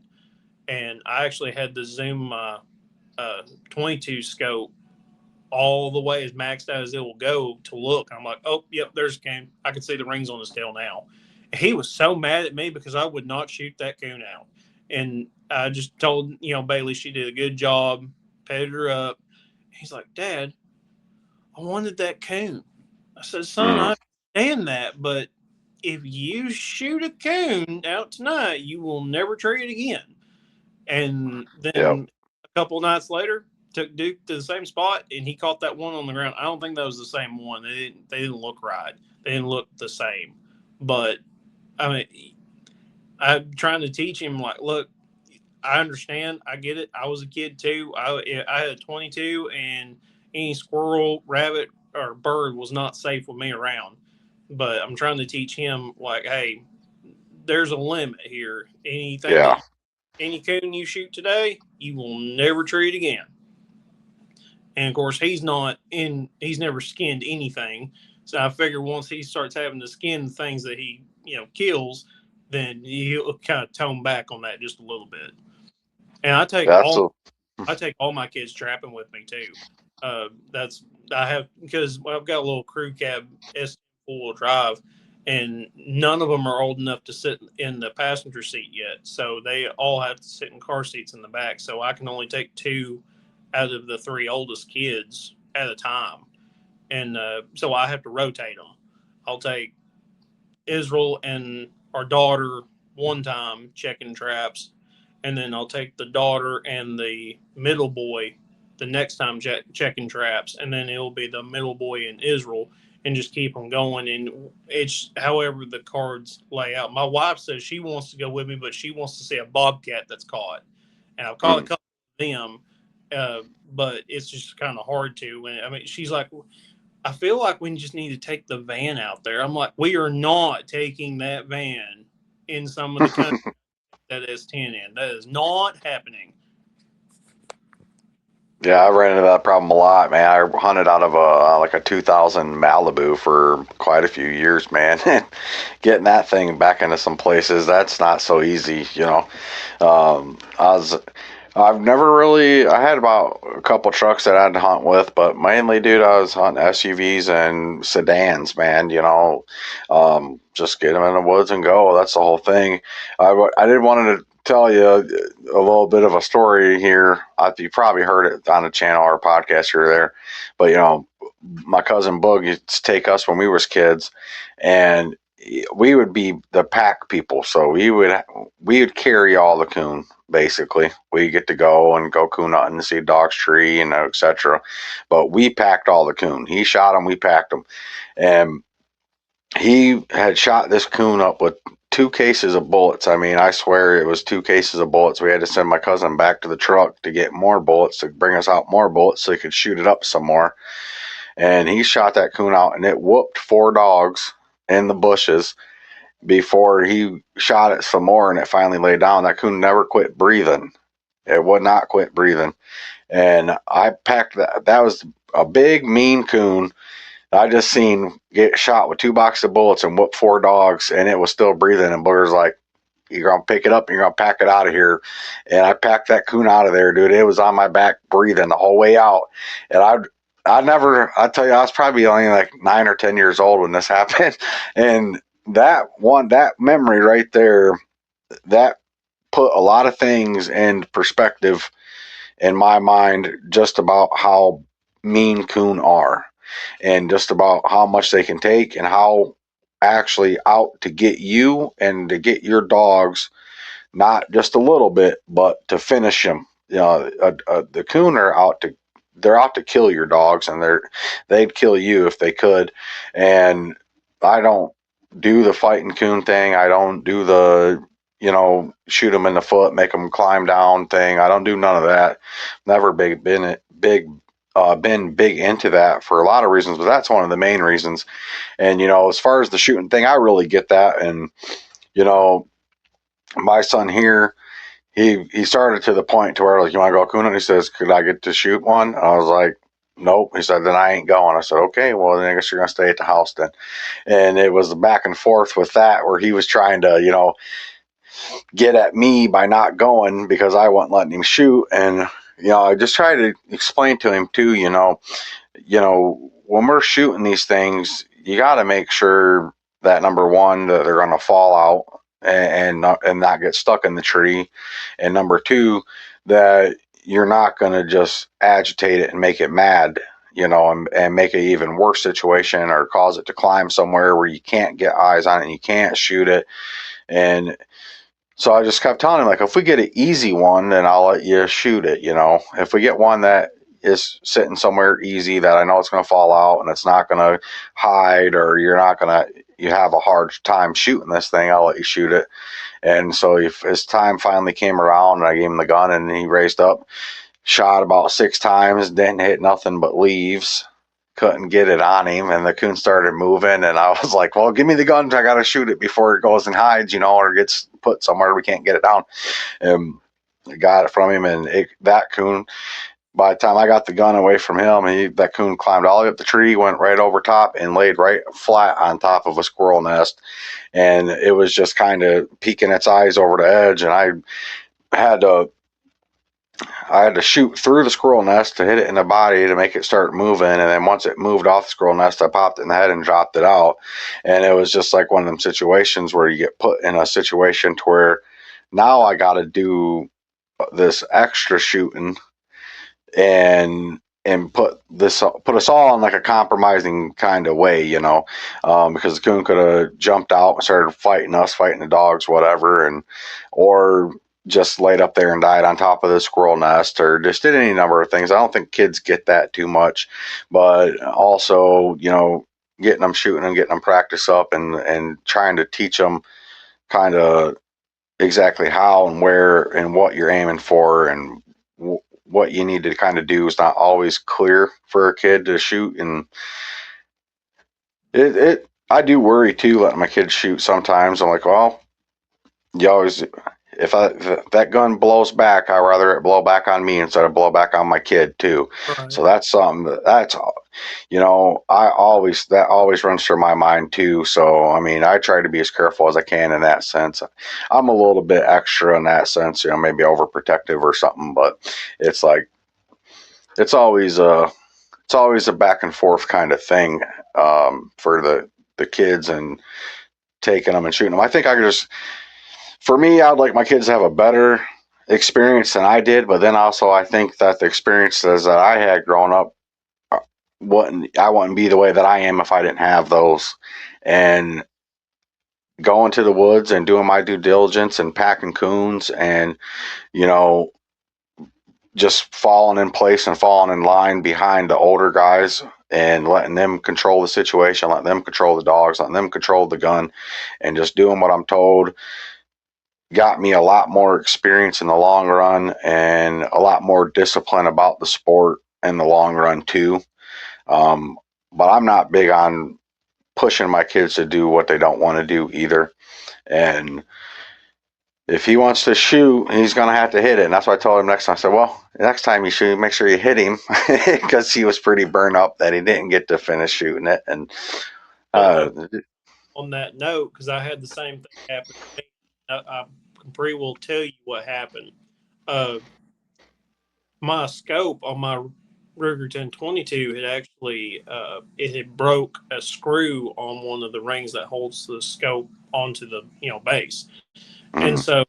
And I actually had to zoom my 22 scope all the way as maxed out as it will go to look. I'm like, oh, yep, there's a coon. I can see the rings on his tail now. And he was so mad at me because I would not shoot that coon out. And I just told, Bailey she did a good job, petted her up. He's like, Dad, I wanted that coon. I said, son, Hmm. I understand that, but if you shoot a coon out tonight, you will never trade it again. And Yep. then a couple nights later, took Duke to the same spot, and he caught that one on the ground. I don't think that was the same one. They didn't look right. They didn't look the same. But I mean, I'm trying to teach him like, look, I understand. I get it. I was a kid too. I had a 22, and any squirrel, rabbit, or bird was not safe with me around. But I'm trying to teach him like, hey, there's a limit here. Anything Yeah. that any coon you shoot today, you will never treat again. And of course, he's not in. He's never skinned anything. So I figure once he starts having to skin things that he kills, then he'll kind of tone back on that just a little bit. And That's a I take all my kids trapping with me too. That's I have because I've got a little crew cab S four wheel drive, and none of them are old enough to sit in the passenger seat yet. So they all have to sit in car seats in the back. So I can only take two out of the three oldest kids at a time, and so I have to rotate them. I'll take Israel and our daughter one time checking traps, and then I'll take the daughter and the middle boy the next time checking traps, and then it'll be the middle boy and Israel, and just keep them going. And it's however the cards lay out. My wife says she wants to go with me, but she wants to see a bobcat that's caught, and I've caught a mm. couple of them. Uh, but it's just kind of hard to. And I mean, she's like, I feel like we just need to take the van out there. I'm like, we are not taking that van in some of the country that S10 in. That is not happening. Yeah, I ran into that problem a lot, man. I hunted out of a 2000 Malibu for quite a few years, man. Getting that thing back into some places, that's not so easy, you know. Um, I was I've never really. I had about a couple trucks that I had to hunt with, but mainly, dude, I was hunting SUVs and sedans, man. Just get them in the woods and go. That's the whole thing. I did want to tell you a little bit of a story here. You probably heard it on the channel or podcast here or there, but my cousin Boog used to take us when we was kids, and we would be the pack people. So we would carry all the coon. Basically, we get to go and go coon hunting and see Dog's Tree and etc. But we packed all the coon. He shot them, we packed them, and he had shot this coon up with 2 cases of bullets. I mean, I swear it was 2 cases of bullets. We had to send my cousin back to the truck to get more bullets to bring us out more bullets so he could shoot it up some more. And he shot that coon out, and it whooped 4 dogs in the bushes before he shot it some more, and it finally laid down. That coon never quit breathing. It would not quit breathing. And I packed that. That was a big, mean coon. I just seen get shot with 2 boxes of bullets and whoop 4 dogs, and it was still breathing. And Booger's like, "You're gonna pick it up and you're gonna pack it out of here." And I packed that coon out of there, dude. It was on my back breathing the whole way out. And I tell you, I was probably only like 9 or 10 years old when this happened. And that memory right there, that put a lot of things in perspective in my mind, just about how mean coon are, and just about how much they can take, and how actually out to get you and to get your dogs, not just a little bit, but to finish them. The coon are out to they're out to kill your dogs, and they'd kill you if they could. And I don't do the fighting coon thing. I don't do the shoot them in the foot, make them climb down thing. I don't do none of that. Never been big into that for a lot of reasons, but that's one of the main reasons. And as far as the shooting thing, I really get that. And you know, my son here, he started to the point to where, like, "You want to go coon?" And he says, "Could I get to shoot one?" I was like, "Nope." He said, "Then I ain't going." I said, "Okay, well then I guess you're gonna stay at the house then." And it was back and forth with that, where he was trying to get at me by not going because I wasn't letting him shoot. And I just try to explain to him too, when we're shooting these things, you got to make sure that, number one, that they're going to fall out and not get stuck in the tree, and number two, that you're not going to just agitate it and make it mad, and make it even worse situation, or cause it to climb somewhere where you can't get eyes on it and you can't shoot it. And So I just kept telling him, like, if we get an easy one, then I'll let you shoot it. If we get one that is sitting somewhere easy that I know it's going to fall out and it's not going to hide, or you have a hard time shooting this thing, I'll let you shoot it. And so if his time finally came around and I gave him the gun and he raised up, shot about 6 times, didn't hit nothing but leaves. Couldn't get it on him, and the coon started moving, and I was like, well, give me the gun. I got to shoot it before it goes and hides, or gets put somewhere we can't get it down. And I got it from him, and that coon, by the time I got the gun away from him, that coon climbed all the way up the tree, went right over top, and laid right flat on top of a squirrel nest. And it was just kind of peeking its eyes over the edge, and had to I had to shoot through the squirrel nest to hit it in the body to make it start moving. And then once it moved off the squirrel nest, I popped it in the head and dropped it out. And it was just like one of them situations where you get put in a situation to where now I got to do this extra shooting and put us all in like a compromising kind of way, because the coon could have jumped out and started fighting us, fighting the dogs, whatever, or just laid up there and died on top of the squirrel nest, or just did any number of things. I don't think kids get that too much, but also, getting them shooting and getting them practice up and trying to teach them kind of exactly how and where and what you're aiming for and what you need to kind of do is not always clear for a kid to shoot. And I do worry too letting my kids shoot sometimes. I'm like, well, you always if that gun blows back, I'd rather it blow back on me instead of blow back on my kid too. So Right. that's something that's that always runs through my mind too. So I mean, I try to be as careful as I can in that sense. I'm a little bit extra in that sense, maybe overprotective or something, but it's like it's always a back and forth kind of thing, for the kids and taking them and shooting them. I think I could just, for me, I'd like my kids to have a better experience than I did, but then also I think that the experiences that I had growing up wouldn't be the way that I am if I didn't have those. And going to the woods and doing my due diligence and packing coons and you know just falling in place and falling in line behind the older guys and letting them control the situation, letting them control the dogs, letting them control the gun, and just doing what I'm told got me a lot more experience in the long run and a lot more discipline about the sport in the long run too. Um, but I'm not big on pushing my kids to do what they don't want to do either. And if he wants to shoot, he's going to have to hit it. And that's what I told him next time. I said, well, next time you shoot, make sure you hit him because he was pretty burned up that he didn't get to finish shooting it. And, Well, uh, on that note, because I had the same thing happen to me, I pretty will tell you what happened. Uh, my scope on my Ruger 1022 had actually it had broke a screw on one of the rings that holds the scope onto the base, and mm, so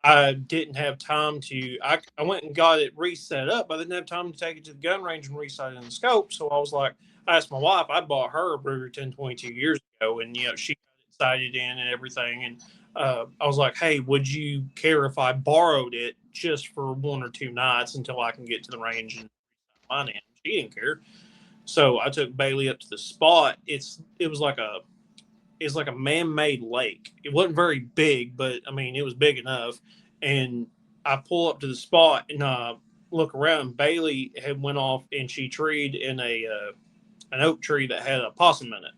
I didn't have time to. I went and got it reset up, but I didn't have time to take it to the gun range and reset it in the scope. So I was like, I asked my wife. I bought her a Ruger 1022 years ago, and she got it sighted in and everything. And I was like, hey, would you care if I borrowed it just for 1 or 2 nights until I can get to the range and mine in? She didn't care. So I took Bailey up to the spot. It's like a man-made lake. It wasn't very big, but I mean, it was big enough. And I pull up to the spot and look around. Bailey had went off and she treed in a an oak tree that had a possum in it.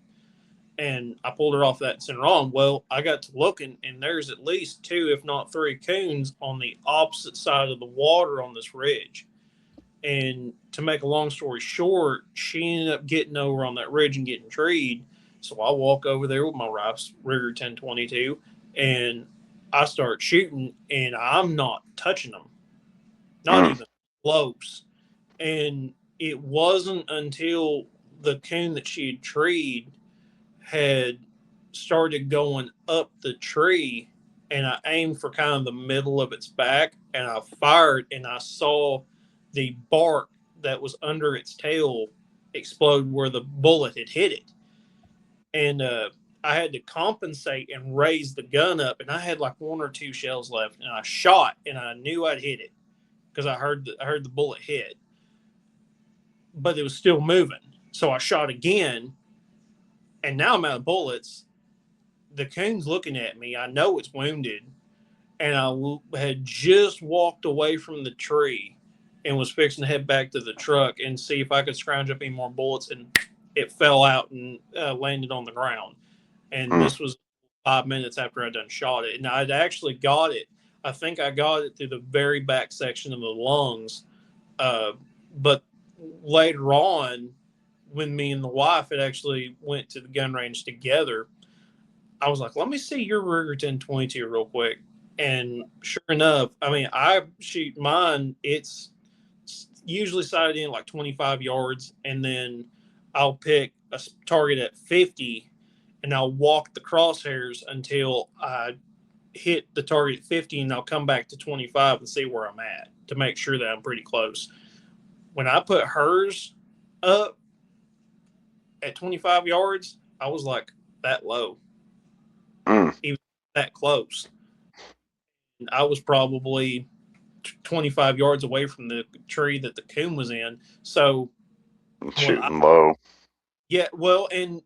And I pulled her off that and sent her on. Well, I got to looking, and there's at least 2, if not 3, coons on the opposite side of the water on this ridge. And to make a long story short, she ended up getting over on that ridge and getting treed. So I walk over there with my Rice Ruger 1022 and I start shooting, and I'm not touching them, not mm, even close. And it wasn't until the coon that she had treed had started going up the tree, and I aimed for kind of the middle of its back, and I fired, and I saw the bark that was under its tail explode where the bullet had hit it. And I had to compensate and raise the gun up, and I had like one or two shells left, and I shot, and I knew I'd hit it because I heard the bullet hit, but it was still moving. So I shot again, and now I'm out of bullets. The coon's looking at me. I know it's wounded, and I had just walked away from the tree and was fixing to head back to the truck and see if I could scrounge up any more bullets, and it fell out and landed on the ground. And Mm. this was 5 minutes after I'd done shot it, and I'd actually got it. I think I got it through the very back section of the lungs. Uh, but later on, when me and the wife had actually went to the gun range together, I was like, let me see your Ruger 1022 real quick. And sure enough, I mean, I shoot mine, it's usually sighted in like 25 yards, and then I'll pick a target at 50 and I'll walk the crosshairs until I hit the target at 50, and I'll come back to 25 and see where I'm at to make sure that I'm pretty close. When I put hers up at 25 yards, I was like that low, Mm. even that close. And I was probably 25 yards away from the tree that the coon was in. So when I, Shooting low. yeah, well, and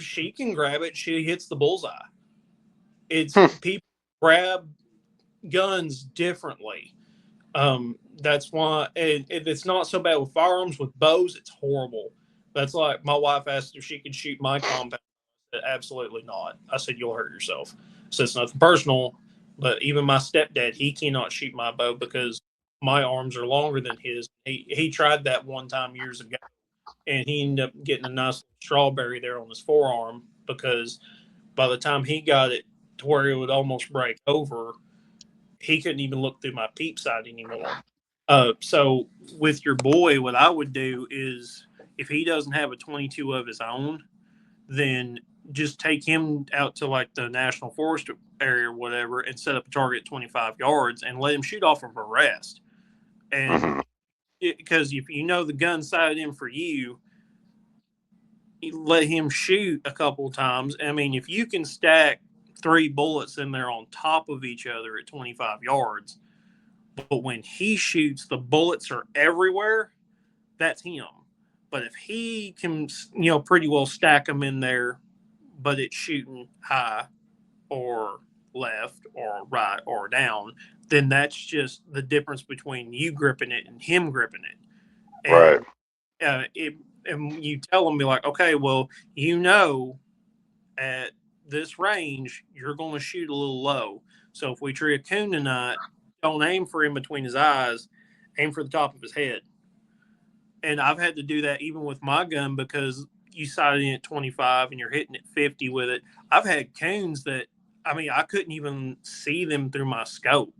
she can grab it, she hits the bullseye. It's Hmm. people grab guns differently. That's why it's not so bad with firearms. With bows, it's horrible. That's like my wife asked if she could shoot my compound. Absolutely not. I said, you'll hurt yourself. So it's nothing personal, but even my stepdad, he cannot shoot my bow because my arms are longer than his. He tried that one time years ago, and he ended up getting a nice strawberry there on his forearm because by the time he got it to where it would almost break over, he couldn't even look through my peep sight anymore. So with your boy, what I would do is if he doesn't have a 22 of his own, then just take him out to like the national forest area or whatever and set up a target at 25 yards and let him shoot off of a rest. And Mm-hmm. because if you know the gun sighted in for you, let him shoot a couple of times. I mean, if you can stack three bullets in there on top of each other at 25 yards, but when he shoots, the bullets are everywhere, that's him. But if he can, pretty well stack them in there, but it's shooting high or left or right or down, then that's just the difference between you gripping it and him gripping it. Right. And you tell them, be like, okay, well, at this range, you're going to shoot a little low. So if we tree a coon tonight, don't aim for in between his eyes, aim for the top of his head. And I've had to do that even with my gun because you sighted in at 25 and you're hitting at 50 with it. I've had coons that, I mean, I couldn't even see them through my scope.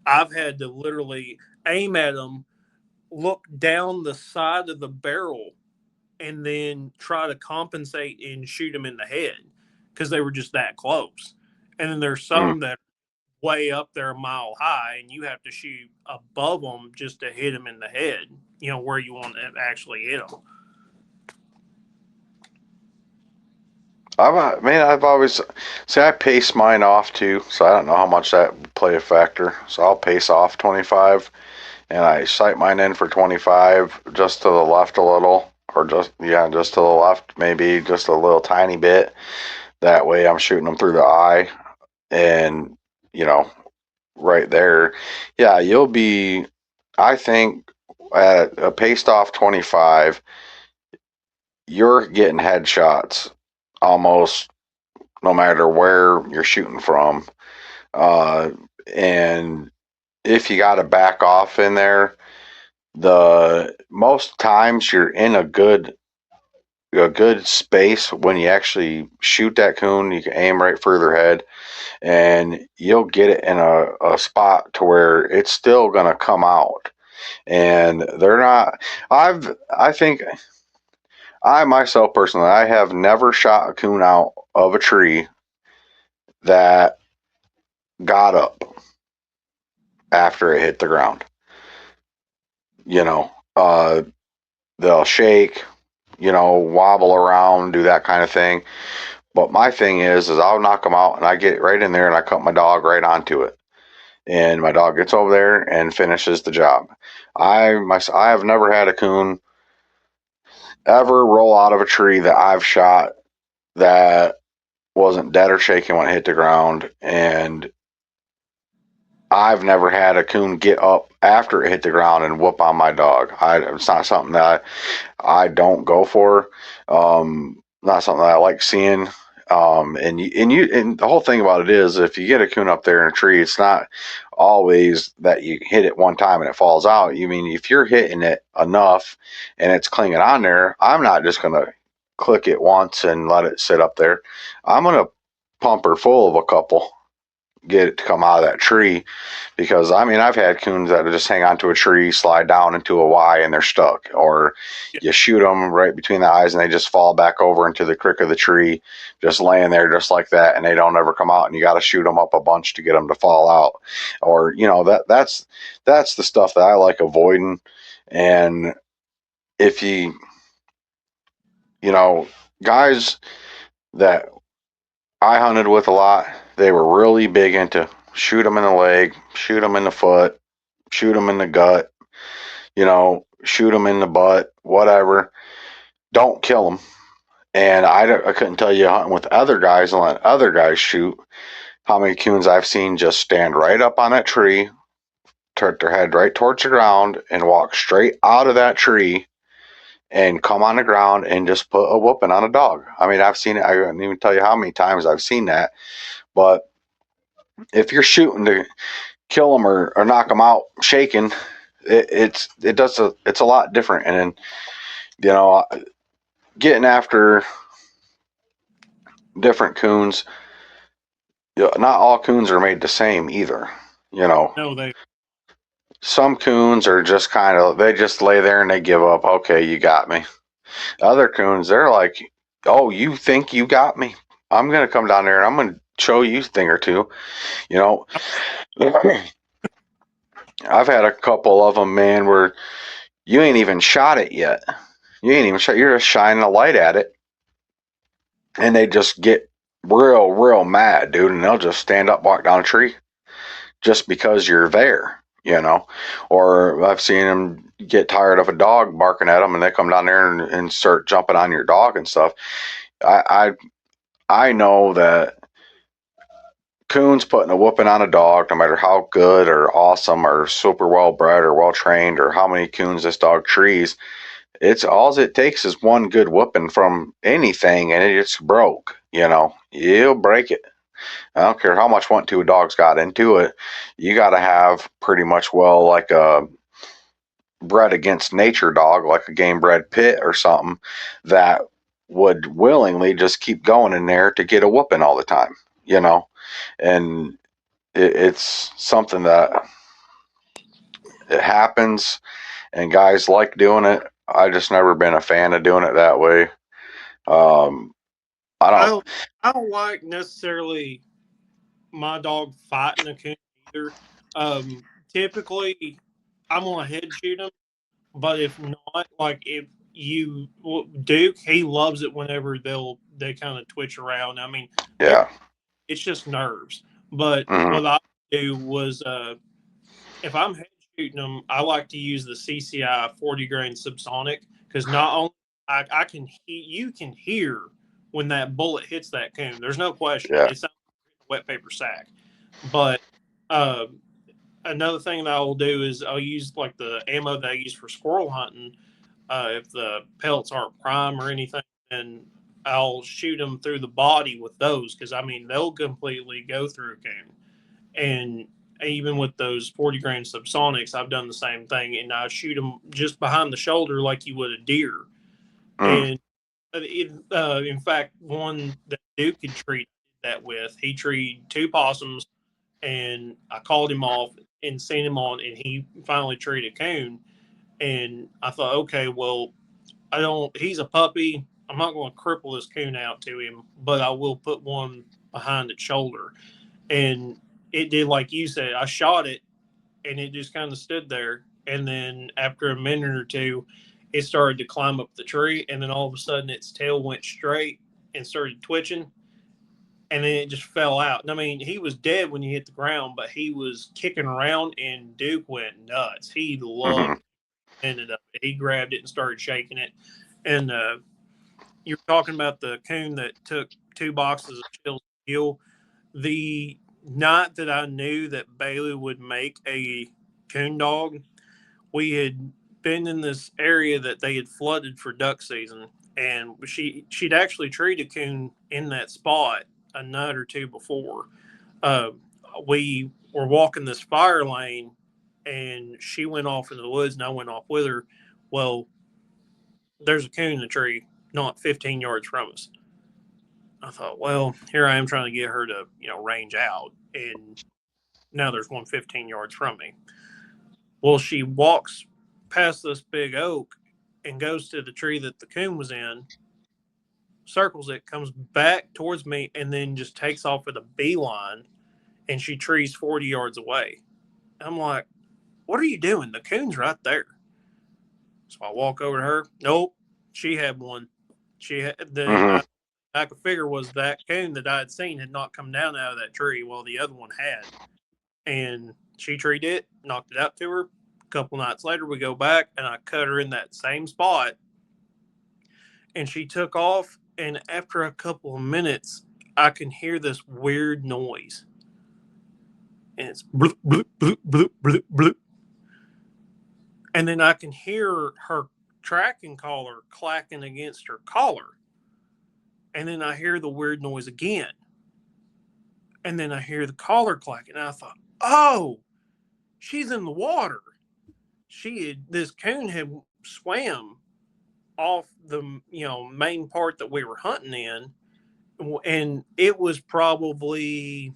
I've had to literally aim at them, look down the side of the barrel, and then try to compensate and shoot them in the head because they were just that close. And then there's Mm. some that way up there a mile high, and you have to shoot above them just to hit them in the head, where you want to actually hit them. I've always see. I pace mine off too, so I don't know how much that would play a factor. So I'll pace off 25, and I sight mine in for 25, just to the left a little, or just to the left, maybe just a little tiny bit. That way, I'm shooting them through the eye, and you know, right there. Yeah, you'll be. I think at a paced off 25, you're getting headshots almost no matter where you're shooting from. Uh, and if you got to back off in there, the most times you're in a good space when you actually shoot that coon. You can aim right through their head, and you'll get it in a spot to where it's still gonna come out. And they're not. I think I myself personally, I have never shot a coon out of a tree that got up after it hit the ground. You know, they'll shake, wobble around, do that kind of thing. But my thing is I'll knock them out and I get right in there and I cut my dog right onto it. And my dog gets over there and finishes the job. I have never had a coon ever roll out of a tree that I've shot that wasn't dead or shaking when it hit the ground, and I've never had a coon get up after it hit the ground and whoop on my dog. It's not something that I don't go for. Not something that I like seeing. And the whole thing about it is, if you get a coon up there in a tree, it's not always that you hit it one time and it falls out. You mean if you're hitting it enough and it's clinging on there, I'm not just gonna click it once and let it sit up there. I'm gonna pump her full of a couple, get it to come out of that tree, because I mean I've had coons that just hang onto a tree, slide down into a Y, and they're stuck. Or Yeah. you shoot them right between the eyes and they just fall back over into the crick of the tree, just laying there just like that, and they don't ever come out. And you got to shoot them up a bunch to get them to fall out. Or that's the stuff that I like avoiding. And if you know guys that I hunted with a lot, they were really big into shoot them in the leg, shoot them in the foot, shoot them in the gut, shoot them in the butt, whatever. Don't kill them. And I couldn't tell you, hunting with other guys and let other guys shoot, how many coons I've seen just stand right up on that tree, turn their head right towards the ground, and walk straight out of that tree and come on the ground and just put a whooping on a dog. I mean, I've seen it. I couldn't even tell you how many times I've seen that. But if you're shooting to kill them or knock them out shaking, it's a lot different. And then you know getting after different coons, not all coons are made the same either. You know, No, they. some coons are just kind of, they just lay there and they give up. Okay, you got me. Other coons, they're like, oh, you think you got me? I'm gonna come down there and I'm gonna show you a thing or two. You know, I've had a couple of them, man, where you ain't even shot it yet. You ain't even shot. You're just shining a light at it, and they just get real mad, dude, and they'll just stand up, walk down a tree just because you're there. Or I've seen them get tired of a dog barking at them, and they come down there and start jumping on your dog and stuff. I know that coons putting a whooping on a dog, no matter how good or awesome or super well bred or well trained or how many coons this dog trees, it's all it takes is one good whooping from anything and it's broke. You'll break it. I don't care how much want to a dog's got into it. You got to have pretty much, well, like a bred against nature dog, like a game bred pit or something, that would willingly just keep going in there to get a whooping all the time. And it's something that it happens, and guys like doing it. I just never been a fan of doing it that way. Um, I I don't. don't. I don't like necessarily my dog fighting a coon either. Typically, I'm gonna head shoot him, but if not, like if you Duke, he loves it whenever they kind of twitch around. I mean, they're Yeah. it's just nerves. But Hmm. what I do was, if I'm head shooting them, I like to use the CCI 40 grain subsonic because not only I can you can hear when that bullet hits that coon. There's no question. Yeah. It's not a wet paper sack. But uh, another thing that I will do is I'll use like the ammo that I use for squirrel hunting. If the pelts aren't prime or anything, then I'll shoot them through the body with those because I mean they'll completely go through a coon. And even with those 40 grain subsonics, I've done the same thing, and I shoot them just behind the shoulder like you would a deer. Mm. And in fact, one that Duke could treat that with, he treated two possums, and I called him off and sent him on, and he finally treated a coon. And I thought, okay, well, I don't. He's a puppy. I'm not going to cripple this coon out to him, but I will put one behind its shoulder. And it did like you said. I shot it, and it just kind of stood there. And then after a minute or two, it started to climb up the tree, and then all of a sudden its tail went straight and started twitching. and then it just fell out. And I mean, he was dead when he hit the ground, but he was kicking around, and Duke went nuts. He Hmm. loved it. Ended up, he grabbed it and started shaking it. And you were talking about the coon that took 2 boxes of chills to kill. The night that I knew that Bailey would make a coon dog, we had been in this area that they had flooded for duck season, and she'd actually treated coon in that spot a night or two before. Uh, we were walking this fire lane, and she went off into the woods, and I went off with her. Well, there's a coon in the tree not 15 yards from us. I thought, well, here I am trying to get her to, range out, and now there's one 15 yards from me. Well, she walks past this big oak and goes to the tree that the coon was in, circles it, comes back towards me, and then just takes off with a beeline, and she trees 40 yards away. I'm like, what are you doing? The coon's right there. So I walk over to her. Nope, she had one. She had then Hmm. I could figure was that coon that I had seen had not come down out of that tree. Well, the other one had, and she treated it, knocked it out to her. A couple nights later, we go back, and I cut her in that same spot, and she took off. And after a couple of minutes, I can hear this weird noise, and it's bloop bloop bloop bloop bloop bloop, and then I can hear her tracking collar clacking against her collar, and then I hear the weird noise again, and then I hear the collar clacking. And I thought, oh, she's in the water. This coon had swam off the main part that we were hunting in, and it was probably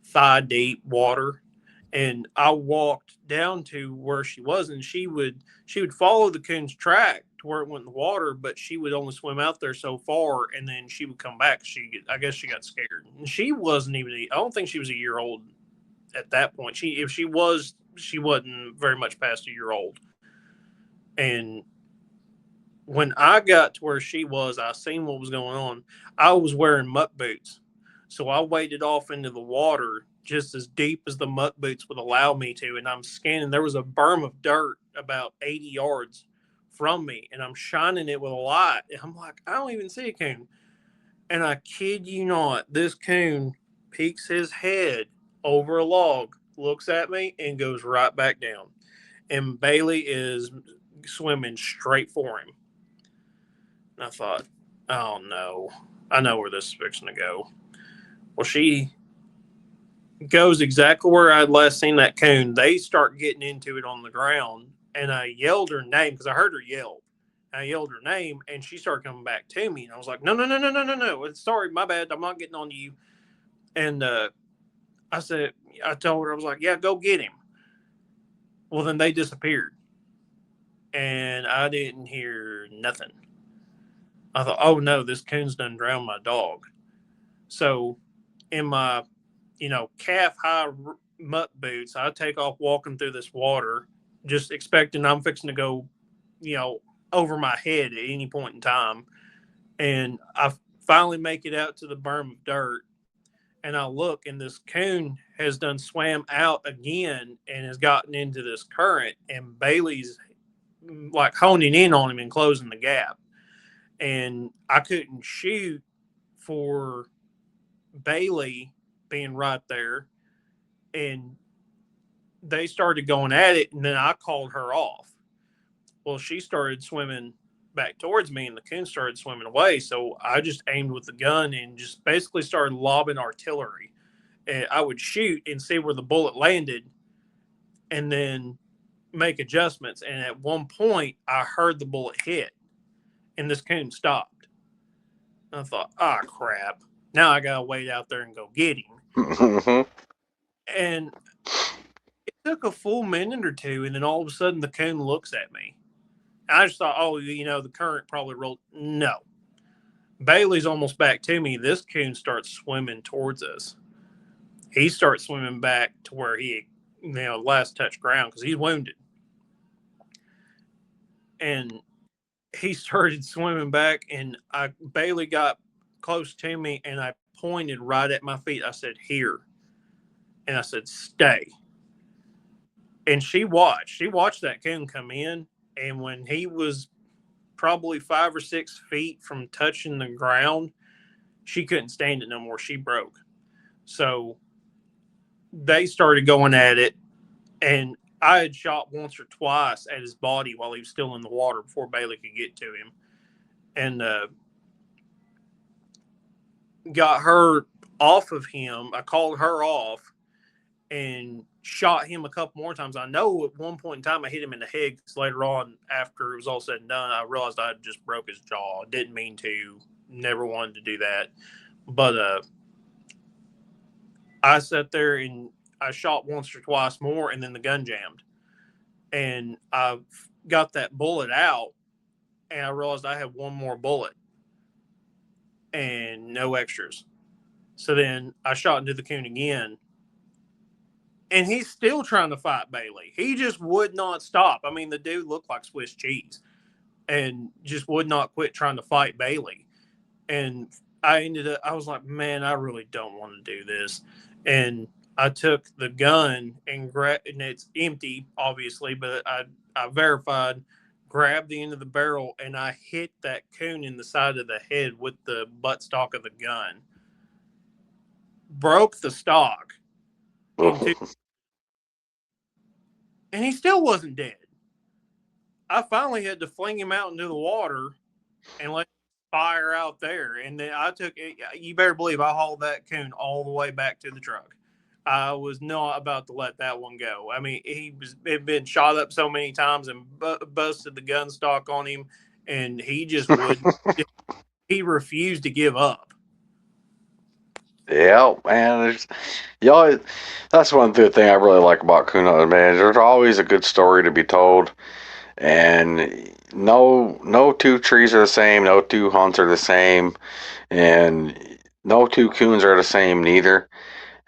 thigh deep water. And I walked down to where she was, and she would follow the coon's track to where it went in the water, but she would only swim out there so far, and then she would come back. I guess she got scared, and she wasn't even. I don't think she was a year old at that point. If she was, she wasn't very much past a year old. And when I got to where she was, I seen what was going on. I was wearing muck boots. So I waded off into the water just as deep as the muck boots would allow me to. And I'm scanning. There was a berm of dirt about 80 yards from me. And I'm shining it with a light. And I'm like, I don't even see a coon. And I kid you not, this coon peeks his head over a log, looks at me, and goes right back down. And Bailey is swimming straight for him. And I thought, oh no, I know where this is fixing to go. Well, she goes exactly where I'd last seen that coon. They start getting into it on the ground, and I yelled her name because I heard her yell. I yelled her name, and she started coming back to me, and I was like, no, no, no, no, no, no, no. Sorry, my bad. I'm not getting on to you. And I said, I told her, I was like, yeah, go get him. Well, then they disappeared, and I didn't hear nothing. I thought, oh no, this coon's done drowned my dog. So in my, calf high muck boots, I take off walking through this water, just expecting I'm fixing to go, you know, over my head at any point in time. And I finally make it out to the berm of dirt, and I look, and this coon has done swam out again and has gotten into this current, and Bailey's like honing in on him and closing the gap. And I couldn't shoot for Bailey being right there, and they started going at it, and then I called her off. Well, she started swimming back towards me, and the coon started swimming away. So I just aimed with the gun and just basically started lobbing artillery. And I would shoot and see where the bullet landed, and then make adjustments. And at one point, I heard the bullet hit, and this coon stopped. I thought, ah, oh, crap. Now I got to wait out there and go get him. Hmm. And it took a full minute or two, and then all of a sudden the coon looks at me. I just thought, oh, the current probably rolled. No. Bailey's almost back to me. This coon starts swimming towards us. He starts swimming back to where he, last touched ground because he's wounded. And he started swimming back, and Bailey got close to me, and I pointed right at my feet. I said, "Here," and I said, "Stay." And she watched that coon come in, and when he was probably 5 or 6 feet from touching the ground, she couldn't stand it no more. She broke. So they started going at it, and I had shot once or twice at his body while he was still in the water before Bailey could get to him, and got her off of him. I called her off and shot him a couple more times. I know at one point in time I hit him in the head because later on, after it was all said and done, I realized I just broke his jaw. Didn't mean to, never wanted to do that. But I sat there and I shot once or twice more, and then the gun jammed. And I got that bullet out, and I realized I had one more bullet and no extras. So then I shot into the coon again, and he's still trying to fight Bailey. He just would not stop. I mean, the dude looked like Swiss cheese and just would not quit trying to fight Bailey. And I was like, man, I really don't want to do this. And I took the gun and and it's empty, obviously, but I verified, grabbed the end of the barrel, and I hit that coon in the side of the head with the buttstock of the gun. Broke the stock into, and he still wasn't dead. I finally had to fling him out into the water and let him fire out there. And then I took it. You better believe I hauled that coon all the way back to the truck. I was not about to let that one go. I mean, had been shot up so many times and busted the gun stock on him, and he just would. He refused to give up. Yeah, man. You always, that's one good thing I really like about coon hunting, man. There's always a good story to be told, and no two trees are the same, no two hunts are the same, and no two coons are the same neither.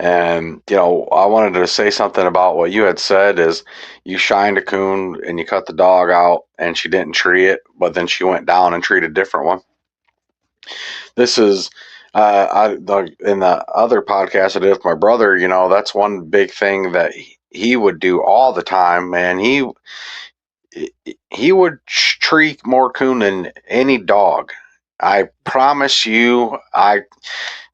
And I wanted to say something about what you had said is you shined a coon and you cut the dog out and she didn't tree it, but then she went down and treated a different one. This is in the other podcast I did with my brother. That's one big thing that he would do all the time, man. He would treat more coon than any dog. I promise you.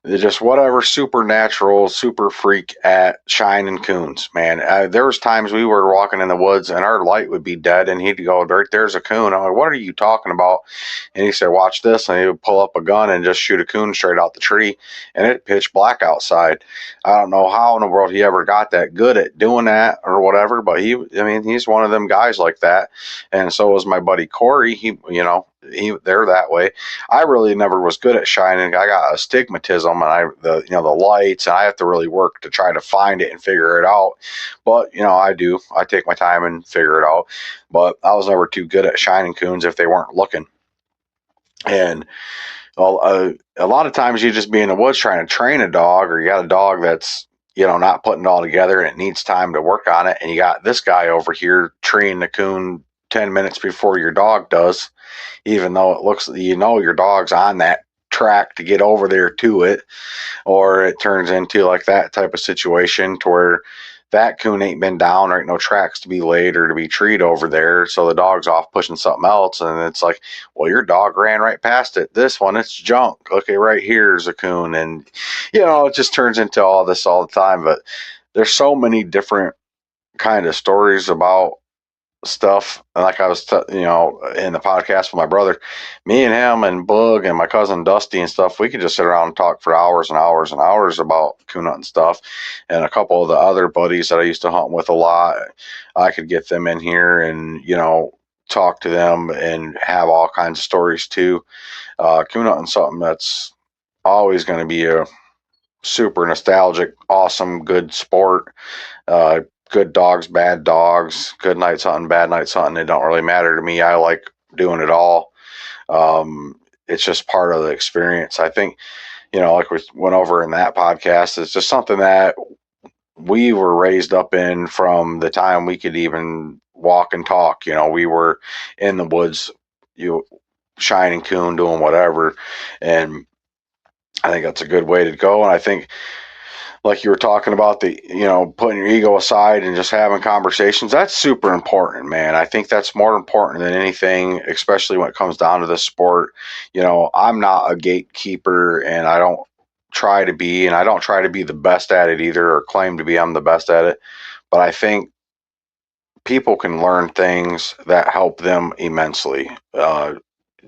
Just whatever supernatural super freak at shining coons, man. There was times we were walking in the woods and our light would be dead, and he'd go, "Right there's a coon." I'm like, "What are you talking about?" And he said, "Watch this," and he would pull up a gun and just shoot a coon straight out the tree, and it pitched black outside. I don't know how in the world he ever got that good at doing that or whatever, but he's one of them guys like that. And so was my buddy Corey. They're that way. I really never was good at shining. I got astigmatism, and the lights, and I have to really work to try to find it and figure it out. But I do. I take my time and figure it out. But I was never too good at shining coons if they weren't looking. And a lot of times you just be in the woods trying to train a dog, or you got a dog that's not putting it all together and it needs time to work on it, and you got this guy over here treeing the coon 10 minutes before your dog does, even though it looks your dog's on that track to get over there to it. Or it turns into like that type of situation to where that coon ain't been down, or ain't no tracks to be laid or to be treed over there, so the dog's off pushing something else, and it's like, well, your dog ran right past it. This one, it's junk. Okay, right here's a coon. And it just turns into all this all the time. But there's so many different kind of stories about stuff. And like I was, in the podcast with my brother, me and him and Bug and my cousin Dusty and stuff, we could just sit around and talk for hours and hours and hours about coon hunting stuff. And a couple of the other buddies that I used to hunt with a lot, I could get them in here and, talk to them and have all kinds of stories too. Coon hunting something that's always going to be a super nostalgic, awesome, good sport. Uh, Good dogs, bad dogs, good nights hunting, bad nights hunting. It don't really matter to me. I like doing it all. It's just part of the experience. I think, like we went over in that podcast, it's just something that we were raised up in from the time we could even walk and talk. We were in the woods, shining coon, doing whatever. And I think that's a good way to go. And I think, like you were talking about, the putting your ego aside and just having conversations, that's super important, man. I think that's more important than anything, especially when it comes down to the sport. I'm not a gatekeeper, and I don't try to be the best at it either, or claim to be I'm the best at it. But I think people can learn things that help them immensely,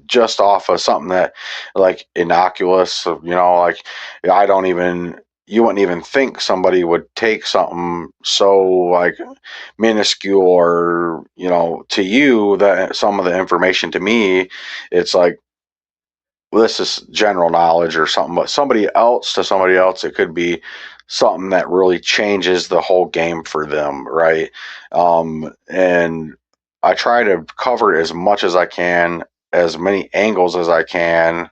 just off of something that, like, innocuous. Like, I don't even you wouldn't even think somebody would take something so, like, minuscule, or to you, that some of the information, to me, it's like, well, this is general knowledge or something. But to somebody else, it could be something that really changes the whole game for them, right? And I try to cover as much as I can, as many angles as I can,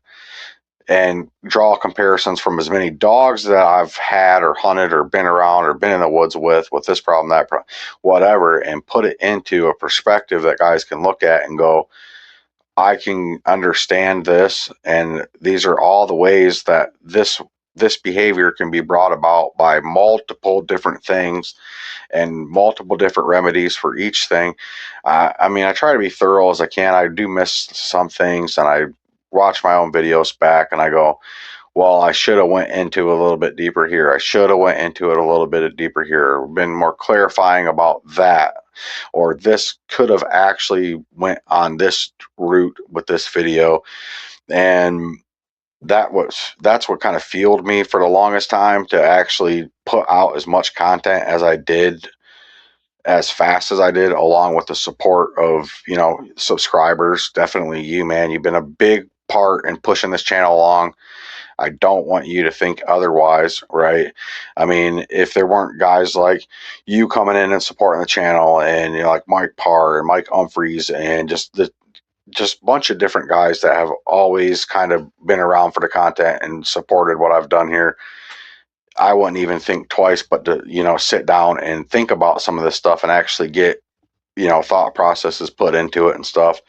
and draw comparisons from as many dogs that I've had or hunted or been around or been in the woods with this problem, that problem, whatever, and put it into a perspective that guys can look at and go, I can understand this, and these are all the ways that this behavior can be brought about by multiple different things and multiple different remedies for each thing. I mean, I try to be thorough as I can. I do miss some things, and I watch my own videos back, and I go, well, I should have went into a little bit deeper here. I should have went into it a little bit deeper here. Been more clarifying about that, or this could have actually went on this route with this video. And that's what kind of fueled me for the longest time to actually put out as much content as I did, as fast as I did, along with the support of subscribers. Definitely you, man. You've been a big part in pushing this channel along. I don't want you to think otherwise, right? I mean, if there weren't guys like you coming in and supporting the channel, and like Mike Parr and Mike Humphreys, and just a bunch of different guys that have always kind of been around for the content and supported what I've done here, I wouldn't even think twice, but to sit down and think about some of this stuff and actually get thought processes put into it and stuff.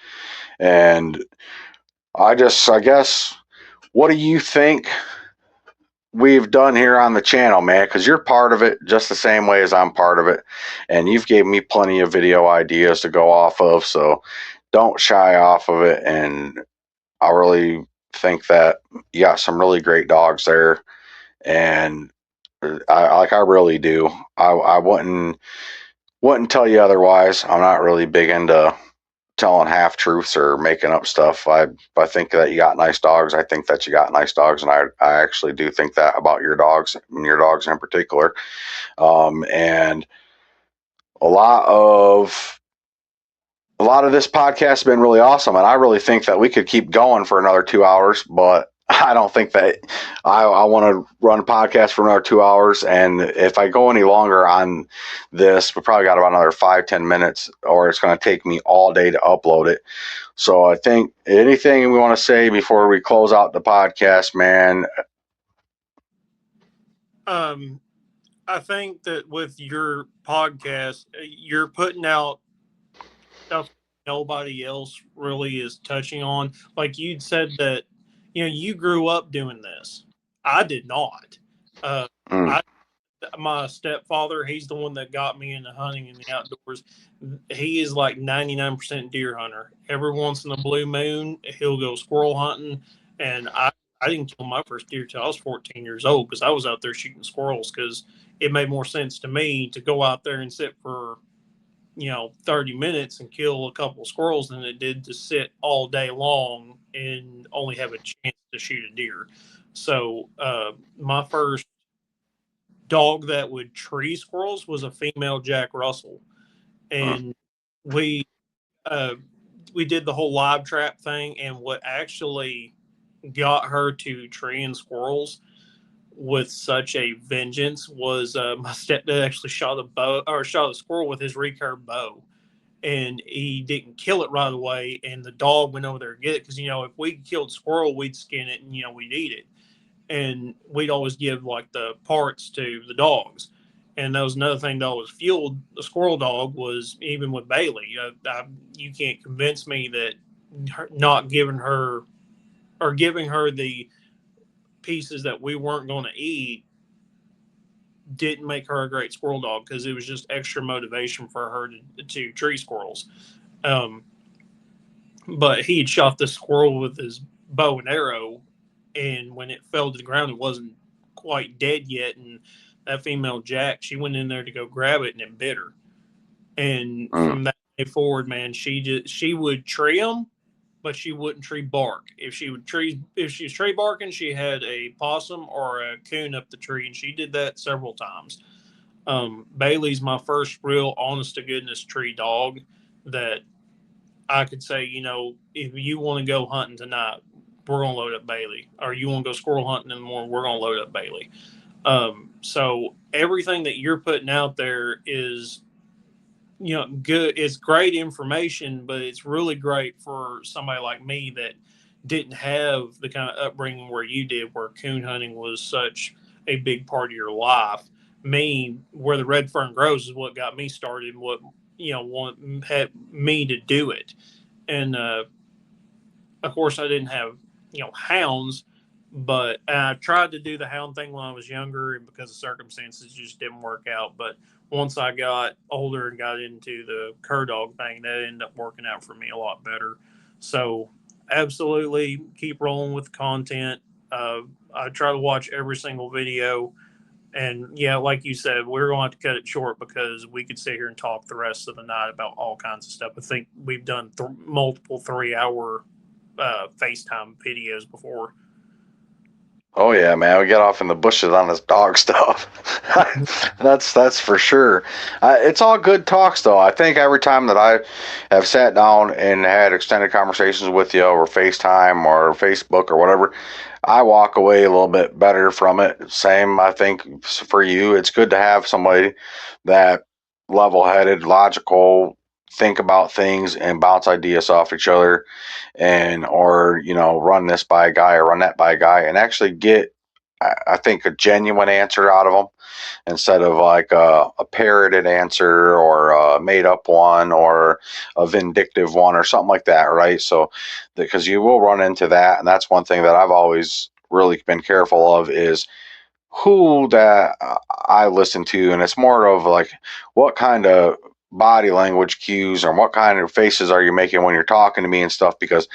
And I guess, what do you think we've done here on the channel, man? Because you're part of it just the same way as I'm part of it, and you've gave me plenty of video ideas to go off of, so don't shy off of it. And I really think that you got some really great dogs there, and I really do. I wouldn't tell you otherwise. I'm not really big into telling half truths or making up stuff. I think that you got nice dogs. I think that you got nice dogs, and I actually do think that about your dogs, and your dogs in particular. And a lot of a lot of this podcast has been really awesome, and I really think that we could keep going for another 2 hours, but I don't think that I want to run a podcast for another 2 hours. And if I go any longer on this, we probably got about another 5-10 minutes, or it's going to take me all day to upload it. So I think, anything we want to say before we close out the podcast, man? Um, I think that with your podcast, you're putting out stuff nobody else really is touching on. Like you'd said that, you grew up doing this. I did not. Uh, Mm, I my stepfather, he's the one that got me into hunting in the outdoors. He is like 99% deer hunter. Every once in a blue moon, he'll go squirrel hunting. And I didn't kill my first deer till I was 14 years old because I was out there shooting squirrels because it made more sense to me to go out there and sit for 30 minutes and kill a couple of squirrels than it did to sit all day long and only have a chance to shoot a deer. So my first dog that would tree squirrels was a female Jack Russell, mm, and we uh, we did the whole live trap thing. And what actually got her to treeing squirrels with such a vengeance was my stepdad actually shot a squirrel with his recurve bow, and he didn't kill it right away. And the dog went over there to get it because if we killed squirrel, we'd skin it and we'd eat it, and we'd always give like the parts to the dogs. And that was another thing that always fueled the squirrel dog was even with Bailey. You can't convince me that not giving her or giving her the pieces that we weren't going to eat didn't make her a great squirrel dog because it was just extra motivation for her to tree squirrels. Um, but he had shot the squirrel with his bow and arrow, and when it fell to the ground, it wasn't quite dead yet. And that female jack, she went in there to go grab it, and it bit her. And Mm. from that day forward, man, she would tree them, but she wouldn't tree bark. If she was tree barking, she had a possum or a coon up the tree, and she did that several times. Bailey's my first real honest to goodness tree dog that I could say, if you want to go hunting tonight, we're gonna load up Bailey. Or you want to go squirrel hunting in the morning, we're gonna load up Bailey. So everything that you're putting out there is, good. It's great information, but it's really great for somebody like me that didn't have the kind of upbringing where you did, where coon hunting was such a big part of your life. Me, where the red fern grows, is what got me started. What had me to do it, and of course, I didn't have hounds, but I tried to do the hound thing when I was younger, and because of circumstances, just didn't work out. But once I got older and got into the cur dog thing, that ended up working out for me a lot better. So, absolutely keep rolling with content. I try to watch every single video. And yeah, like you said, we're going to have to cut it short because we could sit here and talk the rest of the night about all kinds of stuff. I think we've done multiple 3 hour FaceTime videos before. Oh yeah, man, we get off in the bushes on this dog stuff. That's for sure. It's all good talks though. I think every time that I have sat down and had extended conversations with you over FaceTime or Facebook or whatever, I walk away a little bit better from it. Same, I think for you. It's good to have somebody that level-headed, logical, think about things and bounce ideas off each other, and or run this by a guy or run that by a guy and actually get, I think, a genuine answer out of them instead of like a parroted answer or a made up one or a vindictive one or something like that, right? So because you will run into that, and that's one thing that I've always really been careful of is who that I listen to, and it's more of like what kind of body language cues or what kind of faces are you making when you're talking to me and stuff, because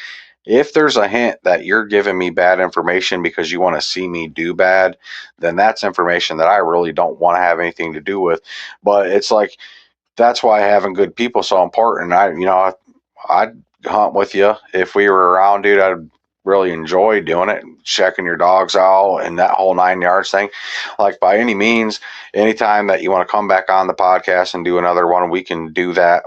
if there's a hint that you're giving me bad information because you want to see me do bad, then that's information that I really don't want to have anything to do with. But it's like that's why having good people is so important. I'd hunt with you if we were around, dude. I'd really enjoy doing it, checking your dogs out and that whole 9 yards thing. Like by any means, anytime that you want to come back on the podcast and do another one, we can do that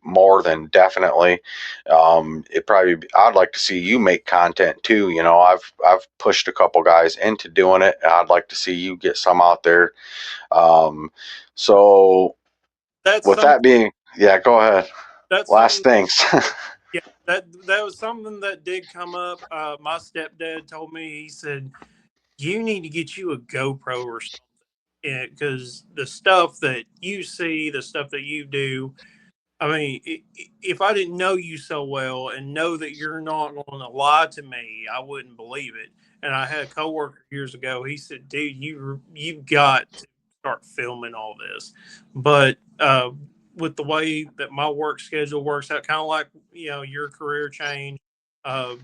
more than definitely. It probably I'd like to see you make content too. I've pushed a couple guys into doing it. I'd like to see you get some out there. So That's with some. that being, yeah, go ahead. That's Last something. things. Yeah, that was something that did come up. My stepdad told me. He said you need to get you a GoPro or something because the stuff that you see, the stuff that you do. I mean, if I didn't know you so well and know that you're not going to lie to me, I wouldn't believe it. And I had a coworker years ago. He said, "Dude, you've got to start filming all this." But with the way that my work schedule works out, kind of like your career change, uh,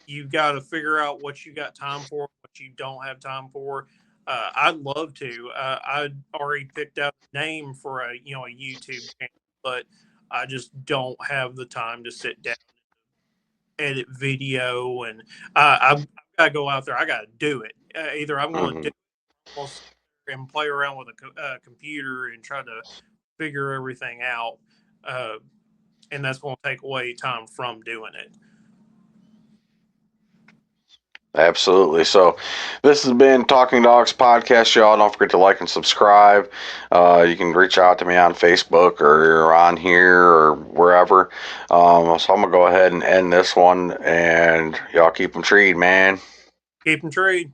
you got to figure out what you got time for, what you don't have time for. I'd love to. I'd already picked out a name for a YouTube channel, but I just don't have the time to sit down, edit video, and I've got to go out there. I got to do it. Either I'm going to do Mhm. it or I'll sit there and play around with a computer and try to figure everything out, uh, and that's going to take away time from doing it. Absolutely. So, this has been Talking Dogs Podcast, y'all. Don't forget to like and subscribe. You can reach out to me on Facebook or on here or wherever. So, I'm going to go ahead and end this one, and y'all keep them treed, man. Keep them treed.